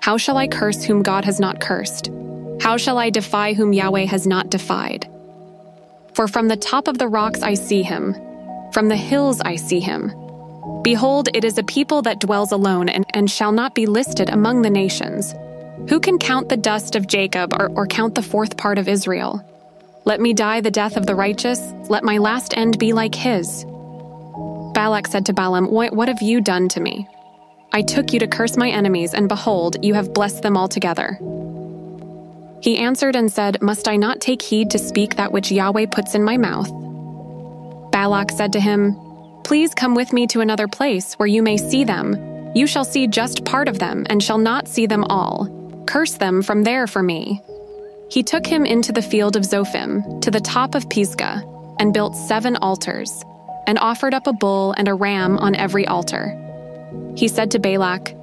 A: How shall I curse whom God has not cursed? How shall I defy whom Yahweh has not defied? For from the top of the rocks I see him, from the hills I see him. Behold, it is a people that dwells alone and shall not be listed among the nations. Who can count the dust of Jacob or count the 4th part of Israel? Let me die the death of the righteous, let my last end be like his." Balak said to Balaam, "What have you done to me? I took you to curse my enemies, and behold, you have blessed them altogether." He answered and said, "Must I not take heed to speak that which Yahweh puts in my mouth?" Balak said to him, "Please come with me to another place where you may see them. You shall see just part of them, and shall not see them all. Curse them from there for me." He took him into the field of Zophim, to the top of Pisgah, and built 7 altars, and offered up a bull and a ram on every altar. He said to Balak,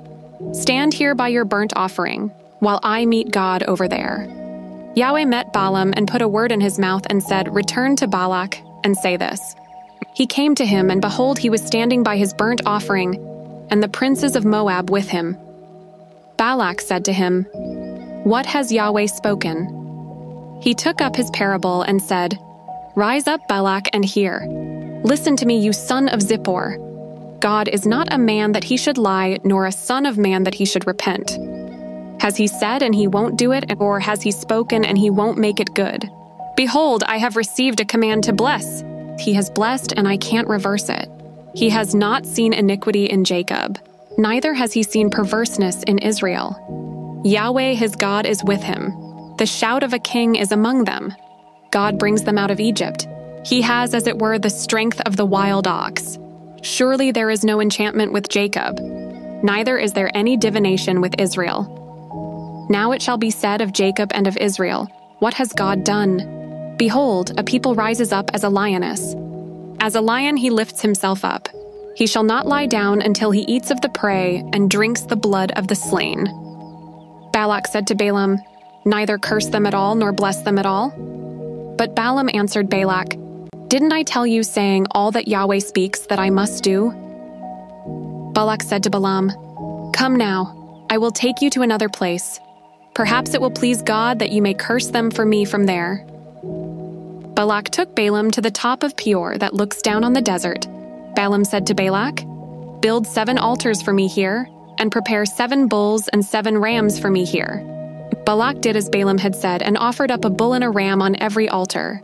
A: "Stand here by your burnt offering, while I meet God over there." Yahweh met Balaam and put a word in his mouth and said, "Return to Balak and say this." He came to him, and behold, he was standing by his burnt offering, and the princes of Moab with him. Balak said to him, "What has Yahweh spoken?" He took up his parable and said, "Rise up, Balak, and hear. Listen to me, you son of Zippor. God is not a man that he should lie, nor a son of man that he should repent. Has he said and he won't do it, or has he spoken and he won't make it good? Behold, I have received a command to bless. He has blessed, and I can't reverse it. He has not seen iniquity in Jacob, neither has he seen perverseness in Israel. Yahweh his God is with him. The shout of a king is among them. God brings them out of Egypt. He has, as it were, the strength of the wild ox. Surely there is no enchantment with Jacob, neither is there any divination with Israel. Now it shall be said of Jacob and of Israel, what has God done? Behold, a people rises up as a lioness. As a lion he lifts himself up. He shall not lie down until he eats of the prey and drinks the blood of the slain. Balak said to Balaam, neither curse them at all nor bless them at all. But Balaam answered Balak, Didn't I tell you, saying, all that Yahweh speaks that I must do? Balak said to Balaam, Come now, I will take you to another place. Perhaps it will please God that you may curse them for me from there. Balak took Balaam to the top of Peor that looks down on the desert. Balaam said to Balak, Build 7 altars for me here, and prepare 7 bulls and 7 rams for me here. Balak did as Balaam had said and offered up a bull and a ram on every altar.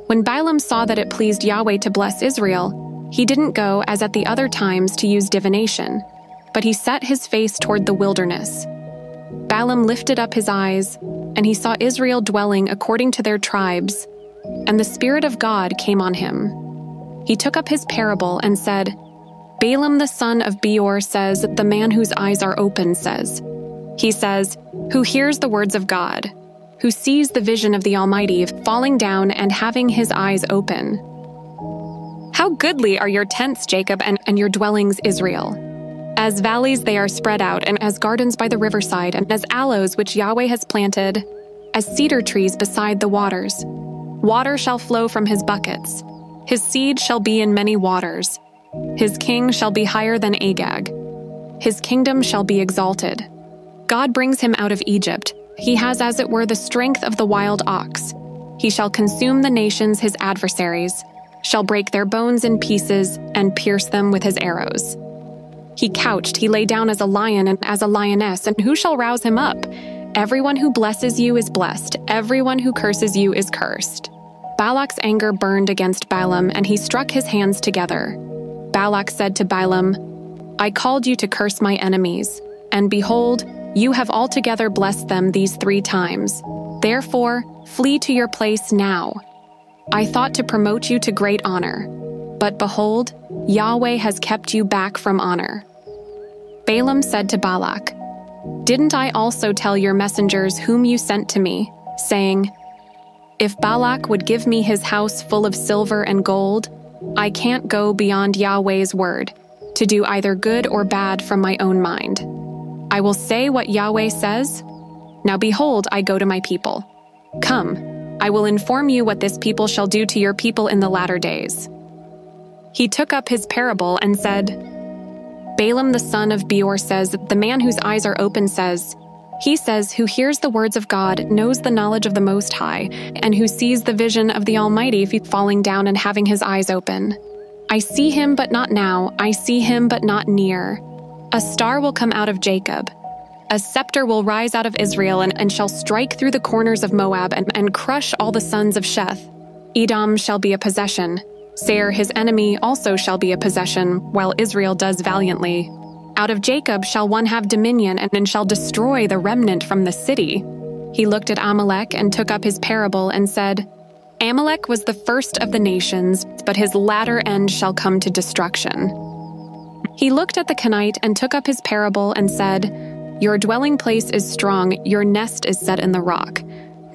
A: When Balaam saw that it pleased Yahweh to bless Israel, he didn't go as at the other times to use divination, but he set his face toward the wilderness. Balaam lifted up his eyes, and he saw Israel dwelling according to their tribes, and the Spirit of God came on him. He took up his parable and said, Balaam the son of Beor says, the man whose eyes are open says. He says, who hears the words of God, who sees the vision of the Almighty falling down and having his eyes open. How goodly are your tents, Jacob, and your dwellings, Israel. As valleys they are spread out, and as gardens by the riverside, and as aloes which Yahweh has planted, as cedar trees beside the waters. Water shall flow from his buckets. His seed shall be in many waters. His king shall be higher than Agag. His kingdom shall be exalted. God brings him out of Egypt. He has as it were the strength of the wild ox. He shall consume the nations his adversaries, shall break their bones in pieces, and pierce them with his arrows. He couched, he lay down as a lion and as a lioness, and who shall rouse him up? Everyone who blesses you is blessed, everyone who curses you is cursed. Balak's anger burned against Balaam, and he struck his hands together. Balak said to Balaam, I called you to curse my enemies, and behold, you have altogether blessed them these 3 times. Therefore, flee to your place now. I thought to promote you to great honor, but behold, Yahweh has kept you back from honor. Balaam said to Balak, Didn't I also tell your messengers whom you sent to me, saying, If Balak would give me his house full of silver and gold, I can't go beyond Yahweh's word, to do either good or bad from my own mind. I will say what Yahweh says. Now behold, I go to my people. Come, I will inform you what this people shall do to your people in the latter days. He took up his parable and said, Balaam the son of Beor says, the man whose eyes are open says, he says, who hears the words of God, knows the knowledge of the Most High, and who sees the vision of the Almighty falling down and having his eyes open. I see him, but not now. I see him, but not near. A star will come out of Jacob. A scepter will rise out of Israel and shall strike through the corners of Moab and crush all the sons of Sheth. Edom shall be a possession. Seir, his enemy, also shall be a possession, while Israel does valiantly. Out of Jacob shall one have dominion and shall destroy the remnant from the city. He looked at Amalek and took up his parable and said, Amalek was the first of the nations, but his latter end shall come to destruction. He looked at the Kenite and took up his parable and said, Your dwelling place is strong, your nest is set in the rock.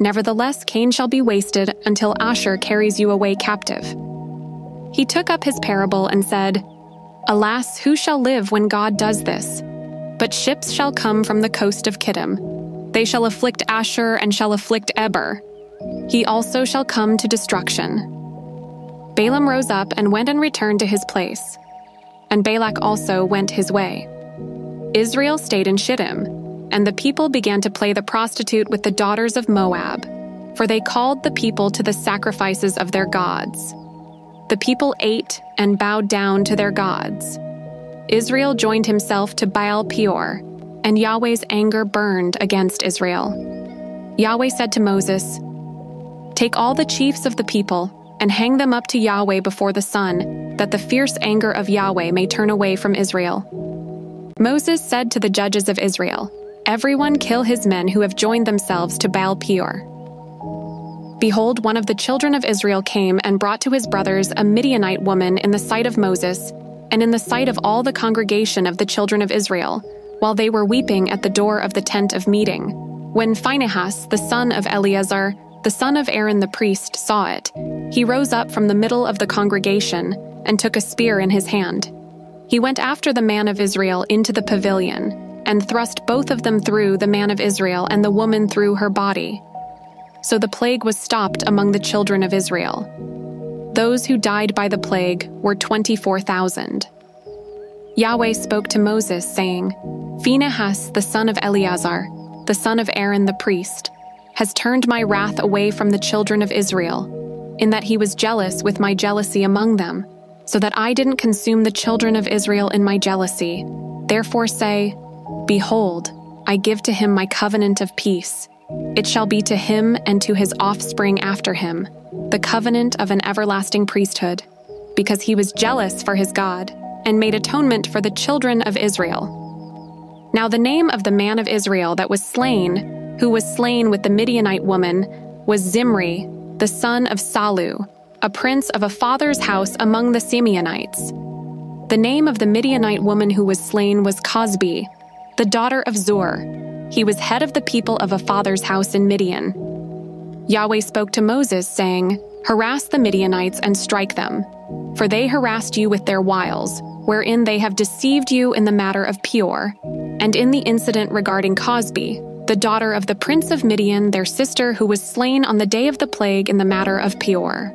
A: Nevertheless, Cain shall be wasted until Asher carries you away captive. He took up his parable and said, Alas, who shall live when God does this? But ships shall come from the coast of Kittim. They shall afflict Asher and shall afflict Eber. He also shall come to destruction. Balaam rose up and went and returned to his place. And Balak also went his way. Israel stayed in Shittim, and the people began to play the prostitute with the daughters of Moab, for they called the people to the sacrifices of their gods. The people ate and bowed down to their gods. Israel joined himself to Baal Peor, and Yahweh's anger burned against Israel. Yahweh said to Moses, Take all the chiefs of the people and hang them up to Yahweh before the sun, that the fierce anger of Yahweh may turn away from Israel. Moses said to the judges of Israel, Everyone kill his men who have joined themselves to Baal Peor. Behold, one of the children of Israel came and brought to his brothers a Midianite woman in the sight of Moses, and in the sight of all the congregation of the children of Israel, while they were weeping at the door of the tent of meeting. When Phinehas, the son of Eleazar, the son of Aaron the priest, saw it, he rose up from the middle of the congregation and took a spear in his hand. He went after the man of Israel into the pavilion, and thrust both of them through, the man of Israel and the woman through her body. So the plague was stopped among the children of Israel. Those who died by the plague were 24,000. Yahweh spoke to Moses, saying, Phinehas, the son of Eleazar, the son of Aaron the priest, has turned my wrath away from the children of Israel, in that he was jealous with my jealousy among them, so that I didn't consume the children of Israel in my jealousy. Therefore say, Behold, I give to him my covenant of peace. It shall be to him and to his offspring after him, the covenant of an everlasting priesthood, because he was jealous for his God, and made atonement for the children of Israel. Now the name of the man of Israel that was slain, who was slain with the Midianite woman, was Zimri, the son of Salu, a prince of a father's house among the Simeonites. The name of the Midianite woman who was slain was Cosbi, the daughter of Zur. He was head of the people of a father's house in Midian. Yahweh spoke to Moses, saying, Harass the Midianites and strike them, for they harassed you with their wiles, wherein they have deceived you in the matter of Peor, and in the incident regarding Cosbi, the daughter of the prince of Midian, their sister, who was slain on the day of the plague in the matter of Peor.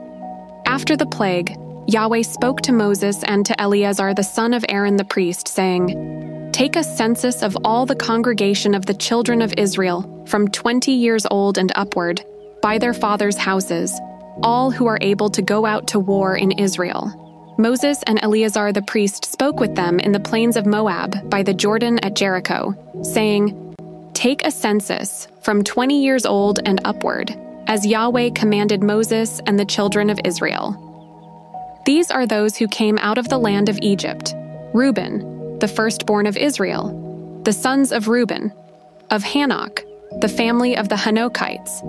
A: After the plague, Yahweh spoke to Moses and to Eleazar the son of Aaron the priest, saying, Take a census of all the congregation of the children of Israel, from 20 years old and upward, by their fathers' houses, all who are able to go out to war in Israel. Moses and Eleazar the priest spoke with them in the plains of Moab by the Jordan at Jericho, saying, Take a census from 20 years old and upward, as Yahweh commanded Moses and the children of Israel. These are those who came out of the land of Egypt: Reuben, the firstborn of Israel, the sons of Reuben, of Hanok, the family of the Hanokites,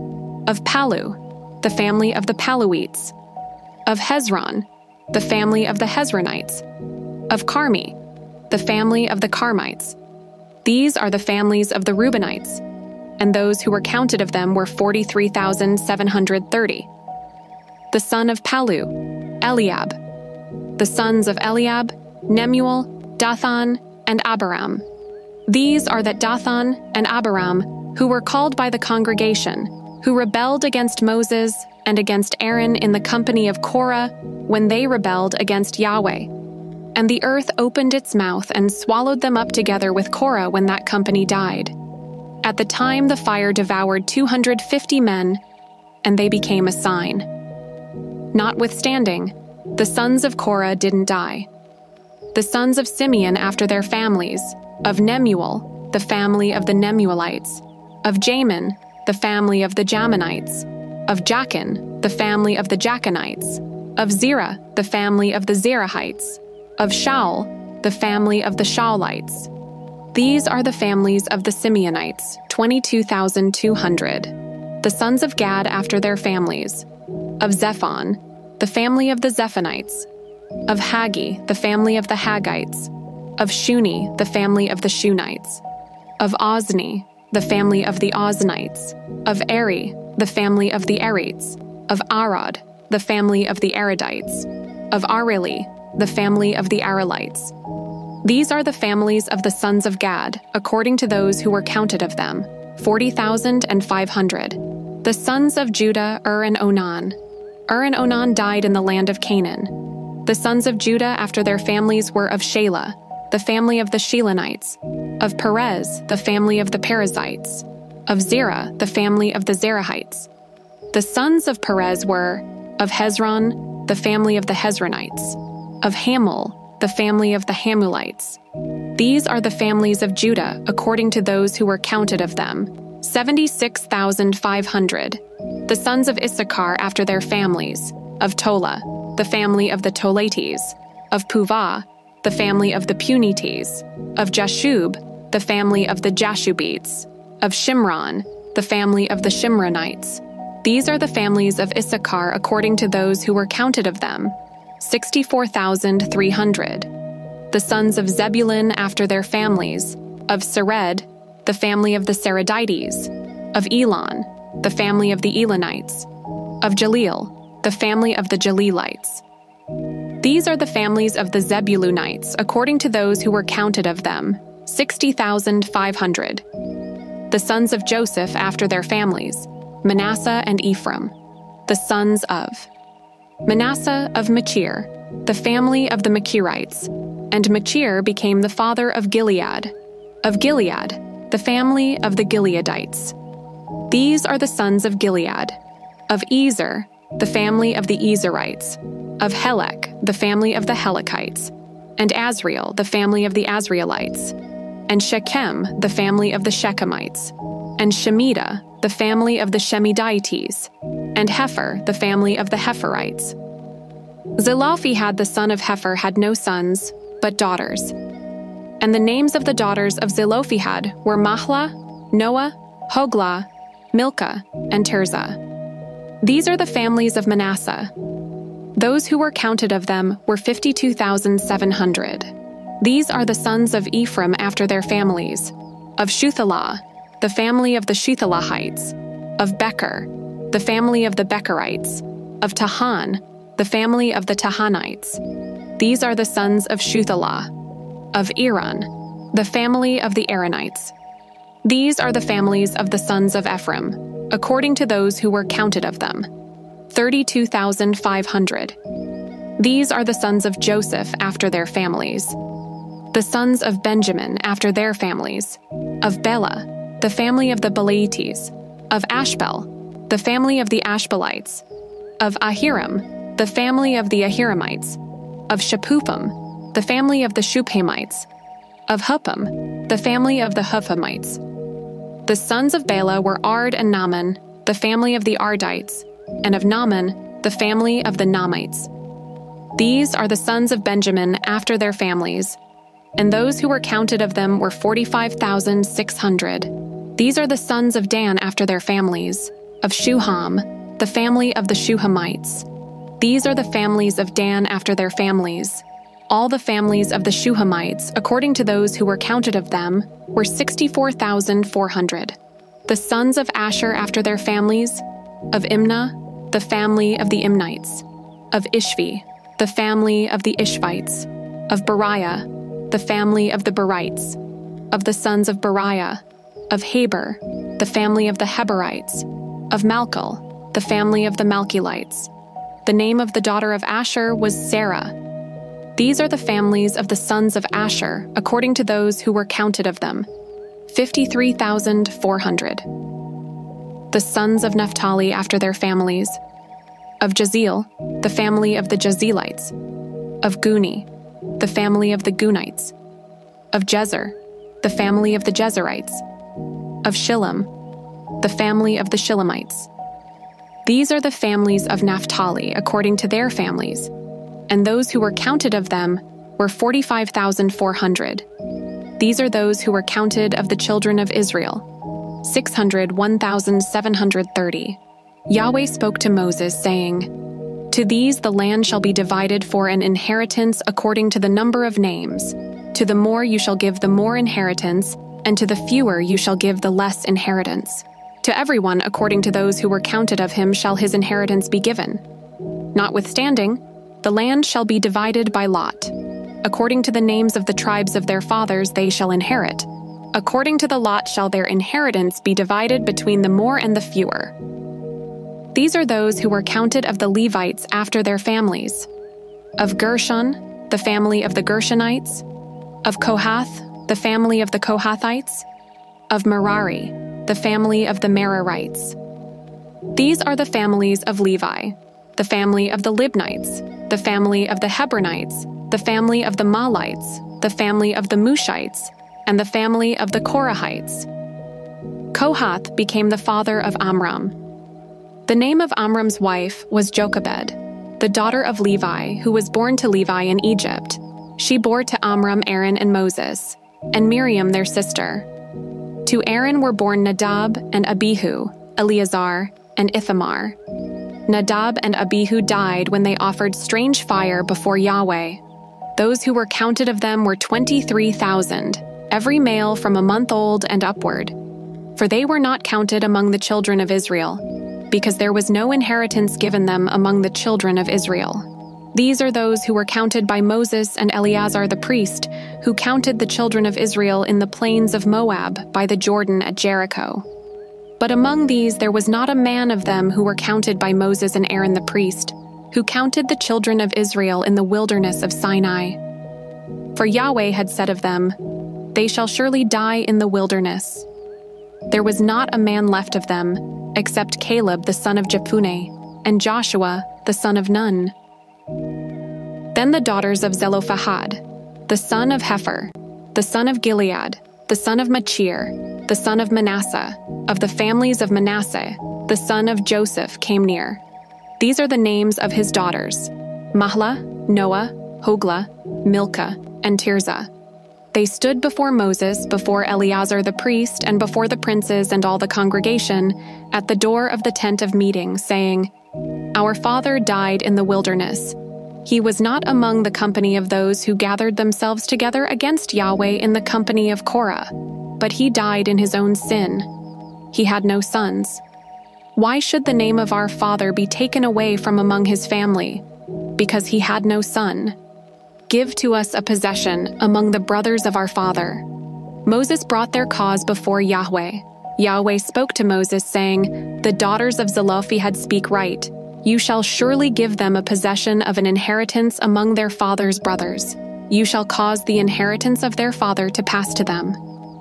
A: of Palu, the family of the Paluites, of Hezron, the family of the Hezronites, of Carmi, the family of the Carmites. These are the families of the Reubenites, and those who were counted of them were 43,730. The son of Palu, Eliab. The sons of Eliab, Nemuel, Dathan, and Abiram. These are that Dathan and Abiram, who were called by the congregation, who rebelled against Moses and against Aaron in the company of Korah when they rebelled against Yahweh. And the earth opened its mouth and swallowed them up together with Korah when that company died. At the time the fire devoured 250 men, and they became a sign. Notwithstanding, the sons of Korah didn't die. The sons of Simeon after their families, of Nemuel, the family of the Nemuelites, of Jamin, the family of the Jaminites, of Jachin, the family of the Jachinites, of Zerah, the family of the Zerahites, of Shaul, the family of the Shaulites. These are the families of the Simeonites, 22,200. The sons of Gad after their families, of Zephon, the family of the Zephonites, of Haggi, the family of the Haggites, of Shuni, the family of the Shunites, of Ozni, the family of the Oznites, of Eri, the family of the Erites, of Arad, the family of the Aradites, of Areli, the family of the Arelites. These are the families of the sons of Gad, according to those who were counted of them, 40,500. The sons of Judah, and Onan. And Onan died in the land of Canaan. The sons of Judah after their families were of Shelah, the family of the Shelonites, of Perez, the family of the Perizzites, of Zerah, the family of the Zerahites. The sons of Perez were, of Hezron, the family of the Hezronites, of Hamul, the family of the Hamulites. These are the families of Judah, according to those who were counted of them, 76,500. The sons of Issachar after their families, of Tola, the family of the Tolates, of Puvah, the family of the Punites, of Jashub, the family of the Jashubites, of Shimron, the family of the Shimronites. These are the families of Issachar according to those who were counted of them, 64,300. The sons of Zebulun after their families, of Sered, the family of the Seredites, of Elon, the family of the Elonites, of Jaleel, the family of the Jaleelites. These are the families of the Zebulunites according to those who were counted of them, 60,500. The sons of Joseph after their families, Manasseh and Ephraim. The sons of Manasseh of Machir, the family of the Machirites, and Machir became the father of Gilead. Of Gilead, the family of the Gileadites. These are the sons of Gilead. Of Ezer, the family of the Ezerites. Of Helek, the family of the Helekites. And Azriel, the family of the Azrielites. And Shechem, the family of the Shechemites. And Shemida, the family of the Shemidites. And Hepher, the family of the Hepherites. Zelophehad the son of Hepher had no sons, but daughters. And the names of the daughters of Zelophehad were Mahlah, Noah, Hoglah, Milcah, and Tirzah. These are the families of Manasseh. Those who were counted of them were 52,700. These are the sons of Ephraim after their families. Of Shuthelah, the family of the Shuthelahites. Of Becher, the family of the Becherites. Of Tahan, the family of the Tahanites. These are the sons of Shuthelah. Of Eran, the family of the Aaronites. These are the families of the sons of Ephraim, according to those who were counted of them, 32,500. These are the sons of Joseph after their families. The sons of Benjamin after their families. Of Bela, the family of the Belaites. Of Ashbel, the family of the Ashbelites. Of Ahiram, the family of the Ahiramites. Of Shepuphim, the family of the Shuphamites. Of Huppim, the family of the Huphamites. The sons of Bela were Ard and Naaman, the family of the Ardites, and of Naaman, the family of the Naamites. These are the sons of Benjamin after their families, and those who were counted of them were 45,600. These are the sons of Dan after their families. Of Shuham, the family of the Shuhamites. These are the families of Dan after their families. All the families of the Shuhamites, according to those who were counted of them, were 64,400. The sons of Asher after their families. Of Imnah, the family of the Imnites. Of Ishvi, the family of the Ishvites. Of Beriah, the family of the Berites. Of the sons of Beriah. Of Heber, the family of the Heberites. Of Malchal, the family of the Malchelites. The name of the daughter of Asher was Sarah. These are the families of the sons of Asher, according to those who were counted of them, 53,400. The sons of Naphtali after their families. Of Jaziel, the family of the Jazelites. Of Guni, the family of the Gunites. Of Jezer, the family of the Jezerites. Of Shillem, the family of the Shillemites. These are the families of Naphtali according to their families, and those who were counted of them were 45,400. These are those who were counted of the children of Israel, 601,730. Yahweh spoke to Moses, saying, "To these the land shall be divided for an inheritance according to the number of names. To the more you shall give the more inheritance, and to the fewer you shall give the less inheritance. To everyone according to those who were counted of him shall his inheritance be given. Notwithstanding, the land shall be divided by lot. According to the names of the tribes of their fathers they shall inherit. According to the lot shall their inheritance be divided between the more and the fewer." These are those who were counted of the Levites after their families. Of Gershon, the family of the Gershonites. Of Kohath, the family of the Kohathites. Of Merari, the family of the Merarites. These are the families of Levi, the family of the Libnites, the family of the Hebronites, the family of the Malites, the family of the Mushites, and the family of the Korahites. Kohath became the father of Amram. The name of Amram's wife was Jochebed, the daughter of Levi, who was born to Levi in Egypt. She bore to Amram Aaron and Moses, and Miriam their sister. To Aaron were born Nadab and Abihu, Eleazar, and Ithamar. Nadab and Abihu died when they offered strange fire before Yahweh. Those who were counted of them were 23,000, every male from a month old and upward. For they were not counted among the children of Israel, because there was no inheritance given them among the children of Israel. These are those who were counted by Moses and Eleazar the priest, who counted the children of Israel in the plains of Moab by the Jordan at Jericho. But among these there was not a man of them who were counted by Moses and Aaron the priest, who counted the children of Israel in the wilderness of Sinai. For Yahweh had said of them, "They shall surely die in the wilderness." There was not a man left of them, except Caleb the son of Jephunneh, and Joshua the son of Nun. Then the daughters of Zelophehad, the son of Hepher, the son of Gilead, the son of Machir, the son of Manasseh, of the families of Manasseh, the son of Joseph, came near. These are the names of his daughters: Mahlah, Noah, Hoglah, Milcah, and Tirzah. They stood before Moses, before Eleazar the priest, and before the princes and all the congregation, at the door of the tent of meeting, saying, "Our father died in the wilderness. He was not among the company of those who gathered themselves together against Yahweh in the company of Korah, but he died in his own sin. He had no sons. Why should the name of our father be taken away from among his family? Because he had no son. Give to us a possession among the brothers of our father." Moses brought their cause before Yahweh. Yahweh spoke to Moses, saying, "The daughters of Zelophehad speak right. You shall surely give them a possession of an inheritance among their father's brothers. You shall cause the inheritance of their father to pass to them.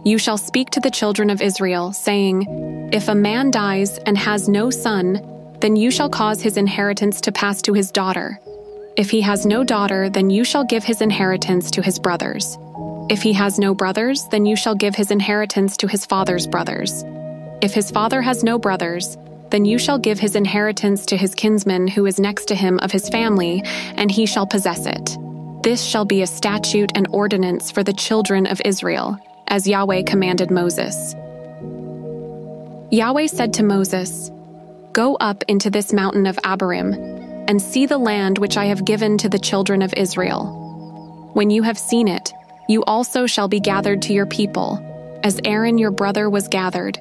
A: You shall speak to the children of Israel, saying, If a man dies and has no son, then you shall cause his inheritance to pass to his daughter. If he has no daughter, then you shall give his inheritance to his brothers. If he has no brothers, then you shall give his inheritance to his father's brothers. If his father has no brothers, then you shall give his inheritance to his kinsman who is next to him of his family, and he shall possess it. This shall be a statute and ordinance for the children of Israel, as Yahweh commanded Moses." Yahweh said to Moses, "Go up into this mountain of Abarim, and see the land which I have given to the children of Israel. When you have seen it, you also shall be gathered to your people, as Aaron your brother was gathered,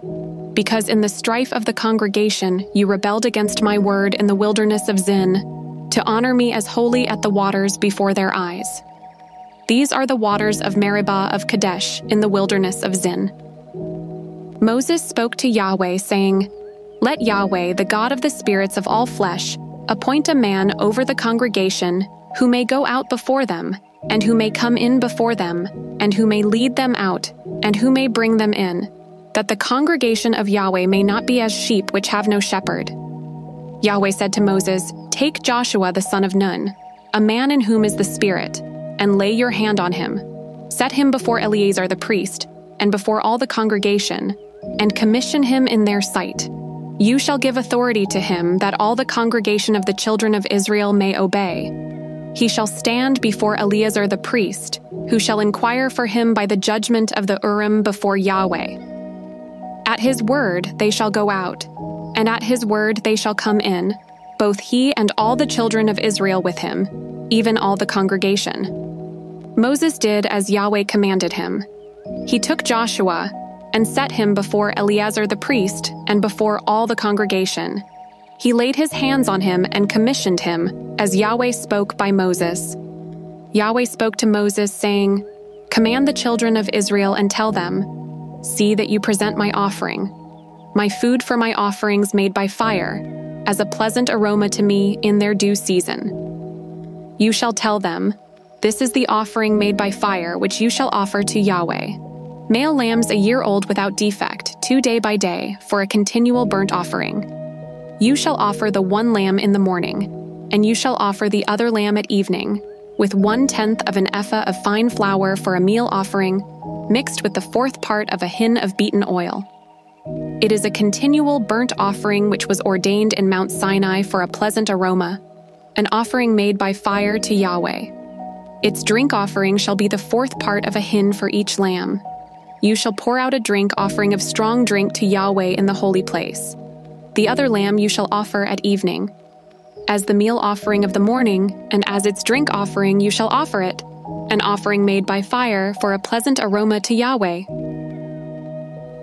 A: because in the strife of the congregation you rebelled against my word in the wilderness of Zin, to honor me as holy at the waters before their eyes. These are the waters of Meribah of Kadesh in the wilderness of Zin." Moses spoke to Yahweh, saying, "Let Yahweh, the God of the spirits of all flesh, appoint a man over the congregation who may go out before them, and who may come in before them, and who may lead them out, and who may bring them in, that the congregation of Yahweh may not be as sheep which have no shepherd." Yahweh said to Moses, "Take Joshua the son of Nun, a man in whom is the Spirit, and lay your hand on him. Set him before Eleazar the priest, and before all the congregation, and commission him in their sight. You shall give authority to him that all the congregation of the children of Israel may obey. He shall stand before Eleazar the priest, who shall inquire for him by the judgment of the Urim before Yahweh. At his word they shall go out, and at his word they shall come in, both he and all the children of Israel with him, even all the congregation." Moses did as Yahweh commanded him. He took Joshua and set him before Eleazar the priest and before all the congregation. He laid his hands on him and commissioned him, as Yahweh spoke by Moses. Yahweh spoke to Moses, saying, "Command the children of Israel and tell them, See that you present my offering, my food for my offerings made by fire, as a pleasant aroma to me in their due season. You shall tell them, This is the offering made by fire which you shall offer to Yahweh. Male lambs a year old without defect, 2 day by day, for a continual burnt offering. You shall offer the one lamb in the morning, and you shall offer the other lamb at evening, with 1/10 of an ephah of fine flour for a meal offering, mixed with the 4th part of a hin of beaten oil. It is a continual burnt offering which was ordained in Mount Sinai for a pleasant aroma, an offering made by fire to Yahweh. Its drink offering shall be the 4th part of a hin for each lamb. You shall pour out a drink offering of strong drink to Yahweh in the holy place. The other lamb you shall offer at evening. As the meal offering of the morning, and as its drink offering you shall offer it, an offering made by fire for a pleasant aroma to Yahweh.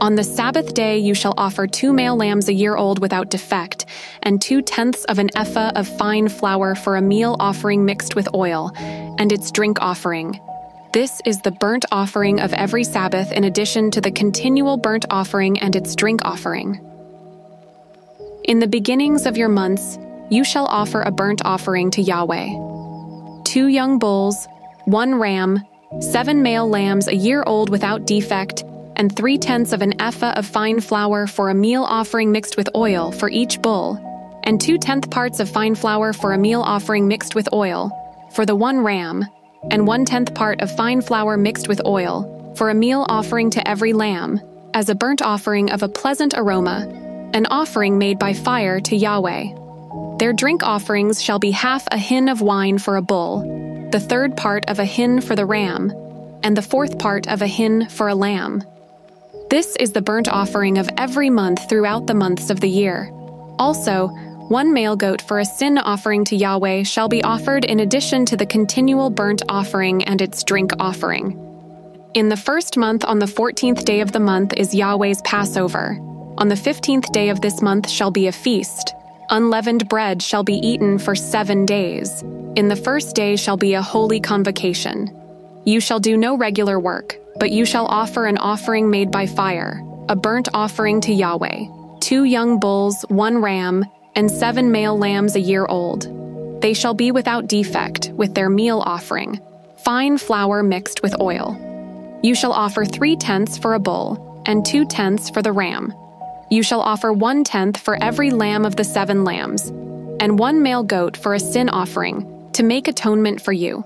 A: On the Sabbath day you shall offer 2 male lambs a year old without defect, and 2/10 of an ephah of fine flour for a meal offering mixed with oil, and its drink offering. This is the burnt offering of every Sabbath in addition to the continual burnt offering and its drink offering. In the beginnings of your months, you shall offer a burnt offering to Yahweh: 2 young bulls, 1 ram, 7 male lambs a year old without defect, and 3/10 of an ephah of fine flour for a meal offering mixed with oil for each bull, and 2/10 parts of fine flour for a meal offering mixed with oil for the 1 ram, and 1/10 part of fine flour mixed with oil for a meal offering to every lamb, as a burnt offering of a pleasant aroma, an offering made by fire to Yahweh. Their drink offerings shall be half a hin of wine for a bull, the 1/3 part of a hin for the ram, and the 1/4 part of a hin for a lamb. This is the burnt offering of every month throughout the months of the year. Also, 1 male goat for a sin offering to Yahweh shall be offered in addition to the continual burnt offering and its drink offering. In the 1st month on the 14th day of the month is Yahweh's Passover. On the 15th day of this month shall be a feast. Unleavened bread shall be eaten for 7 days. In the 1st day shall be a holy convocation. You shall do no regular work, but you shall offer an offering made by fire, a burnt offering to Yahweh: 2 young bulls, 1 ram, and 7 male lambs a year old. They shall be without defect, with their meal offering, fine flour mixed with oil. You shall offer 3/10 for a bull, and 2/10 for the ram. You shall offer 1/10 for every lamb of the 7 lambs, and 1 male goat for a sin offering, to make atonement for you.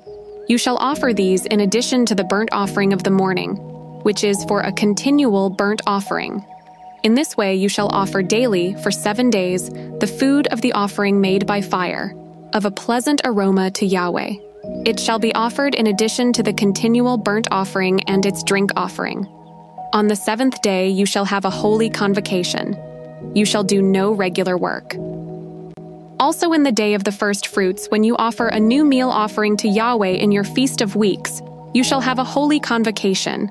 A: You shall offer these in addition to the burnt offering of the morning, which is for a continual burnt offering. In this way you shall offer daily, for 7 days, the food of the offering made by fire, of a pleasant aroma to Yahweh. It shall be offered in addition to the continual burnt offering and its drink offering. On the 7th day you shall have a holy convocation. You shall do no regular work. Also in the day of the first fruits, when you offer a new meal offering to Yahweh in your Feast of Weeks, you shall have a holy convocation.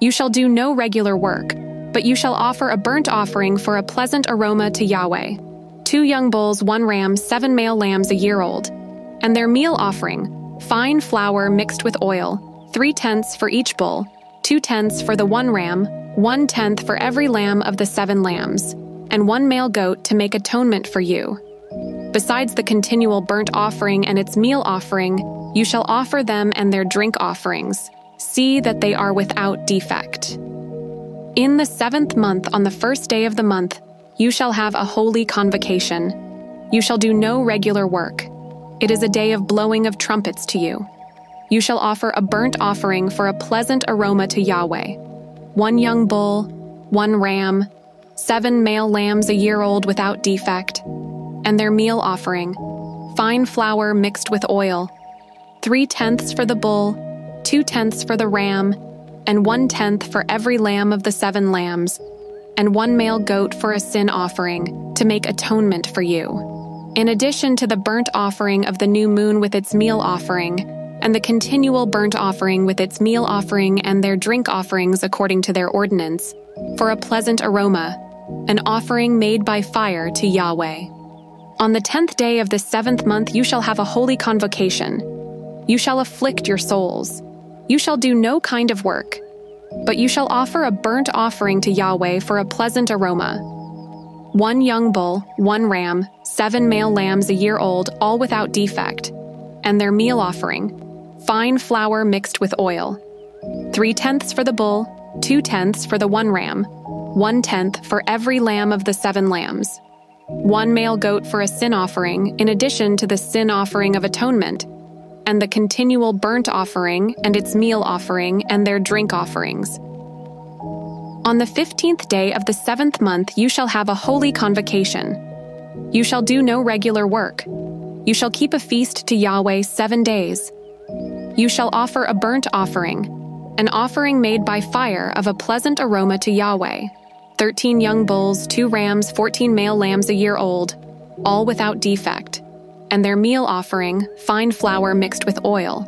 A: You shall do no regular work, but you shall offer a burnt offering for a pleasant aroma to Yahweh: 2 young bulls, 1 ram, 7 male lambs a year old. And their meal offering, fine flour mixed with oil, 3/10 for each bull, 2/10 for the 1 ram, 1/10 for every lamb of the 7 lambs, and 1 male goat to make atonement for you. Besides the continual burnt offering and its meal offering, you shall offer them and their drink offerings. See that they are without defect. In the 7th month, on the 1st day of the month, you shall have a holy convocation. You shall do no regular work. It is a day of blowing of trumpets to you. You shall offer a burnt offering for a pleasant aroma to Yahweh: 1 young bull, 1 ram, 7 male lambs a year old without defect, and their meal offering, fine flour mixed with oil, 3/10 for the bull, 2/10 for the ram, and 1/10 for every lamb of the 7 lambs, and 1 male goat for a sin offering, to make atonement for you. In addition to the burnt offering of the new moon with its meal offering, and the continual burnt offering with its meal offering and their drink offerings according to their ordinance, for a pleasant aroma, an offering made by fire to Yahweh. On the 10th day of the 7th month you shall have a holy convocation. You shall afflict your souls. You shall do no kind of work, but you shall offer a burnt offering to Yahweh for a pleasant aroma: 1 young bull, 1 ram, 7 male lambs a year old, all without defect, and their meal offering, fine flour mixed with oil, 3/10 for the bull, 2/10 for the 1 ram, 1/10 for every lamb of the 7 lambs, 1 male goat for a sin offering, in addition to the sin offering of atonement, and the continual burnt offering and its meal offering and their drink offerings. On the 15th day of the 7th month you shall have a holy convocation. You shall do no regular work. You shall keep a feast to Yahweh 7 days. You shall offer a burnt offering, an offering made by fire of a pleasant aroma to Yahweh: 13 young bulls, 2 rams, 14 male lambs a year old, all without defect, and their meal offering, fine flour mixed with oil,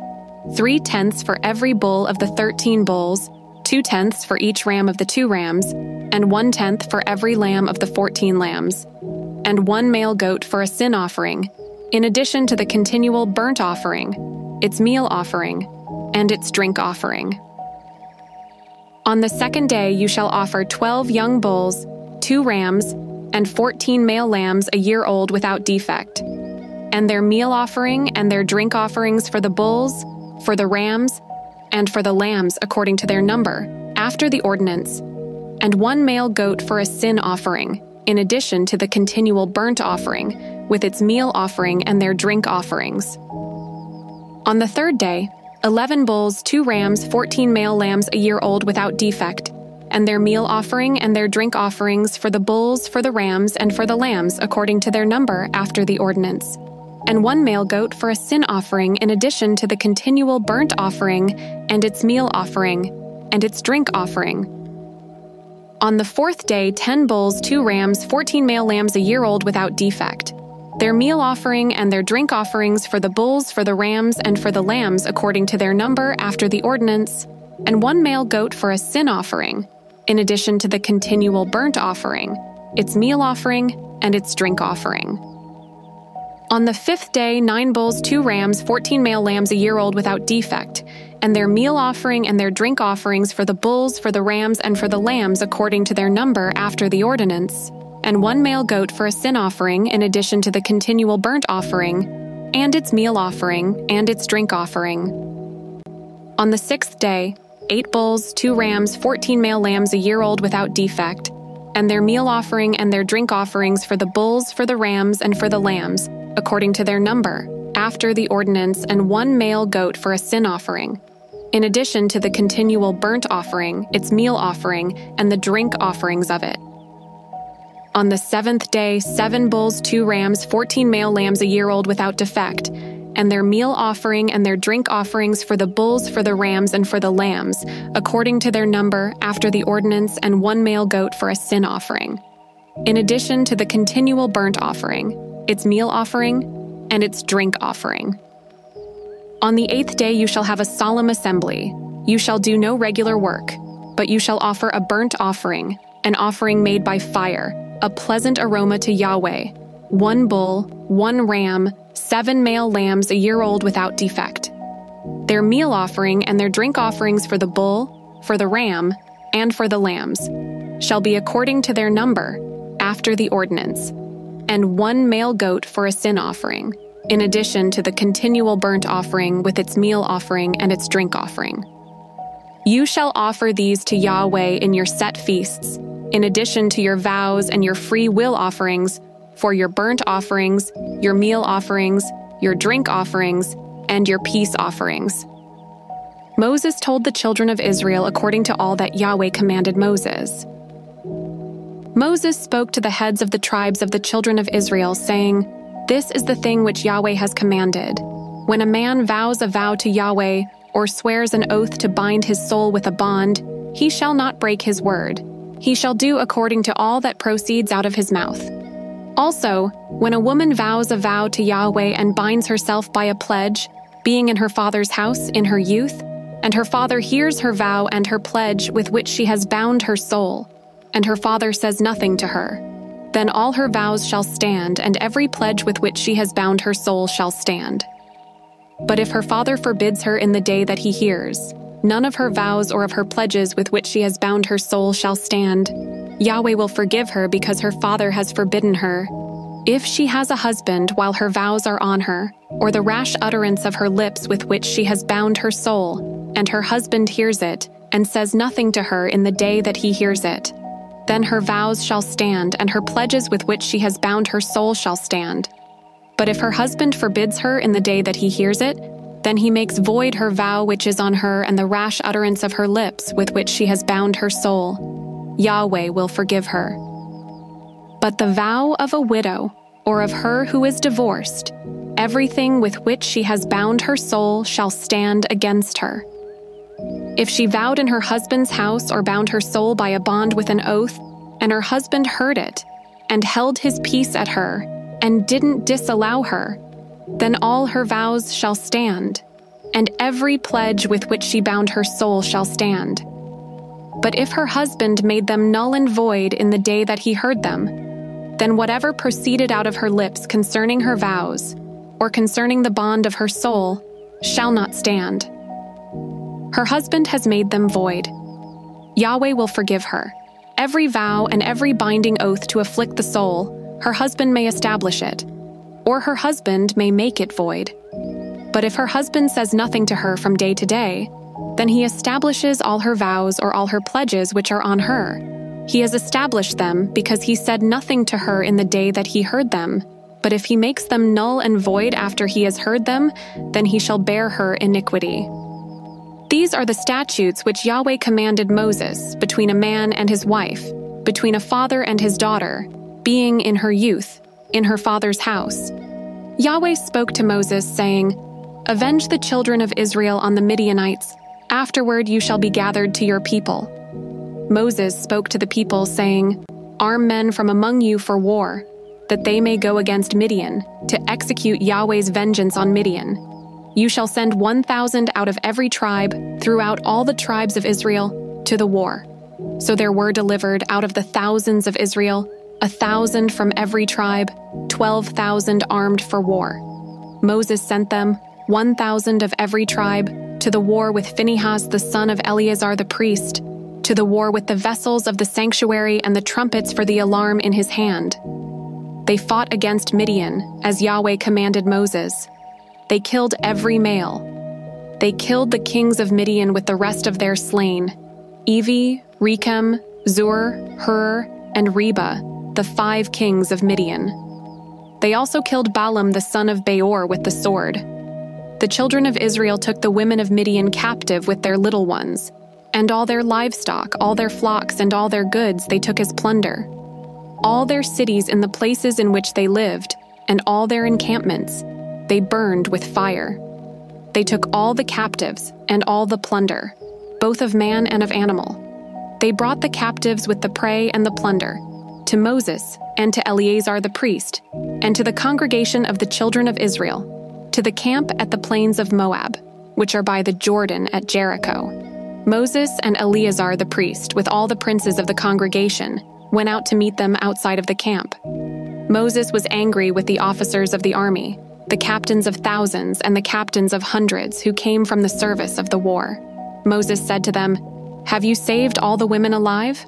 A: 3/10 for every bull of the 13 bulls, 2/10 for each ram of the 2 rams, and 1/10 for every lamb of the 14 lambs, and 1 male goat for a sin offering, in addition to the continual burnt offering, its meal offering, and its drink offering. On the 2nd day you shall offer 12 young bulls, 2 rams, and 14 male lambs a year old without defect, and their meal offering and their drink offerings for the bulls, for the rams, and for the lambs according to their number, after the ordinance, and 1 male goat for a sin offering, in addition to the continual burnt offering, with its meal offering and their drink offerings. On the 3rd day, 11 bulls, 2 rams, 14 male lambs a year old without defect, and their meal offering and their drink offerings for the bulls, for the rams, and for the lambs according to their number after the ordinance, and 1 male goat for a sin offering in addition to the continual burnt offering and its meal offering and its drink offering. On the 4th day, 10 bulls, 2 rams, 14 male lambs a year old without defect, their meal offering and their drink offerings for the bulls, for the rams, and for the lambs according to their number after the ordinance, and 1 male goat for a sin offering, in addition to the continual burnt offering, its meal offering, and its drink offering. On the 5th day, 9 bulls, 2 rams, 14 male lambs a year old without defect, and their meal offering and their drink offerings for the bulls, for the rams, and for the lambs according to their number after the ordinance, and 1 male goat for a sin offering in addition to the continual burnt offering, and its meal offering, and its drink offering. On the 6th day, 8 bulls, 2 rams, 14 male lambs a year old without defect, and their meal offering and their drink offerings for the bulls, for the rams, and for the lambs, according to their number, after the ordinance, and 1 male goat for a sin offering, in addition to the continual burnt offering, its meal offering, and the drink offerings of it. On the 7th day, 7 bulls, 2 rams, 14 male lambs a year old without defect, and their meal offering and their drink offerings for the bulls, for the rams, and for the lambs, according to their number, after the ordinance, and 1 male goat for a sin offering, in addition to the continual burnt offering, its meal offering, and its drink offering. On the 8th day you shall have a solemn assembly. You shall do no regular work, but you shall offer a burnt offering, an offering made by fire, a pleasant aroma to Yahweh, 1 bull, 1 ram, 7 male lambs a year old without defect. Their meal offering and their drink offerings for the bull, for the ram, and for the lambs shall be according to their number, after the ordinance, and 1 male goat for a sin offering, in addition to the continual burnt offering with its meal offering and its drink offering. You shall offer these to Yahweh in your set feasts, in addition to your vows and your free will offerings, for your burnt offerings, your meal offerings, your drink offerings, and your peace offerings. Moses told the children of Israel according to all that Yahweh commanded Moses. Moses spoke to the heads of the tribes of the children of Israel, saying, "This is the thing which Yahweh has commanded. When a man vows a vow to Yahweh, or swears an oath to bind his soul with a bond, he shall not break his word. He shall do according to all that proceeds out of his mouth. Also, when a woman vows a vow to Yahweh and binds herself by a pledge, being in her father's house in her youth, and her father hears her vow and her pledge with which she has bound her soul, and her father says nothing to her, then all her vows shall stand, and every pledge with which she has bound her soul shall stand. But if her father forbids her in the day that he hears, none of her vows or of her pledges with which she has bound her soul shall stand. Yahweh will forgive her because her father has forbidden her. If she has a husband while her vows are on her, or the rash utterance of her lips with which she has bound her soul, and her husband hears it, and says nothing to her in the day that he hears it, then her vows shall stand, and her pledges with which she has bound her soul shall stand. But if her husband forbids her in the day that he hears it, then he makes void her vow which is on her and the rash utterance of her lips with which she has bound her soul. Yahweh will forgive her. But the vow of a widow, or of her who is divorced, everything with which she has bound her soul shall stand against her. If she vowed in her husband's house or bound her soul by a bond with an oath, and her husband heard it, and held his peace at her, and didn't disallow her, then all her vows shall stand, and every pledge with which she bound her soul shall stand. But if her husband made them null and void in the day that he heard them, then whatever proceeded out of her lips concerning her vows, or concerning the bond of her soul, shall not stand. Her husband has made them void. Yahweh will forgive her. Every vow and every binding oath to afflict the soul, her husband may establish it. or her husband may make it void. But if her husband says nothing to her from day to day, then he establishes all her vows or all her pledges which are on her. He has established them because he said nothing to her in the day that he heard them. But if he makes them null and void after he has heard them, then he shall bear her iniquity. These are the statutes which Yahweh commanded Moses between a man and his wife, between a father and his daughter, being in her youth, in her father's house. Yahweh spoke to Moses, saying, "Avenge the children of Israel on the Midianites. Afterward you shall be gathered to your people." Moses spoke to the people, saying, "Arm men from among you for war, that they may go against Midian, to execute Yahweh's vengeance on Midian. You shall send 1,000 out of every tribe, throughout all the tribes of Israel, to the war." So there were delivered out of the thousands of Israel 1,000 from every tribe, 12,000 armed for war. Moses sent them, 1,000 of every tribe, to the war with Phinehas the son of Eleazar the priest, to the war with the vessels of the sanctuary and the trumpets for the alarm in his hand. They fought against Midian, as Yahweh commanded Moses. They killed every male. They killed the kings of Midian with the rest of their slain, Evi, Rechem, Zur, Hur, and Reba, the 5 kings of Midian. They also killed Balaam the son of Beor with the sword. The children of Israel took the women of Midian captive with their little ones, and all their livestock, all their flocks, and all their goods they took as plunder. All their cities in the places in which they lived, and all their encampments, they burned with fire. They took all the captives and all the plunder, both of man and of animal. They brought the captives with the prey and the plunder to Moses and to Eleazar the priest, and to the congregation of the children of Israel, to the camp at the plains of Moab, which are by the Jordan at Jericho. Moses and Eleazar the priest, with all the princes of the congregation, went out to meet them outside of the camp. Moses was angry with the officers of the army, the captains of thousands and the captains of hundreds who came from the service of the war. Moses said to them, "Have you saved all the women alive?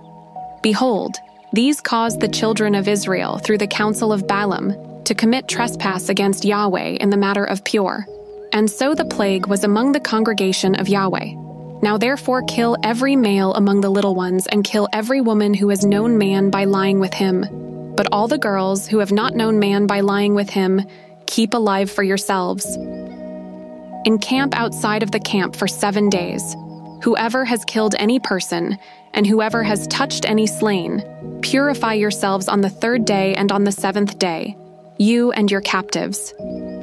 A: Behold, these caused the children of Israel through the counsel of Balaam to commit trespass against Yahweh in the matter of Pur. And so the plague was among the congregation of Yahweh. Now therefore kill every male among the little ones, and kill every woman who has known man by lying with him. But all the girls who have not known man by lying with him, keep alive for yourselves. Encamp outside of the camp for 7 days. Whoever has killed any person, and whoever has touched any slain, purify yourselves on the 3rd day and on the 7th day, you and your captives.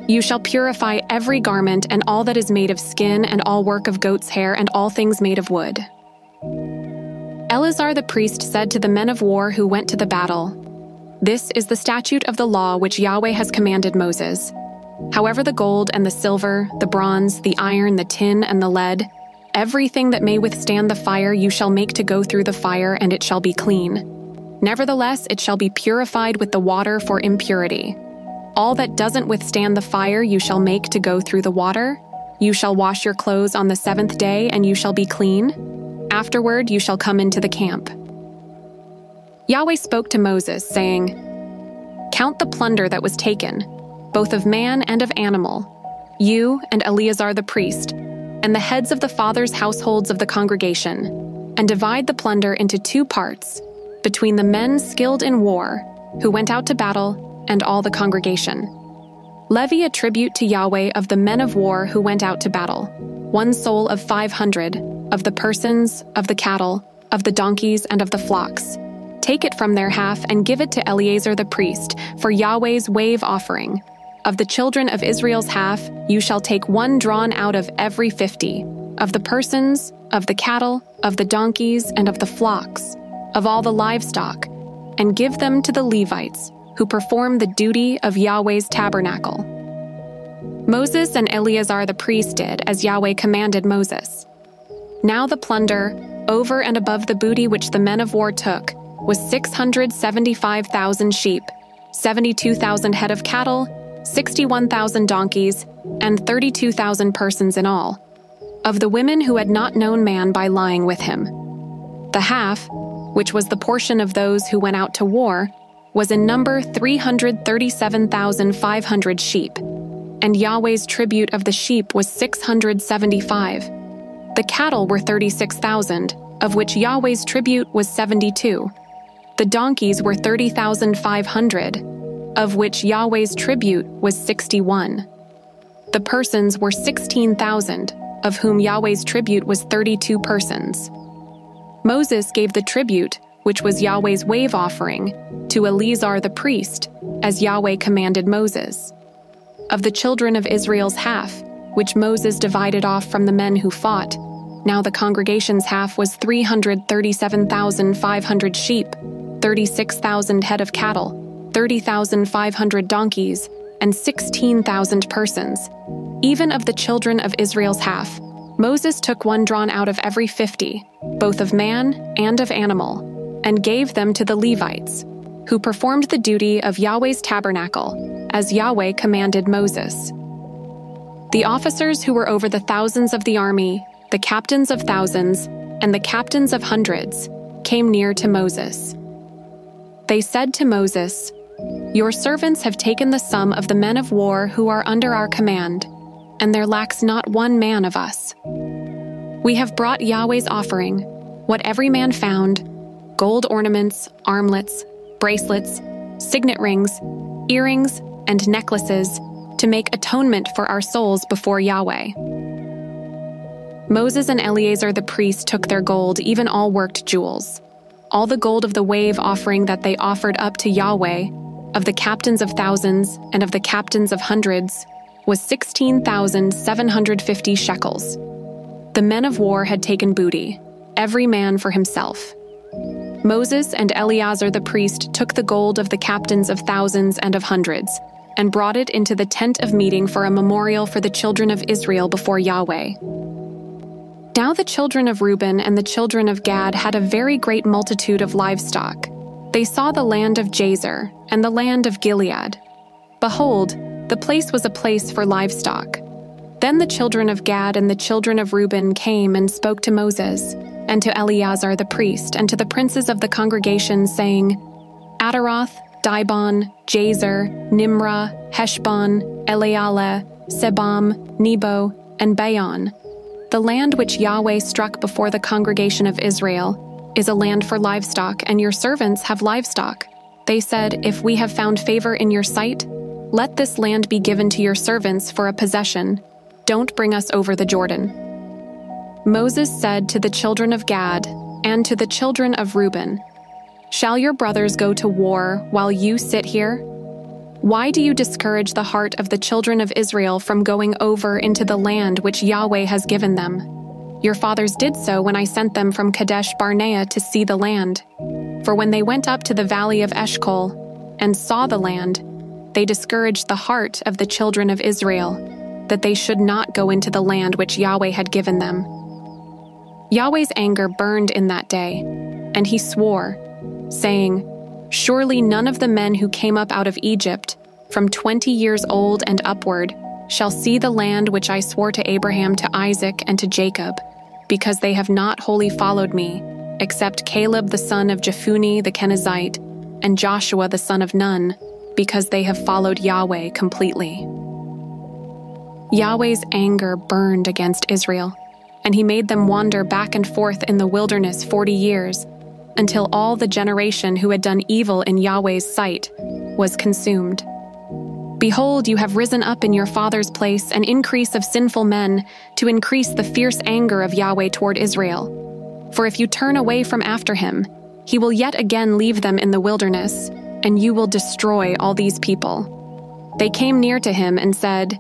A: You shall purify every garment and all that is made of skin and all work of goat's hair and all things made of wood." Eleazar the priest said to the men of war who went to the battle, "This is the statute of the law which Yahweh has commanded Moses. However, the gold and the silver, the bronze, the iron, the tin, and the lead, everything that may withstand the fire you shall make to go through the fire, and it shall be clean. Nevertheless, it shall be purified with the water for impurity. All that doesn't withstand the fire you shall make to go through the water. You shall wash your clothes on the 7th day, and you shall be clean. Afterward you shall come into the camp." Yahweh spoke to Moses, saying, "Count the plunder that was taken, both of man and of animal, you and Eleazar the priest, and the heads of the fathers' households of the congregation, and divide the plunder into 2 parts, between the men skilled in war, who went out to battle, and all the congregation. Levy a tribute to Yahweh of the men of war who went out to battle, 1 soul of 500, of the persons, of the cattle, of the donkeys, and of the flocks. Take it from their half and give it to Eleazar the priest for Yahweh's wave offering. Of the children of Israel's half, you shall take 1 drawn out of every 50, of the persons, of the cattle, of the donkeys, and of the flocks, of all the livestock, and give them to the Levites, who perform the duty of Yahweh's tabernacle." Moses and Eleazar the priest did as Yahweh commanded Moses. Now the plunder, over and above the booty which the men of war took, was 675,000 sheep, 72,000 head of cattle, 61,000 donkeys, and 32,000 persons in all, of the women who had not known man by lying with him. The half, which was the portion of those who went out to war, was in number 337,500 sheep, and Yahweh's tribute of the sheep was 675. The cattle were 36,000, of which Yahweh's tribute was 72. The donkeys were 30,500, of which Yahweh's tribute was 61. The persons were 16,000, of whom Yahweh's tribute was 32 persons. Moses gave the tribute, which was Yahweh's wave offering, to Eleazar the priest, as Yahweh commanded Moses. Of the children of Israel's half, which Moses divided off from the men who fought, now the congregation's half was 337,500 sheep, 36,000 head of cattle, 30,500 donkeys, and 16,000 persons. Even of the children of Israel's half, Moses took one drawn out of every 50, both of man and of animal, and gave them to the Levites, who performed the duty of Yahweh's tabernacle, as Yahweh commanded Moses. The officers who were over the thousands of the army, the captains of thousands, and the captains of hundreds, came near to Moses. They said to Moses, "Your servants have taken the sum of the men of war who are under our command, and there lacks not one man of us. We have brought Yahweh's offering, what every man found, gold ornaments, armlets, bracelets, signet rings, earrings, and necklaces, to make atonement for our souls before Yahweh." Moses and Eleazar the priest took their gold, even all worked jewels. All the gold of the wave offering that they offered up to Yahweh, of the captains of thousands and of the captains of hundreds, was 16,750 shekels. The men of war had taken booty, every man for himself. Moses and Eleazar the priest took the gold of the captains of thousands and of hundreds, and brought it into the tent of meeting for a memorial for the children of Israel before Yahweh. Now the children of Reuben and the children of Gad had a very great multitude of livestock. They saw the land of Jazer and the land of Gilead. Behold, the place was a place for livestock. Then the children of Gad and the children of Reuben came and spoke to Moses, and to Eleazar the priest, and to the princes of the congregation, saying, Ataroth, Dibon, Jazer, Nimrah, Heshbon, Elealeh, Sebam, Nebo, and Bayon. The land which Yahweh struck before the congregation of Israel is a land for livestock, and your servants have livestock. They said, "If we have found favor in your sight, let this land be given to your servants for a possession. Don't bring us over the Jordan." Moses said to the children of Gad and to the children of Reuben, "Shall your brothers go to war while you sit here? Why do you discourage the heart of the children of Israel from going over into the land which Yahweh has given them? Your fathers did so when I sent them from Kadesh Barnea to see the land. For when they went up to the valley of Eshcol and saw the land, they discouraged the heart of the children of Israel, that they should not go into the land which Yahweh had given them. Yahweh's anger burned in that day, and he swore, saying, Surely none of the men who came up out of Egypt, from 20 years old and upward, shall see the land which I swore to Abraham, to Isaac, and to Jacob, because they have not wholly followed me, except Caleb the son of Jephunneh the Kenizzite, and Joshua the son of Nun, because they have followed Yahweh completely. Yahweh's anger burned against Israel, and he made them wander back and forth in the wilderness 40 years, until all the generation who had done evil in Yahweh's sight was consumed. Behold, you have risen up in your father's place an increase of sinful men to increase the fierce anger of Yahweh toward Israel. For if you turn away from after him, he will yet again leave them in the wilderness, and you will destroy all these people. They came near to him and said,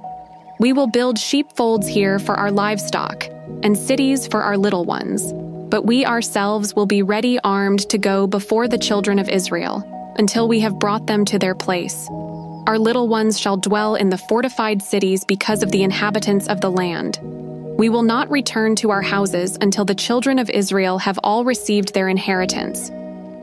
A: We will build sheepfolds here for our livestock, and cities for our little ones. But we ourselves will be ready armed to go before the children of Israel, until we have brought them to their place. Our little ones shall dwell in the fortified cities because of the inhabitants of the land. We will not return to our houses until the children of Israel have all received their inheritance.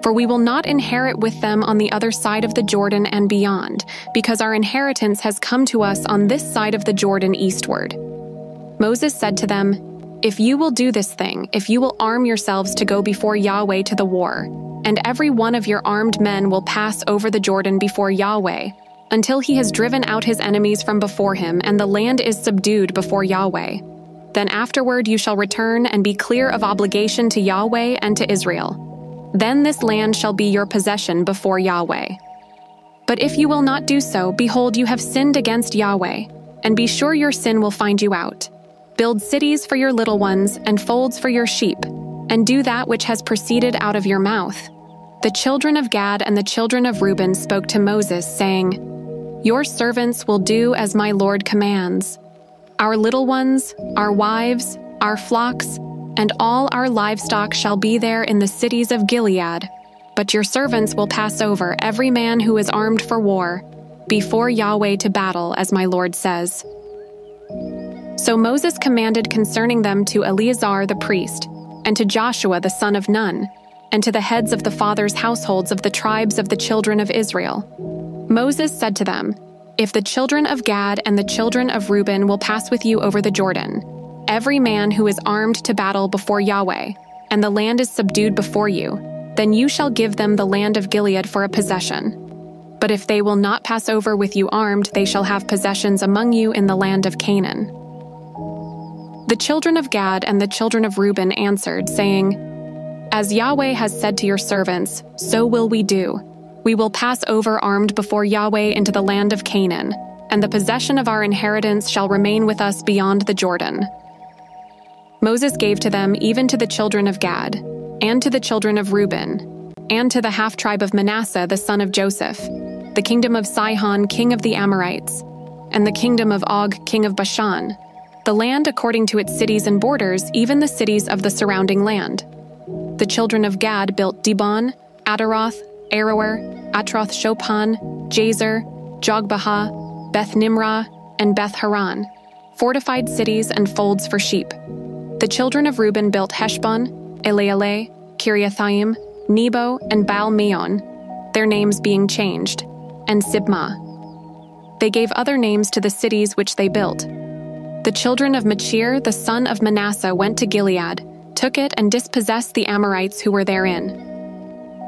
A: For we will not inherit with them on the other side of the Jordan and beyond, because our inheritance has come to us on this side of the Jordan eastward. Moses said to them, If you will do this thing, if you will arm yourselves to go before Yahweh to the war, and every one of your armed men will pass over the Jordan before Yahweh, until he has driven out his enemies from before him, and the land is subdued before Yahweh. Then afterward you shall return and be clear of obligation to Yahweh and to Israel. Then this land shall be your possession before Yahweh. But if you will not do so, behold, you have sinned against Yahweh, and be sure your sin will find you out. Build cities for your little ones and folds for your sheep, and do that which has proceeded out of your mouth. The children of Gad and the children of Reuben spoke to Moses, saying, Your servants will do as my Lord commands. Our little ones, our wives, our flocks, and all our livestock shall be there in the cities of Gilead. But your servants will pass over, every man who is armed for war, before Yahweh to battle, as my Lord says. So Moses commanded concerning them to Eleazar the priest, and to Joshua the son of Nun, and to the heads of the fathers' households of the tribes of the children of Israel. Moses said to them, If the children of Gad and the children of Reuben will pass with you over the Jordan, every man who is armed to battle before Yahweh, and the land is subdued before you, then you shall give them the land of Gilead for a possession. But if they will not pass over with you armed, they shall have possessions among you in the land of Canaan. The children of Gad and the children of Reuben answered, saying, As Yahweh has said to your servants, so will we do. We will pass over armed before Yahweh into the land of Canaan, and the possession of our inheritance shall remain with us beyond the Jordan. Moses gave to them even to the children of Gad, and to the children of Reuben, and to the half-tribe of Manasseh the son of Joseph, the kingdom of Sihon king of the Amorites, and the kingdom of Og king of Bashan, the land according to its cities and borders, even the cities of the surrounding land. The children of Gad built Dibon, Adaroth, Aroer, Atroth-Shophan, Jazer, Jogbehah, Beth-Nimrah, and Beth-Haran, fortified cities and folds for sheep. The children of Reuben built Heshbon, Elealeh, Kiriathaim, Nebo, and Baal-Meon, their names being changed, and Sibmah. They gave other names to the cities which they built. The children of Machir, the son of Manasseh, went to Gilead, took it, and dispossessed the Amorites who were therein.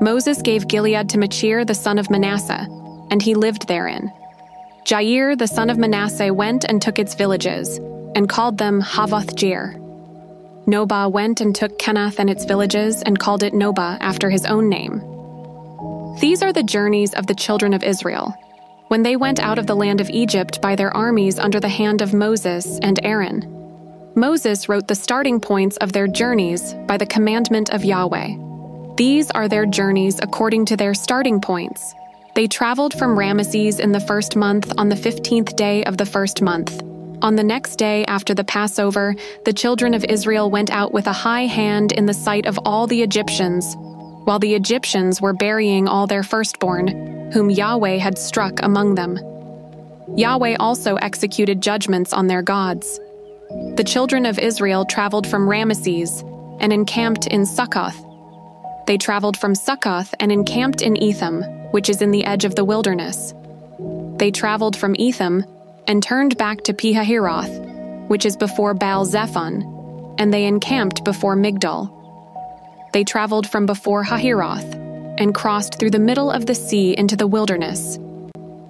A: Moses gave Gilead to Machir, the son of Manasseh, and he lived therein. Jair, the son of Manasseh, went and took its villages, and called them Havoth-Jair. Nobah went and took Kenath and its villages, and called it Nobah after his own name. These are the journeys of the children of Israel, when they went out of the land of Egypt by their armies under the hand of Moses and Aaron. Moses wrote the starting points of their journeys by the commandment of Yahweh. These are their journeys according to their starting points. They traveled from Ramesses in the first month on the 15th day of the first month. On the next day after the Passover, the children of Israel went out with a high hand in the sight of all the Egyptians, while the Egyptians were burying all their firstborn, whom Yahweh had struck among them. Yahweh also executed judgments on their gods. The children of Israel traveled from Ramesses and encamped in Succoth. They traveled from Succoth and encamped in Etham, which is in the edge of the wilderness. They traveled from Etham and turned back to Pihahiroth, which is before Baal-Zephon, and they encamped before Migdol. They traveled from before Hahiroth and crossed through the middle of the sea into the wilderness.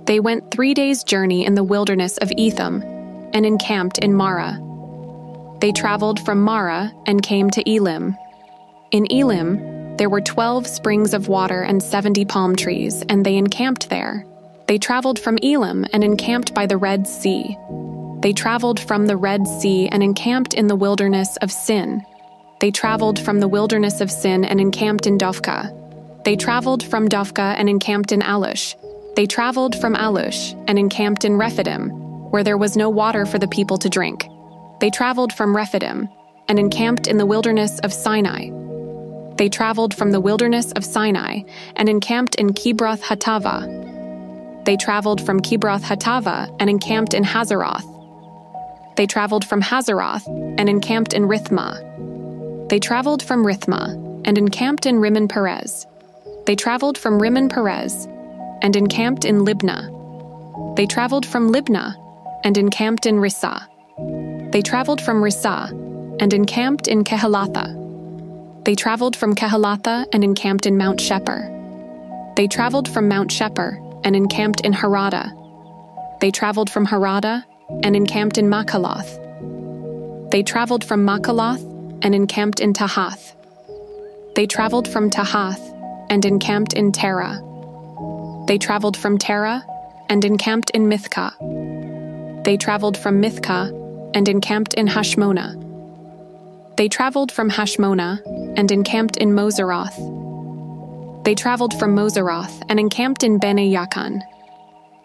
A: They went 3 days' journey in the wilderness of Etham and encamped in Marah. They traveled from Marah and came to Elim. In Elim, there were 12 springs of water and 70 palm trees, and they encamped there. They traveled from Elim and encamped by the Red Sea. They traveled from the Red Sea and encamped in the wilderness of Sin. They traveled from the wilderness of Sin and encamped in Dophkah. They traveled from Dophkah and encamped in Alush. They traveled from Alush and encamped in Rephidim, where there was no water for the people to drink. They traveled from Rephidim and encamped in the wilderness of Sinai. They traveled from the wilderness of Sinai and encamped in Kibroth Hattava. They traveled from Kibroth Hattava and encamped in Hazeroth. They traveled from Hazeroth and encamped in Rithmah. They traveled from Rithmah and encamped in Rimmon Perez. They traveled from Rimmon Perez and encamped in Libnah. They traveled from Libnah and encamped in Rissah. They traveled from Rissah and encamped in Kehelatha. They traveled from Kehelatha and encamped in Mount Sheper. They traveled from Mount Sheper and encamped in Harada. They traveled from Harada and encamped in Makaloth. They traveled from Makaloth and encamped in Tahath. They traveled from Tahath and encamped in Terah. They traveled from Terah and encamped in Mithkah. They traveled from Mithkah and encamped in Hashmonah. They traveled from Hashmonah and encamped in Moseroth. They traveled from Moseroth and encamped in Bene Yaakan.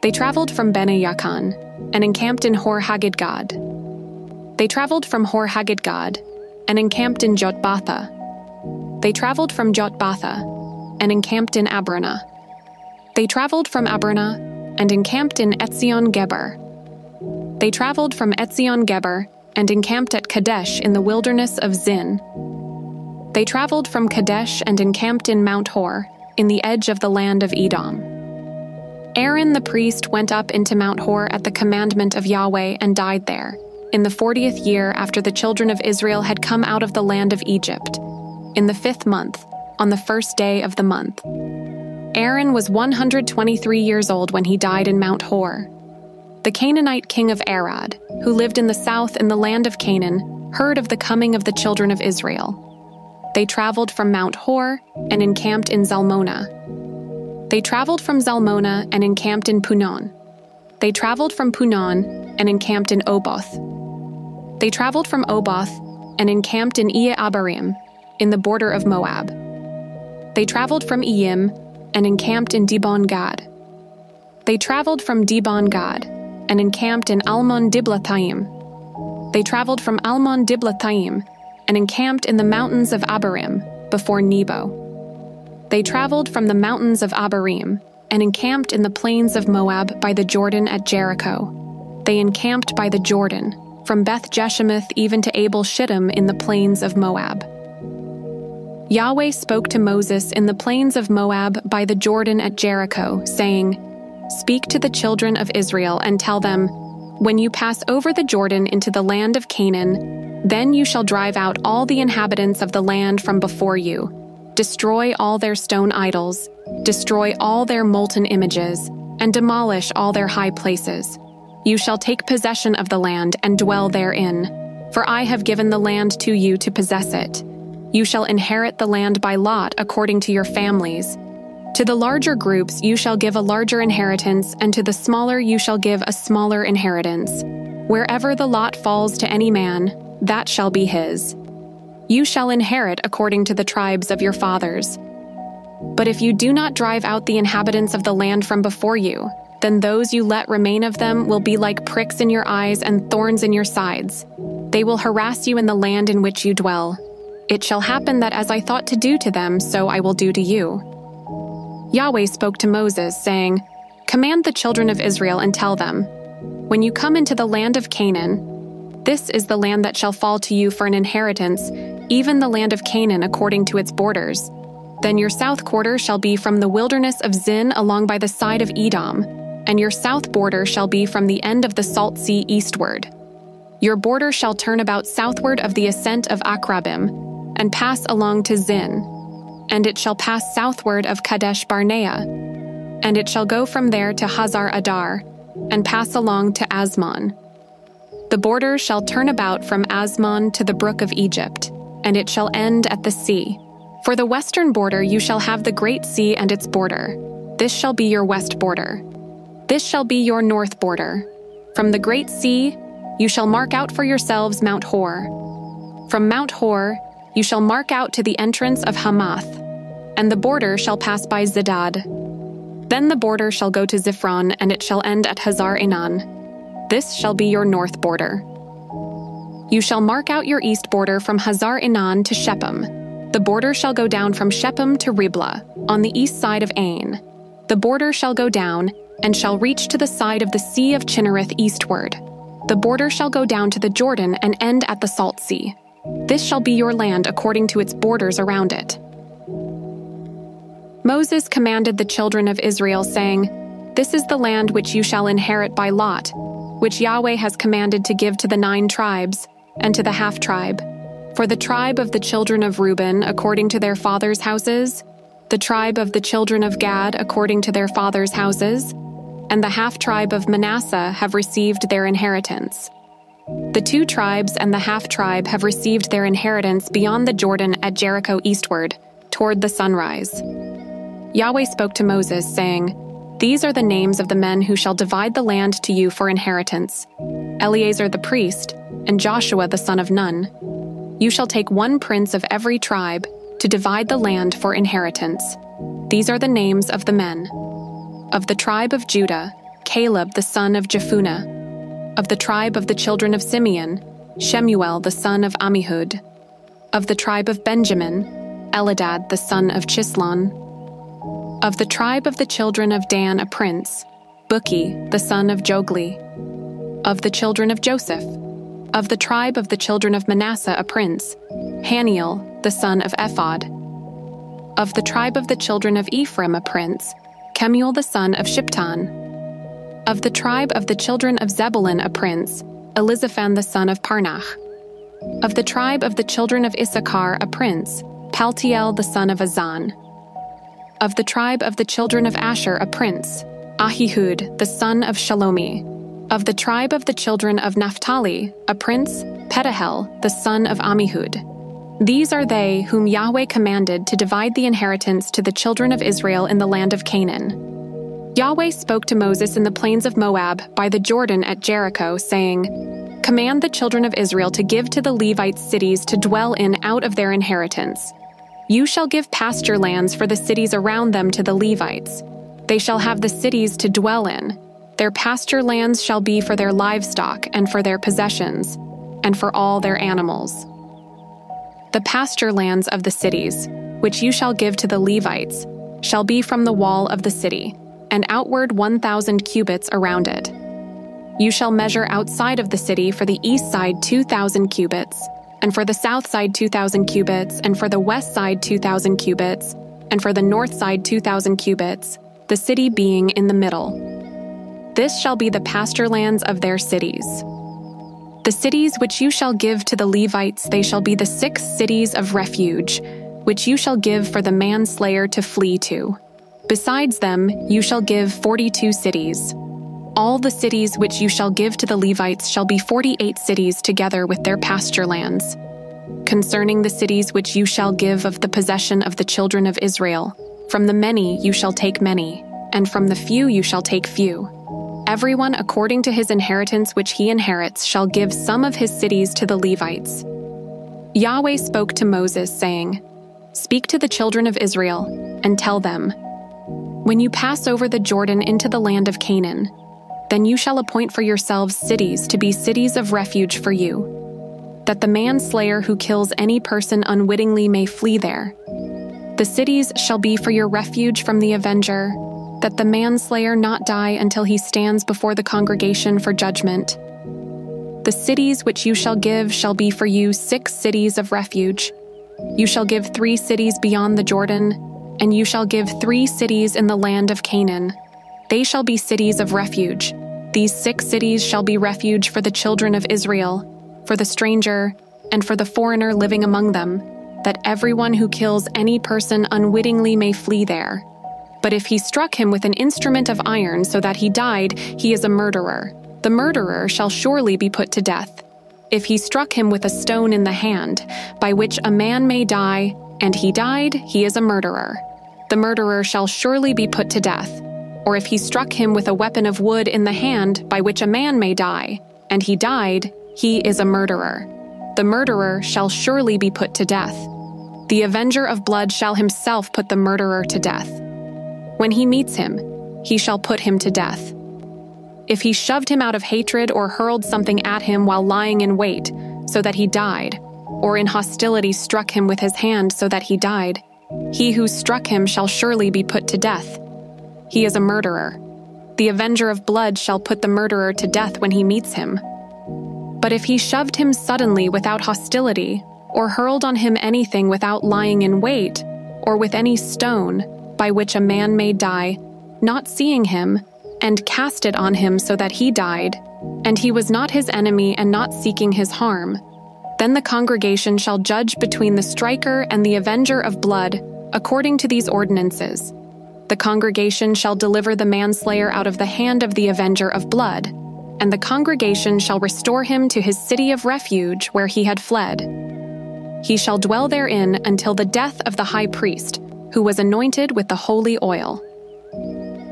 A: They traveled from Bene Yaakan and encamped in Hor Haggidgad. They traveled from Hor Haggidgad and encamped in Jotbatha. They traveled from Jotbatha and encamped in Abranah. They traveled from Abranah and encamped in Etzion Geber. They traveled from Etzion Geber and encamped at Kadesh in the wilderness of Zin. They traveled from Kadesh and encamped in Mount Hor, in the edge of the land of Edom. Aaron the priest went up into Mount Hor at the commandment of Yahweh and died there, in the 40th year after the children of Israel had come out of the land of Egypt, in the 5th month, on the 1st day of the month. Aaron was 123 years old when he died in Mount Hor. The Canaanite king of Arad, who lived in the south in the land of Canaan, heard of the coming of the children of Israel. They traveled from Mount Hor and encamped in Zalmonah. They traveled from Zalmonah and encamped in Punon. They traveled from Punon and encamped in Oboth. They traveled from Oboth and encamped in Iye-Abarim, in the border of Moab. They traveled from Iyim and encamped in Dibon-Gad. They traveled from Dibon-Gad and encamped in Almon-Diblathaim. They traveled from Almon-Diblathaim and encamped in the mountains of Abarim, before Nebo. They traveled from the mountains of Abarim and encamped in the plains of Moab by the Jordan at Jericho. They encamped by the Jordan, from Beth Jeshimoth even to Abel Shittim in the plains of Moab. Yahweh spoke to Moses in the plains of Moab by the Jordan at Jericho, saying, "Speak to the children of Israel and tell them, when you pass over the Jordan into the land of Canaan, then you shall drive out all the inhabitants of the land from before you, destroy all their stone idols, destroy all their molten images, and demolish all their high places. You shall take possession of the land and dwell therein, for I have given the land to you to possess it. You shall inherit the land by lot according to your families. To the larger groups you shall give a larger inheritance, and to the smaller you shall give a smaller inheritance. Wherever the lot falls to any man, that shall be his. You shall inherit according to the tribes of your fathers. But if you do not drive out the inhabitants of the land from before you, then those you let remain of them will be like pricks in your eyes and thorns in your sides. They will harass you in the land in which you dwell. It shall happen that as I thought to do to them, so I will do to you." Yahweh spoke to Moses, saying, "Command the children of Israel and tell them, when you come into the land of Canaan, this is the land that shall fall to you for an inheritance, even the land of Canaan according to its borders. Then your south quarter shall be from the wilderness of Zin along by the side of Edom, and your south border shall be from the end of the Salt Sea eastward. Your border shall turn about southward of the ascent of Akrabim, and pass along to Zin, and it shall pass southward of Kadesh Barnea, and it shall go from there to Hazar Adar, and pass along to Asmon. The border shall turn about from Asmon to the brook of Egypt, and it shall end at the sea. For the western border you shall have the great sea and its border. This shall be your west border. This shall be your north border. From the great sea you shall mark out for yourselves Mount Hor. From Mount Hor you shall mark out to the entrance of Hamath, and the border shall pass by Zedad. Then the border shall go to Ziphron, and it shall end at Hazar Enan. This shall be your north border. You shall mark out your east border from Hazar Enan to Shechem. The border shall go down from Shechem to Riblah, on the east side of Ain. The border shall go down, and shall reach to the side of the Sea of Chinnereth eastward. The border shall go down to the Jordan and end at the Salt Sea. This shall be your land according to its borders around it." Moses commanded the children of Israel, saying, "This is the land which you shall inherit by lot, which Yahweh has commanded to give to the 9 tribes, and to the half-tribe, For the tribe of the children of Reuben, according to their fathers' houses, the tribe of the children of Gad, according to their fathers' houses, and the half-tribe of Manasseh have received their inheritance. The 2 tribes and the half-tribe have received their inheritance beyond the Jordan at Jericho eastward, toward the sunrise. Yahweh spoke to Moses, saying, "These are the names of the men who shall divide the land to you for inheritance: Eleazar the priest, and Joshua the son of Nun. You shall take 1 prince of every tribe to divide the land for inheritance. These are the names of the men. Of the tribe of Judah, Caleb the son of Jephunneh. Of the tribe of the children of Simeon, Shemuel the son of Ammihud. Of the tribe of Benjamin, Eladad the son of Chislon. Of the tribe of the children of Dan a prince, Buki the son of Jogli. Of the children of Joseph. Of the tribe of the children of Manasseh a prince, Haniel the son of Ephod. Of the tribe of the children of Ephraim a prince, Kemuel the son of Shiptan. Of the tribe of the children of Zebulun a prince, Elizaphan the son of Parnach. Of the tribe of the children of Issachar a prince, Paltiel the son of Azan. Of the tribe of the children of Asher a prince, Ahihud the son of Shalomi. Of the tribe of the children of Naphtali a prince, Pedahel the son of Ammihud. These are they whom Yahweh commanded to divide the inheritance to the children of Israel in the land of Canaan. Yahweh spoke to Moses in the plains of Moab by the Jordan at Jericho, saying, "Command the children of Israel to give to the Levites cities to dwell in out of their inheritance. You shall give pasture lands for the cities around them to the Levites. They shall have the cities to dwell in. Their pasture lands shall be for their livestock and for their possessions, and for all their animals. The pasture lands of the cities, which you shall give to the Levites, shall be from the wall of the city, and outward 1,000 cubits around it. You shall measure outside of the city for the east side 2,000 cubits, and for the south side 2,000 cubits, and for the west side 2,000 cubits, and for the north side 2,000 cubits, the city being in the middle. This shall be the pasture lands of their cities. The cities which you shall give to the Levites, they shall be the 6 cities of refuge, which you shall give for the manslayer to flee to. Besides them, you shall give 42 cities. All the cities which you shall give to the Levites shall be 48 cities together with their pasture lands. Concerning the cities which you shall give of the possession of the children of Israel, from the many you shall take many, and from the few you shall take few. Everyone according to his inheritance which he inherits shall give some of his cities to the Levites. Yahweh spoke to Moses, saying, "Speak to the children of Israel, and tell them, when you pass over the Jordan into the land of Canaan, then you shall appoint for yourselves cities to be cities of refuge for you, that the manslayer who kills any person unwittingly may flee there. The cities shall be for your refuge from the avenger, that the manslayer not die until he stands before the congregation for judgment. The cities which you shall give shall be for you 6 cities of refuge. You shall give 3 cities beyond the Jordan, and you shall give 3 cities in the land of Canaan. They shall be cities of refuge. These 6 cities shall be refuge for the children of Israel, for the stranger, and for the foreigner living among them, that everyone who kills any person unwittingly may flee there. But if he struck him with an instrument of iron so that he died, he is a murderer. The murderer shall surely be put to death. If he struck him with a stone in the hand, by which a man may die, and he died, he is a murderer. The murderer shall surely be put to death. Or if he struck him with a weapon of wood in the hand, by which a man may die, and he died, he is a murderer. The murderer shall surely be put to death. The avenger of blood shall himself put the murderer to death. When he meets him, he shall put him to death. If he shoved him out of hatred or hurled something at him while lying in wait, so that he died, or in hostility struck him with his hand so that he died, he who struck him shall surely be put to death. He is a murderer. The avenger of blood shall put the murderer to death when he meets him. But if he shoved him suddenly without hostility, or hurled on him anything without lying in wait, or with any stone, by which a man may die, not seeing him, and cast it on him so that he died, and he was not his enemy and not seeking his harm, Then the congregation shall judge between the striker and the avenger of blood, according to these ordinances. The congregation shall deliver the manslayer out of the hand of the avenger of blood, and the congregation shall restore him to his city of refuge where he had fled. He shall dwell therein until the death of the high priest, who was anointed with the holy oil.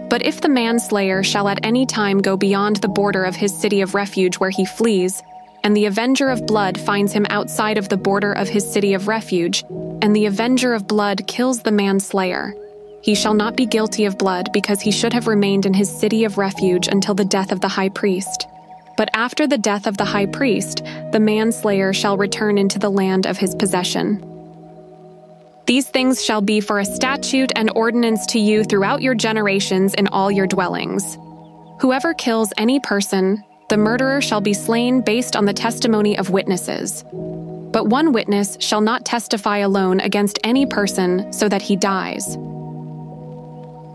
A: But if the manslayer shall at any time go beyond the border of his city of refuge where he flees, and the avenger of blood finds him outside of the border of his city of refuge, and the avenger of blood kills the manslayer, he shall not be guilty of blood because he should have remained in his city of refuge until the death of the high priest. But after the death of the high priest, the manslayer shall return into the land of his possession. These things shall be for a statute and ordinance to you throughout your generations in all your dwellings. Whoever kills any person, the murderer shall be slain based on the testimony of witnesses. But one witness shall not testify alone against any person so that he dies.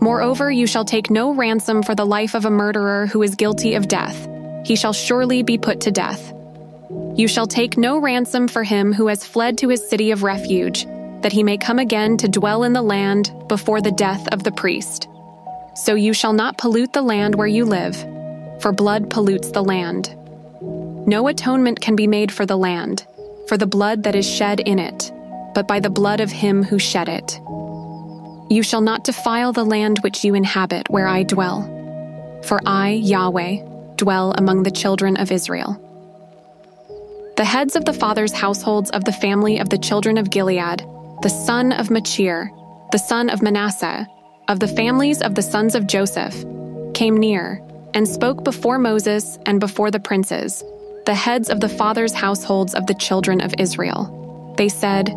A: Moreover, you shall take no ransom for the life of a murderer who is guilty of death. He shall surely be put to death. You shall take no ransom for him who has fled to his city of refuge, that he may come again to dwell in the land before the death of the priest. So you shall not pollute the land where you live, for blood pollutes the land. No atonement can be made for the land, for the blood that is shed in it, but by the blood of him who shed it. You shall not defile the land which you inhabit, where I dwell. For I, Yahweh, dwell among the children of Israel. The heads of the fathers' households of the family of the children of Gilead, the son of Machir, the son of Manasseh, of the families of the sons of Joseph, came near, and spoke before Moses and before the princes, the heads of the fathers' households of the children of Israel. They said,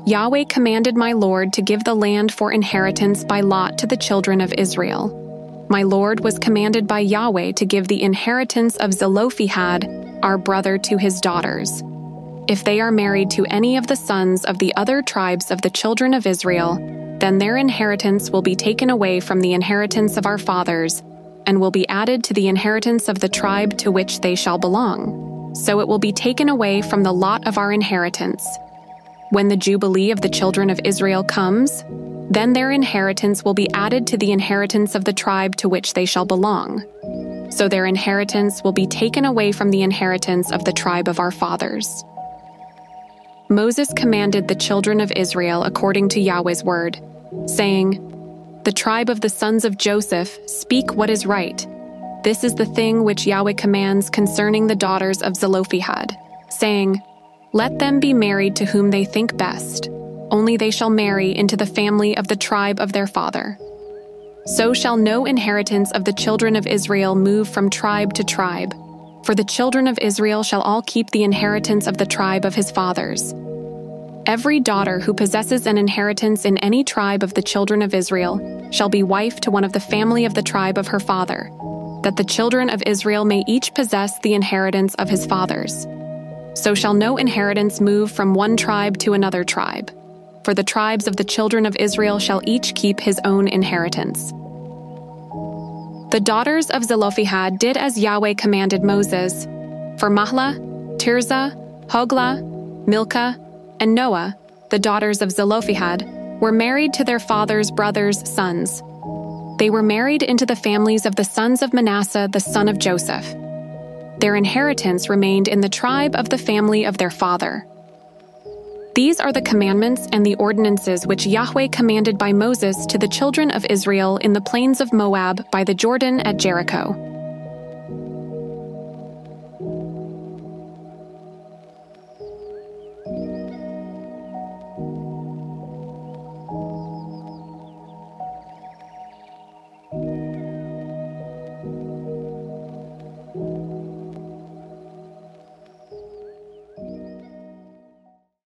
A: Yahweh commanded my Lord to give the land for inheritance by lot to the children of Israel. My Lord was commanded by Yahweh to give the inheritance of Zelophehad, our brother, to his daughters. If they are married to any of the sons of the other tribes of the children of Israel, then their inheritance will be taken away from the inheritance of our fathers, and will be added to the inheritance of the tribe to which they shall belong. So it will be taken away from the lot of our inheritance. When the Jubilee of the children of Israel comes, then their inheritance will be added to the inheritance of the tribe to which they shall belong. So their inheritance will be taken away from the inheritance of the tribe of our fathers. Moses commanded the children of Israel according to Yahweh's word, saying, The tribe of the sons of Joseph, speak what is right. This is the thing which Yahweh commands concerning the daughters of Zelophehad, saying, Let them be married to whom they think best. Only they shall marry into the family of the tribe of their father. So shall no inheritance of the children of Israel move from tribe to tribe, for the children of Israel shall all keep the inheritance of the tribe of his fathers. Every daughter who possesses an inheritance in any tribe of the children of Israel shall be wife to one of the family of the tribe of her father, that the children of Israel may each possess the inheritance of his fathers. So shall no inheritance move from one tribe to another tribe, for the tribes of the children of Israel shall each keep his own inheritance. The daughters of Zelophehad did as Yahweh commanded Moses, for Mahlah, Tirzah, Hoglah, Milcah, and Noah, the daughters of Zelophehad, were married to their father's brothers' sons. They were married into the families of the sons of Manasseh, the son of Joseph. Their inheritance remained in the tribe of the family of their father. These are the commandments and the ordinances which Yahweh commanded by Moses to the children of Israel in the plains of Moab by the Jordan at Jericho.